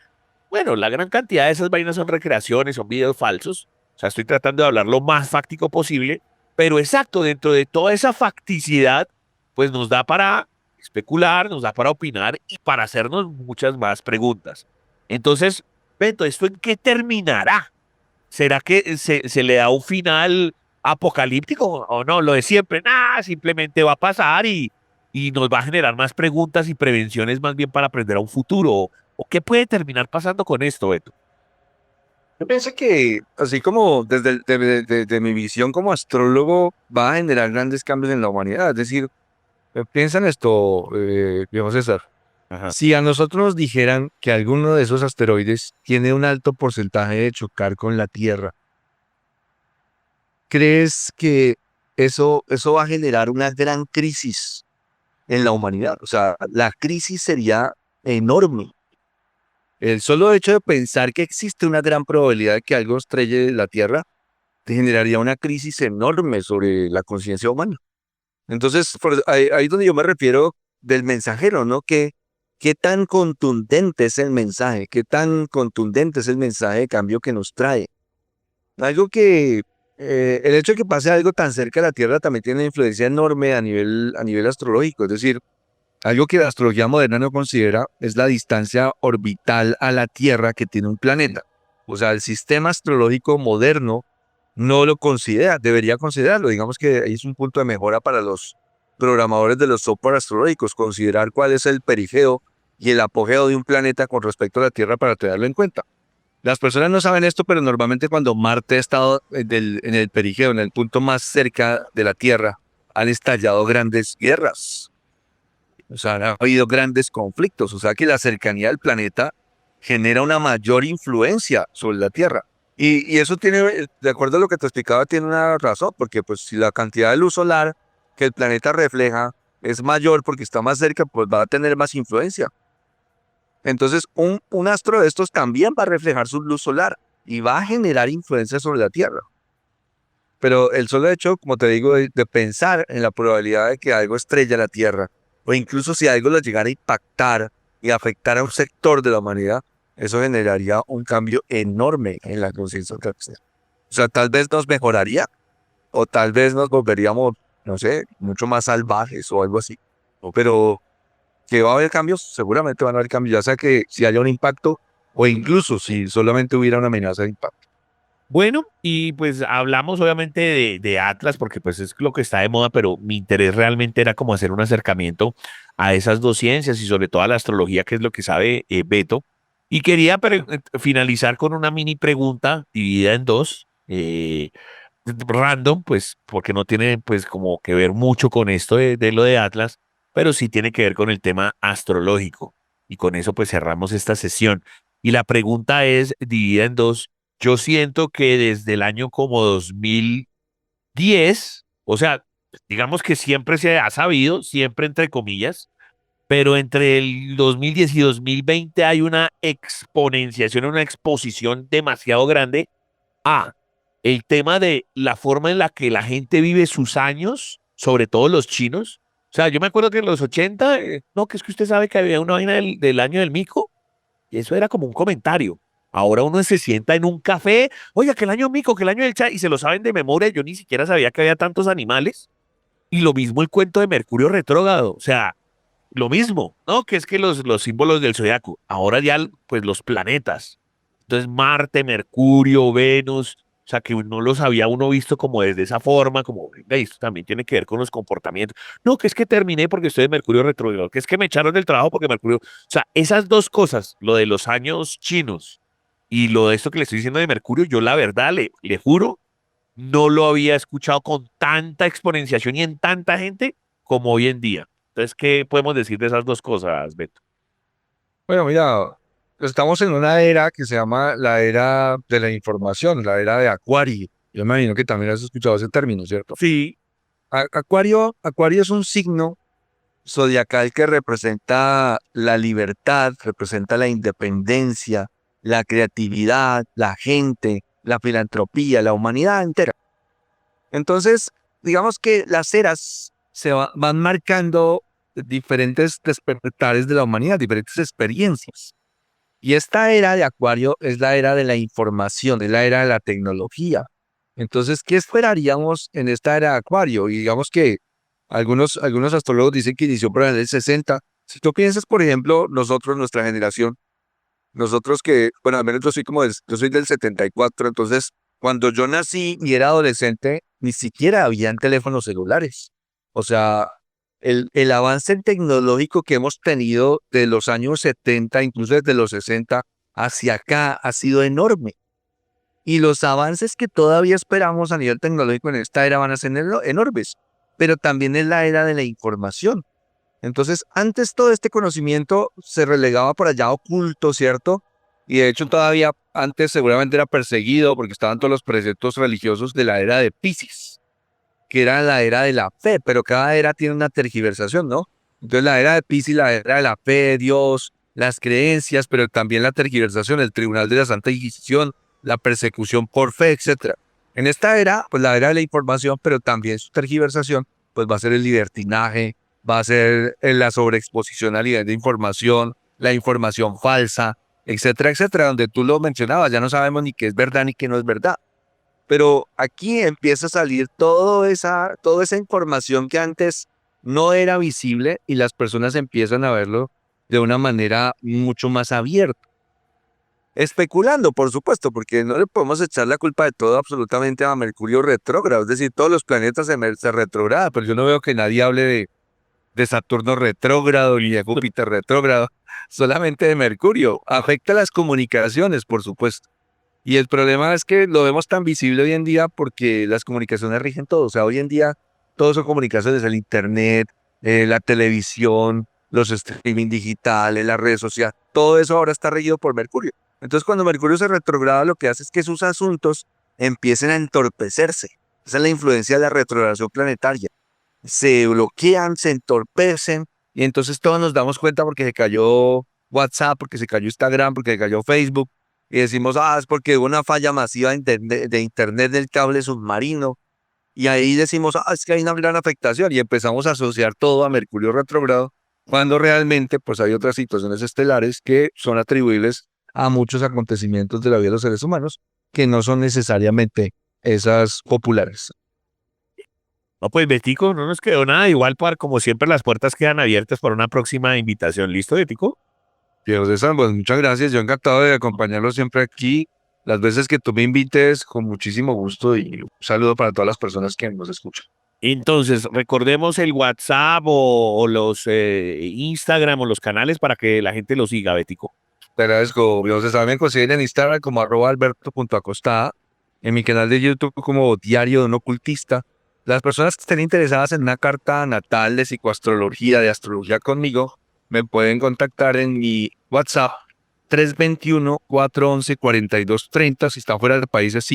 Bueno, la gran cantidad de esas vainas son recreaciones, son videos falsos. O sea, estoy tratando de hablar lo más fáctico posible. Pero exacto, dentro de toda esa facticidad, pues nos da para especular, nos da para opinar y para hacernos muchas más preguntas. Entonces, Beto, ¿esto en qué terminará? ¿Será que se le da un final apocalíptico o no? Lo de siempre, nada, simplemente va a pasar y nos va a generar más preguntas y prevenciones más bien para aprender a un futuro. ¿O qué puede terminar pasando con esto, Beto? Yo pienso que, así como desde mi visión como astrólogo, va a generar grandes cambios en la humanidad. Es decir, piensa en esto, viejo César. Ajá. Si a nosotros nos dijeran que alguno de esos asteroides tiene un alto porcentaje de chocar con la Tierra, ¿crees que eso va a generar una gran crisis en la humanidad? O sea, la crisis sería enorme. El solo hecho de pensar que existe una gran probabilidad de que algo estrelle la Tierra te generaría una crisis enorme sobre la conciencia humana. Entonces, ahí es donde yo me refiero del mensajero, ¿no? ¿Qué tan contundente es el mensaje? ¿Qué tan contundente es el mensaje de cambio que nos trae? Algo que, el hecho de que pase algo tan cerca de la Tierra también tiene una influencia enorme a nivel astrológico. Es decir, algo que la astrología moderna no considera es la distancia orbital a la Tierra que tiene un planeta. O sea, el sistema astrológico moderno no lo considera, debería considerarlo. Digamos que ahí es un punto de mejora para los programadores de los software astrológicos, considerar cuál es el perigeo y el apogeo de un planeta con respecto a la Tierra para tenerlo en cuenta. Las personas no saben esto, pero normalmente cuando Marte ha estado en el perigeo, en el punto más cerca de la Tierra, han estallado grandes guerras. O sea, ha habido grandes conflictos. O sea que la cercanía del planeta genera una mayor influencia sobre la Tierra. Y eso tiene, de acuerdo a lo que te explicaba, tiene una razón, porque pues si la cantidad de luz solar que el planeta refleja es mayor porque está más cerca, pues va a tener más influencia. Entonces, un astro de estos también va a reflejar su luz solar y va a generar influencia sobre la Tierra. Pero el solo hecho, como te digo, de pensar en la probabilidad de que algo estrelle la Tierra, o incluso si algo lo llegara a impactar y afectar a un sector de la humanidad, eso generaría un cambio enorme en la conciencia terrestre. O sea, tal vez nos mejoraría, o tal vez nos volveríamos, no sé, mucho más salvajes o algo así. Pero que va a haber cambios, seguramente van a haber cambios, ya sea que si haya un impacto, o incluso si solamente hubiera una amenaza de impacto. Bueno, y pues hablamos obviamente de Atlas porque pues es lo que está de moda, pero mi interés realmente era como hacer un acercamiento a esas dos ciencias y sobre todo a la astrología, que es lo que sabe Beto. Y quería finalizar con una mini pregunta dividida en dos, random, pues porque no tiene pues como que ver mucho con esto de lo de Atlas, pero sí tiene que ver con el tema astrológico. Y con eso pues cerramos esta sesión. Y la pregunta es dividida en dos. Yo siento que desde el año como 2010, o sea, digamos que siempre se ha sabido, siempre entre comillas, pero entre el 2010 y 2020 hay una exponenciación, una exposición demasiado grande a el tema de la forma en la que la gente vive sus años, sobre todo los chinos. O sea, yo me acuerdo que en los 80, no, que es que usted sabe que había una vaina del año del mico, y eso era como un comentario. Ahora uno se sienta en un café, oiga, que el año mico, que el año del chat, y se lo saben de memoria. Yo ni siquiera sabía que había tantos animales. Y lo mismo el cuento de Mercurio retrógrado. O sea, lo mismo, ¿no? Que es que los símbolos del zodiaco. Ahora ya, pues los planetas. Entonces, Marte, Mercurio, Venus. O sea, que no los había uno visto como desde esa forma, como, venga, esto también tiene que ver con los comportamientos. No, que es que terminé porque estoy en Mercurio retrógrado, que es que me echaron del trabajo porque Mercurio. O sea, esas dos cosas, lo de los años chinos y lo de esto que le estoy diciendo de Mercurio, yo la verdad le juro, no lo había escuchado con tanta exponenciación y en tanta gente como hoy en día. Entonces, ¿qué podemos decir de esas dos cosas, Beto? Bueno, mira, estamos en una era que se llama la era de la información, la era de Acuario. Yo me imagino que también has escuchado ese término, ¿cierto? Sí. Acuario es un signo zodiacal que representa la libertad, representa la independencia, la creatividad, la gente, la filantropía, la humanidad entera. Entonces, digamos que las eras van marcando diferentes despertares de la humanidad, diferentes experiencias. Y esta era de Acuario es la era de la información, es la era de la tecnología. Entonces, ¿qué esperaríamos en esta era de Acuario? Y digamos que algunos astrólogos dicen que inició por el 60. Si tú piensas, por ejemplo, nosotros, nuestra generación, nosotros que, bueno, al menos yo soy del 74, entonces, cuando yo nací y era adolescente, ni siquiera habían teléfonos celulares. O sea, el avance tecnológico que hemos tenido de los años 70, incluso desde los 60, hacia acá ha sido enorme. Y los avances que todavía esperamos a nivel tecnológico en esta era van a ser enormes, pero también es la era de la información. Entonces, antes todo este conocimiento se relegaba por allá oculto, ¿cierto? Y de hecho todavía antes seguramente era perseguido porque estaban todos los preceptos religiosos de la era de Piscis, que era la era de la fe, pero cada era tiene una tergiversación, ¿no? Entonces la era de Piscis, la era de la fe, Dios, las creencias, pero también la tergiversación, el tribunal de la Santa Inquisición, la persecución por fe, etc. En esta era, pues la era de la información, pero también su tergiversación, pues va a ser el libertinaje, va a ser la sobreexposición a nivel de información, la información falsa, etcétera, etcétera, donde tú lo mencionabas, ya no sabemos ni qué es verdad ni qué no es verdad. Pero aquí empieza a salir toda esa información que antes no era visible y las personas empiezan a verlo de una manera mucho más abierta. Especulando, por supuesto, porque no le podemos echar la culpa de todo absolutamente a Mercurio retrógrado, es decir, todos los planetas se retrogradan, pero yo no veo que nadie hable de Saturno retrógrado ni de Júpiter retrógrado, solamente de Mercurio. Afecta las comunicaciones, por supuesto. Y el problema es que lo vemos tan visible hoy en día porque las comunicaciones rigen todo. O sea, hoy en día todo son comunicaciones, el internet, la televisión, los streaming digitales, las redes sociales, todo eso ahora está regido por Mercurio. Entonces, cuando Mercurio se retrograda, lo que hace es que sus asuntos empiecen a entorpecerse. Esa es la influencia de la retrogradación planetaria. Se bloquean, se entorpecen, y entonces todos nos damos cuenta porque se cayó WhatsApp, porque se cayó Instagram, porque se cayó Facebook, y decimos, es porque hubo una falla masiva de internet del cable submarino, y ahí decimos, es que hay una gran afectación, y empezamos a asociar todo a Mercurio retrógrado, cuando realmente pues hay otras situaciones estelares que son atribuibles a muchos acontecimientos de la vida de los seres humanos, que no son necesariamente esas populares. No, pues Betico, no nos quedó nada. Igual, como siempre, las puertas quedan abiertas para una próxima invitación. ¿Listo, Betico? Diego César, pues muchas gracias. Yo encantado de acompañarlo siempre aquí. Las veces que tú me invites, con muchísimo gusto, y un saludo para todas las personas que nos escuchan. Entonces, recordemos el WhatsApp o los Instagram o los canales para que la gente lo siga, Betico. Te agradezco. Diego César, me consiguen en Instagram como @alberto.acosta, en mi canal de YouTube como Diario de un Ocultista. Las personas que estén interesadas en una carta natal de psicoastrología, de astrología conmigo, me pueden contactar en mi WhatsApp 321-411-4230. Si están fuera del país es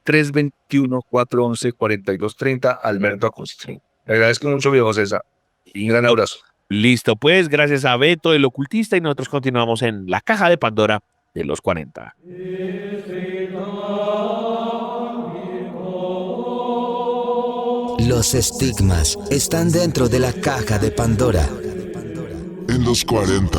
57-321-411-4230, Alberto Acosta. Le agradezco mucho, viejo César. Y un gran abrazo. Listo, pues, gracias a Beto, el ocultista, y nosotros continuamos en la caja de Pandora de los 40. Los estigmas están dentro de la caja de Pandora. En los 40.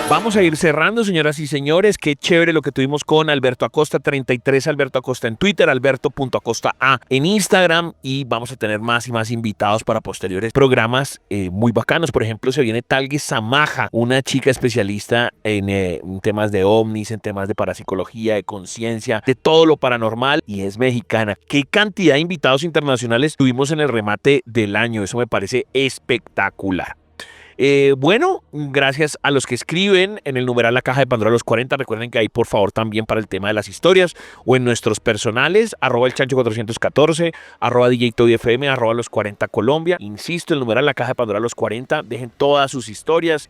Vamos a ir cerrando, señoras y señores. Qué chévere lo que tuvimos con Alberto Acosta, 33 Alberto Acosta en Twitter, Alberto.acosta A en Instagram, y vamos a tener más y más invitados para posteriores programas muy bacanos. Por ejemplo, se viene Talgue Samaja, una chica especialista en temas de ovnis, en temas de parapsicología, de conciencia, de todo lo paranormal, y es mexicana. Qué cantidad de invitados internacionales tuvimos en el remate del año, eso me parece espectacular. Bueno, gracias a los que escriben en el numeral La Caja de Pandora los 40. Recuerden que ahí, por favor, también para el tema de las historias o en nuestros personales, @elchancho414, @DJTobyFM, @los 40 Colombia. Insisto, el numeral La Caja de Pandora los 40. Dejen todas sus historias.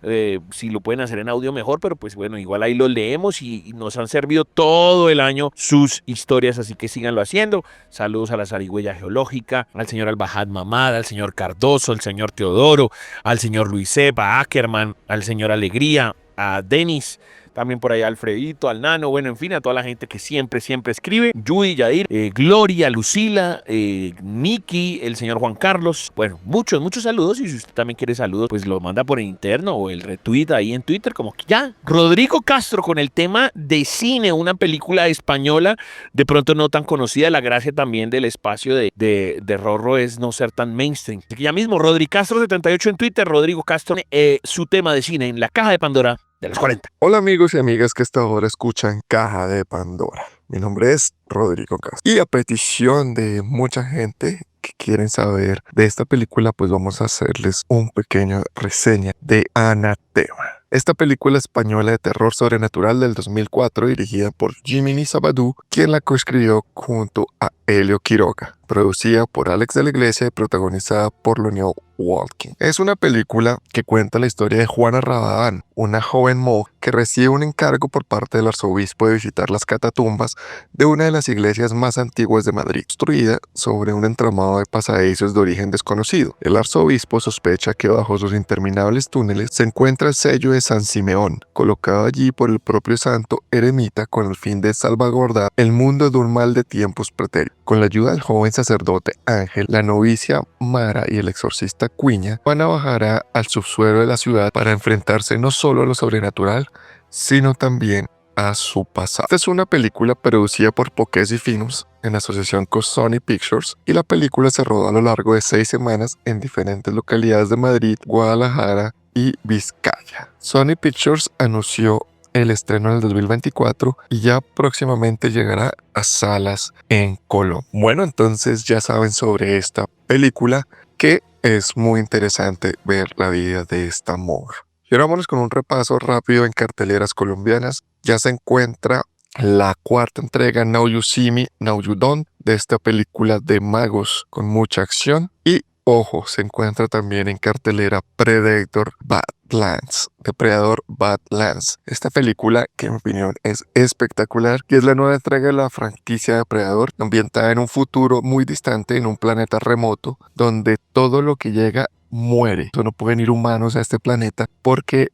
Si lo pueden hacer en audio, mejor, pero pues bueno, igual ahí los leemos y nos han servido todo el año sus historias, así que síganlo haciendo. Saludos a la Zarigüeya Geológica, al señor Al-Bahad Mamad, al señor Cardoso, al señor Teodoro, al señor Luis a Ackerman, al señor Alegría, a Denis, también por allá Alfredito, al Nano, bueno, en fin, a toda la gente que siempre escribe, Judy, Yair, Gloria, Lucila, Nicky, el señor Juan Carlos, bueno, muchos saludos, y si usted también quiere saludos, pues lo manda por interno o el retweet ahí en Twitter, como que ya. Rodrigo Castro con el tema de cine, una película española, de pronto no tan conocida. La gracia también del espacio de Rorro es no ser tan mainstream. Así que ya mismo, Rodrigo Castro 78 en Twitter, Rodrigo Castro, su tema de cine en La Caja de Pandora de los 40. Hola amigos y amigas que hasta ahora escuchan Caja de Pandora. Mi nombre es Rodrigo Castro. Y a petición de mucha gente que quieren saber de esta película, pues vamos a hacerles un pequeño reseña de Anatema. Esta película española de terror sobrenatural del 2004, dirigida por Jiminy Sabadú, quien la coescribió junto a Helio Quiroga, producida por Alex de la Iglesia y protagonizada por Leonel Walking. Es una película que cuenta la historia de Juana Rabadán, una joven monja que recibe un encargo por parte del arzobispo de visitar las catatumbas de una de las iglesias más antiguas de Madrid, construida sobre un entramado de pasadizos de origen desconocido. El arzobispo sospecha que bajo sus interminables túneles se encuentra el sello de San Simeón, colocado allí por el propio santo eremita con el fin de salvaguardar el mundo de un mal de tiempos pretéritos. Con la ayuda del joven sacerdote Ángel, la novicia Mara y el exorcista Cuña, Juana bajará al subsuelo de la ciudad para enfrentarse no solo a lo sobrenatural, sino también a su pasado. Esta es una película producida por Poques y Finus en asociación con Sony Pictures, y la película se rodó a lo largo de 6 semanas en diferentes localidades de Madrid, Guadalajara y Vizcaya. Sony Pictures anunció el estreno en el 2024 y ya próximamente llegará a salas en Colombia. Bueno, entonces ya saben sobre esta película, que es muy interesante ver la vida de esta monja. Y ahora vámonos con un repaso rápido en carteleras colombianas. Ya se encuentra la cuarta entrega, Now You See Me, Now You Don't, de esta película de magos con mucha acción. Y ojo, se encuentra también en cartelera Predator Badlands, Depredador Badlands. Esta película, que en mi opinión es espectacular, que es la nueva entrega de la franquicia Depredador, ambientada en un futuro muy distante, en un planeta remoto, donde todo lo que llega muere. No pueden ir humanos a este planeta porque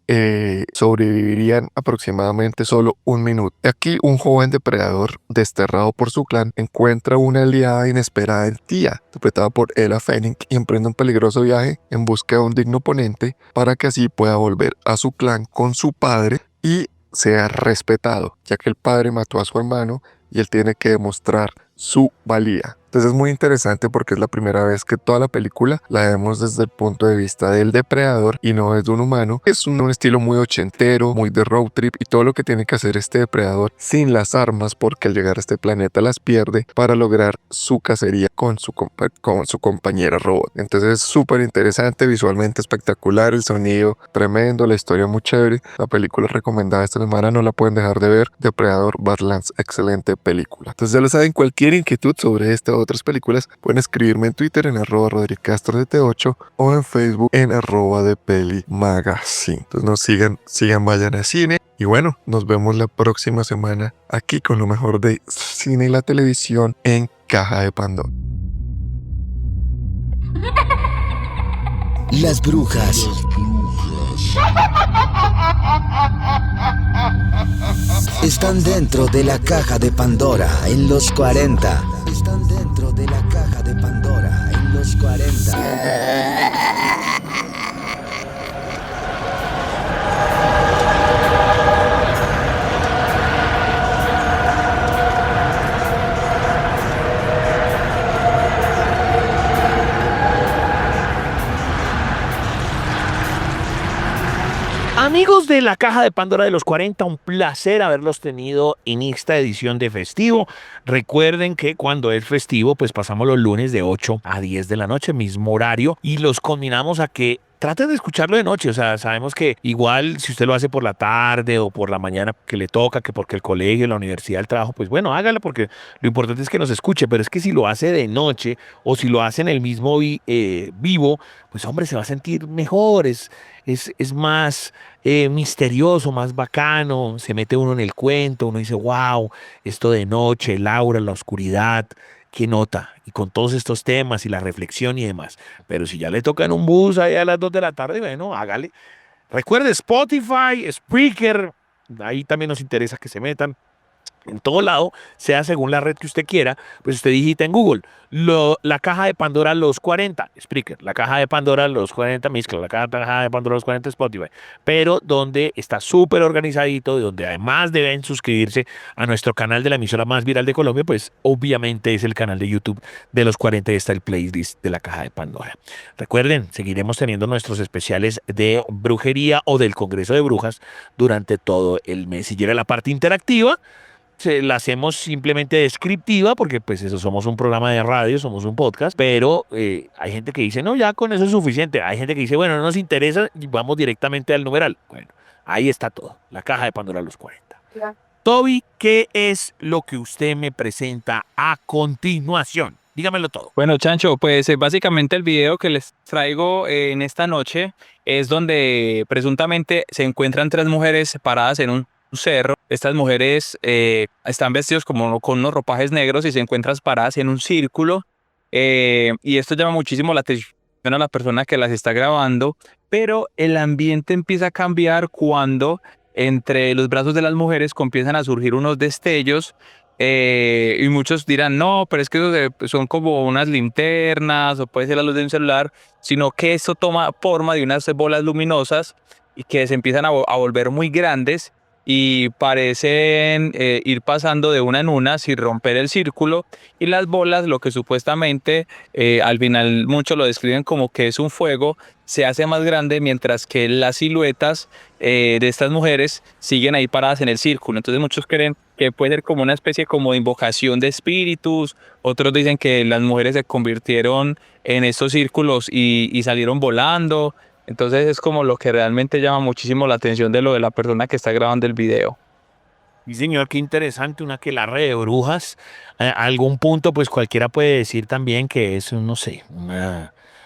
sobrevivirían aproximadamente solo 1 minuto. Aquí un joven depredador desterrado por su clan encuentra una aliada inesperada en Tia, interpretada por Ella Fanning, y emprende un peligroso viaje en busca de un digno oponente para que así pueda volver a su clan con su padre y sea respetado, ya que el padre mató a su hermano y él tiene que demostrar su valía. Entonces es muy interesante porque es la primera vez que toda la película la vemos desde el punto de vista del depredador y no desde un humano. Es un estilo muy ochentero, muy de road trip, y todo lo que tiene que hacer este depredador sin las armas, porque al llegar a este planeta las pierde para lograr su cacería con su compañera robot. Entonces es súper interesante, visualmente espectacular, el sonido tremendo, la historia muy chévere. La película recomendada esta semana, no la pueden dejar de ver. Depredador Badlands, excelente película. Entonces ya lo saben, cualquier inquietud sobre esta o otras películas pueden escribirme en Twitter en @RodriCastro78 o en Facebook en @DePeliMagazine. Entonces nos sigan, vayan a cine, y bueno, nos vemos la próxima semana aquí con lo mejor de cine y la televisión en Caja de Pandora. Las brujas están dentro de la Caja de Pandora en los 40. Están dentro de la Caja de Pandora en los 40. Amigos de la Caja de Pandora de los 40, un placer haberlos tenido en esta edición de festivo. Recuerden que cuando es festivo, pues pasamos los lunes de 8 a 10 de la noche, mismo horario, y los combinamos a que traten de escucharlo de noche. O sea, sabemos que igual si usted lo hace por la tarde o por la mañana que le toca, que porque el colegio, la universidad, el trabajo, pues bueno, hágalo porque lo importante es que nos escuche. Pero es que si lo hace de noche o si lo hace en el mismo vivo, pues hombre, se va a sentir mejor, es más misterioso, más bacano, se mete uno en el cuento, uno dice, wow, esto de noche, el aura, la oscuridad, qué nota, y con todos estos temas y la reflexión y demás. Pero si ya le toca en un bus ahí a las 2 de la tarde, bueno, hágale. Recuerde Spotify, Spreaker, ahí también nos interesa que se metan. En todo lado, sea según la red que usted quiera, pues usted digita en Google la caja de Pandora los 40, Spreaker, la caja de Pandora los 40 Mixcloud, la caja de Pandora los 40 Spotify, pero donde está súper organizadito, donde además deben suscribirse a nuestro canal de la emisora más viral de Colombia, pues obviamente es el canal de YouTube de los 40 y está el playlist de la caja de Pandora. Recuerden, seguiremos teniendo nuestros especiales de brujería o del Congreso de Brujas durante todo el mes. Si llega la parte interactiva, la hacemos simplemente descriptiva porque pues eso, somos un programa de radio, somos un podcast, pero hay gente que dice, no, ya con eso es suficiente. Hay gente que dice, bueno, no nos interesa y vamos directamente al numeral. Bueno, ahí está todo, la caja de Pandora a los 40. Ya. Toby, ¿qué es lo que usted me presenta a continuación? Dígamelo todo. Bueno, Chancho, pues básicamente el video que les traigo en esta noche es donde presuntamente se encuentran 3 mujeres paradas en un cerro. Estas mujeres están vestidos como con unos ropajes negros y se encuentran paradas en un círculo, y esto llama muchísimo la atención a la persona que las está grabando, pero el ambiente empieza a cambiar cuando entre los brazos de las mujeres comienzan a surgir unos destellos, y muchos dirán, no, pero es que son como unas linternas o puede ser la luz de un celular, sino que esto toma forma de unas bolas luminosas y que se empiezan a volver muy grandes y parecen ir pasando de una en una sin romper el círculo, y las bolas, lo que supuestamente al final muchos lo describen como que es un fuego, se hace más grande mientras que las siluetas de estas mujeres siguen ahí paradas en el círculo. Entonces muchos creen que puede ser como una especie como de invocación de espíritus, otros dicen que las mujeres se convirtieron en estos círculos y salieron volando. Entonces es como lo que realmente llama muchísimo la atención de lo de la persona que está grabando el video. Sí, señor, qué interesante, una aquelarre de brujas. A algún punto, pues cualquiera puede decir también que es, no sé,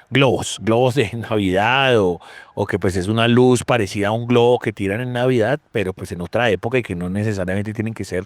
globos de Navidad o que pues es una luz parecida a un globo que tiran en Navidad, pero pues en otra época y que no necesariamente tienen que ser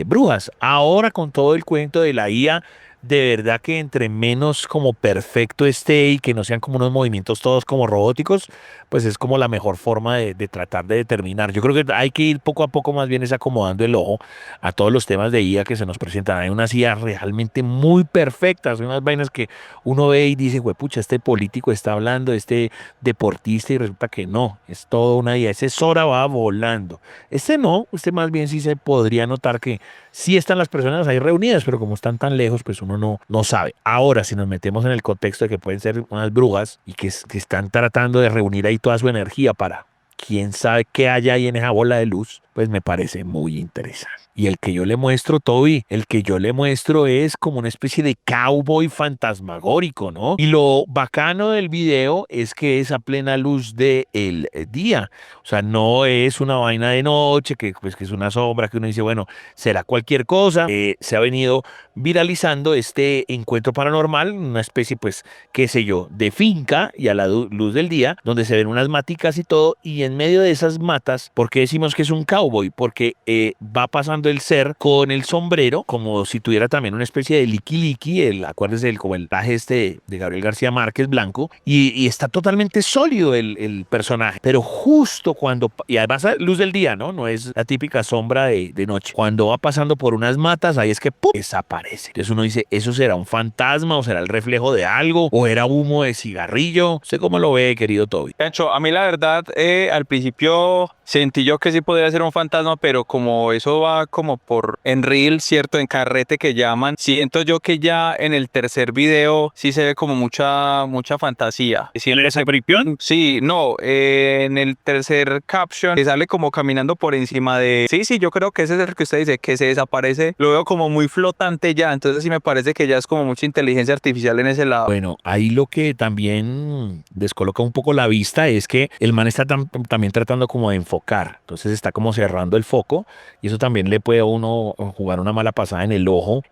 brujas. Ahora con todo el cuento de la IA, de verdad que entre menos como perfecto esté y que no sean como unos movimientos todos como robóticos, pues es como la mejor forma de tratar de determinar. Yo creo que hay que ir poco a poco más bien es acomodando el ojo a todos los temas de IA que se nos presentan. Hay unas IA realmente muy perfectas, unas vainas que uno ve y dice, pucha, este político está hablando, este deportista, y resulta que no, es todo una IA. Ese Sora va volando. Este no, usted más bien sí se podría notar que sí están las personas ahí reunidas, pero como están tan lejos, pues uno no sabe. Ahora, si nos metemos en el contexto de que pueden ser unas brujas y que están tratando de reunir ahí toda su energía para quién sabe qué hay ahí en esa bola de luz, pues me parece muy interesante. Y el que yo le muestro, Toby, el que yo le muestro es como una especie de cowboy fantasmagórico, ¿no? Y lo bacano del video es que es a plena luz del día. O sea, no es una vaina de noche, que pues que es una sombra que uno dice, bueno, será cualquier cosa. Se ha venido viralizando este encuentro paranormal, una especie, pues, qué sé yo, de finca y a la luz del día, donde se ven unas maticas y todo, y en medio de esas matas, ¿por qué decimos que es un cowboy? Porque va pasando el ser con el sombrero, como si tuviera también una especie de liqui, acuérdese como el traje este de Gabriel García Márquez blanco, y está totalmente sólido el personaje, pero justo cuando, y además a luz del día, ¿no? No es la típica sombra de noche. Cuando va pasando por unas matas, ahí es que ¡pum!, desaparece. Entonces uno dice, ¿eso será un fantasma o será el reflejo de algo o era humo de cigarrillo? ¿Usted cómo lo ve, querido Toby? Pancho, a mí la verdad, al principio sentí yo que sí podría ser un fantasma, pero como eso va como por en reel, ¿cierto? En carrete que llaman, siento yo que ya en el tercer video sí se ve como mucha fantasía. ¿Sí en esa aparición? Sí, no, en el tercer caption que sale como caminando por encima de... Sí, yo creo que ese es el que usted dice, que se desaparece, lo veo como muy flotante ya, entonces sí me parece que ya es como mucha inteligencia artificial en ese lado. Bueno, ahí lo que también descoloca un poco la vista es que el man está también tratando como de enfocar, entonces está como cerrando el foco y eso también le puede a uno jugar una mala pasada en el ojo.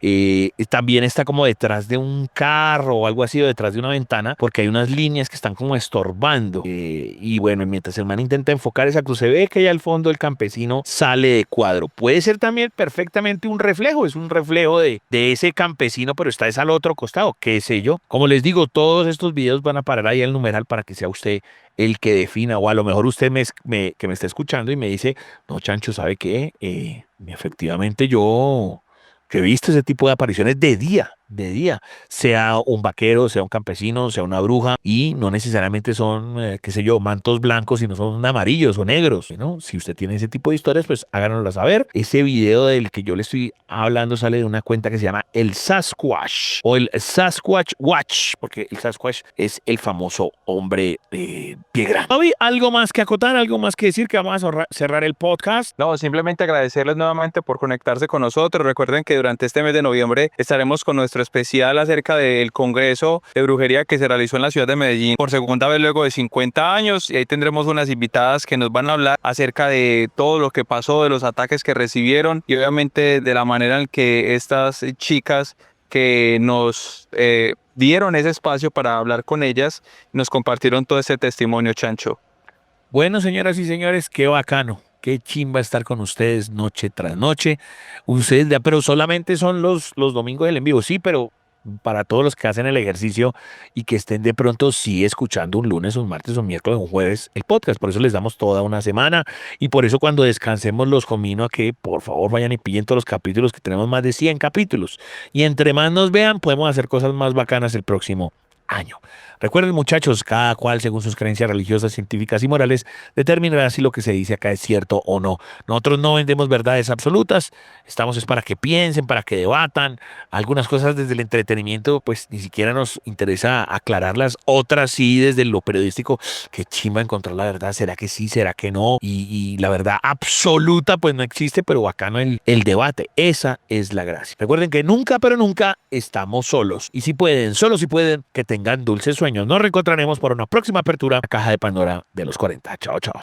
También está como detrás de un carro o algo así, o detrás de una ventana, porque hay unas líneas que están como estorbando. Y bueno, mientras el man intenta enfocar esa cruz, se ve que ya al fondo el campesino sale de cuadro. Puede ser también perfectamente un reflejo, es un reflejo de ese campesino, pero está al otro costado, qué sé yo. Como les digo, todos estos videos van a parar ahí el numeral para que sea usted el que defina, o a lo mejor usted que me está escuchando y me dice, no, Chancho, ¿sabe qué? Efectivamente yo he visto ese tipo de apariciones de día, sea un vaquero, sea un campesino, sea una bruja, y no necesariamente son, qué sé yo, mantos blancos, sino son amarillos o negros, ¿no? Si usted tiene ese tipo de historias, pues háganoslas saber. Ese video del que yo le estoy hablando sale de una cuenta que se llama El Sasquatch, o el Sasquatch Watch, porque el Sasquatch es el famoso hombre de pie grande. ¿Bobby, algo más que acotar, algo más que decir, que vamos a cerrar el podcast? No, simplemente agradecerles nuevamente por conectarse con nosotros. Recuerden que durante este mes de noviembre estaremos con nuestro especial acerca del Congreso de Brujería que se realizó en la ciudad de Medellín por segunda vez luego de 50 años, y ahí tendremos unas invitadas que nos van a hablar acerca de todo lo que pasó, de los ataques que recibieron y obviamente de la manera en que estas chicas que nos dieron ese espacio para hablar con ellas nos compartieron todo ese testimonio, Chancho. Bueno, señoras y señores, qué bacano. Qué chimba estar con ustedes noche tras noche. Ustedes, pero solamente son los domingos del en vivo. Sí, pero para todos los que hacen el ejercicio y que estén de pronto sí escuchando un lunes, un martes, un miércoles, un jueves el podcast. Por eso les damos toda una semana y por eso cuando descansemos los conmino a que por favor vayan y pillen todos los capítulos, que tenemos más de 100 capítulos. Y entre más nos vean, podemos hacer cosas más bacanas el próximo año. Recuerden, muchachos, cada cual según sus creencias religiosas, científicas y morales determinará si lo que se dice acá es cierto o no. Nosotros no vendemos verdades absolutas, estamos es para que piensen, para que debatan. Algunas cosas desde el entretenimiento pues ni siquiera nos interesa aclararlas, otras sí desde lo periodístico. Qué chimba encontrar la verdad, ¿será que sí, será que no? Y la verdad absoluta pues no existe, pero bacano el debate, esa es la gracia. Recuerden que nunca, pero nunca estamos solos, y si pueden, solo si pueden, que tengan dulces sueños. Nos reencontraremos por una próxima apertura a Caja de Pandora de los 40. Chao, chao.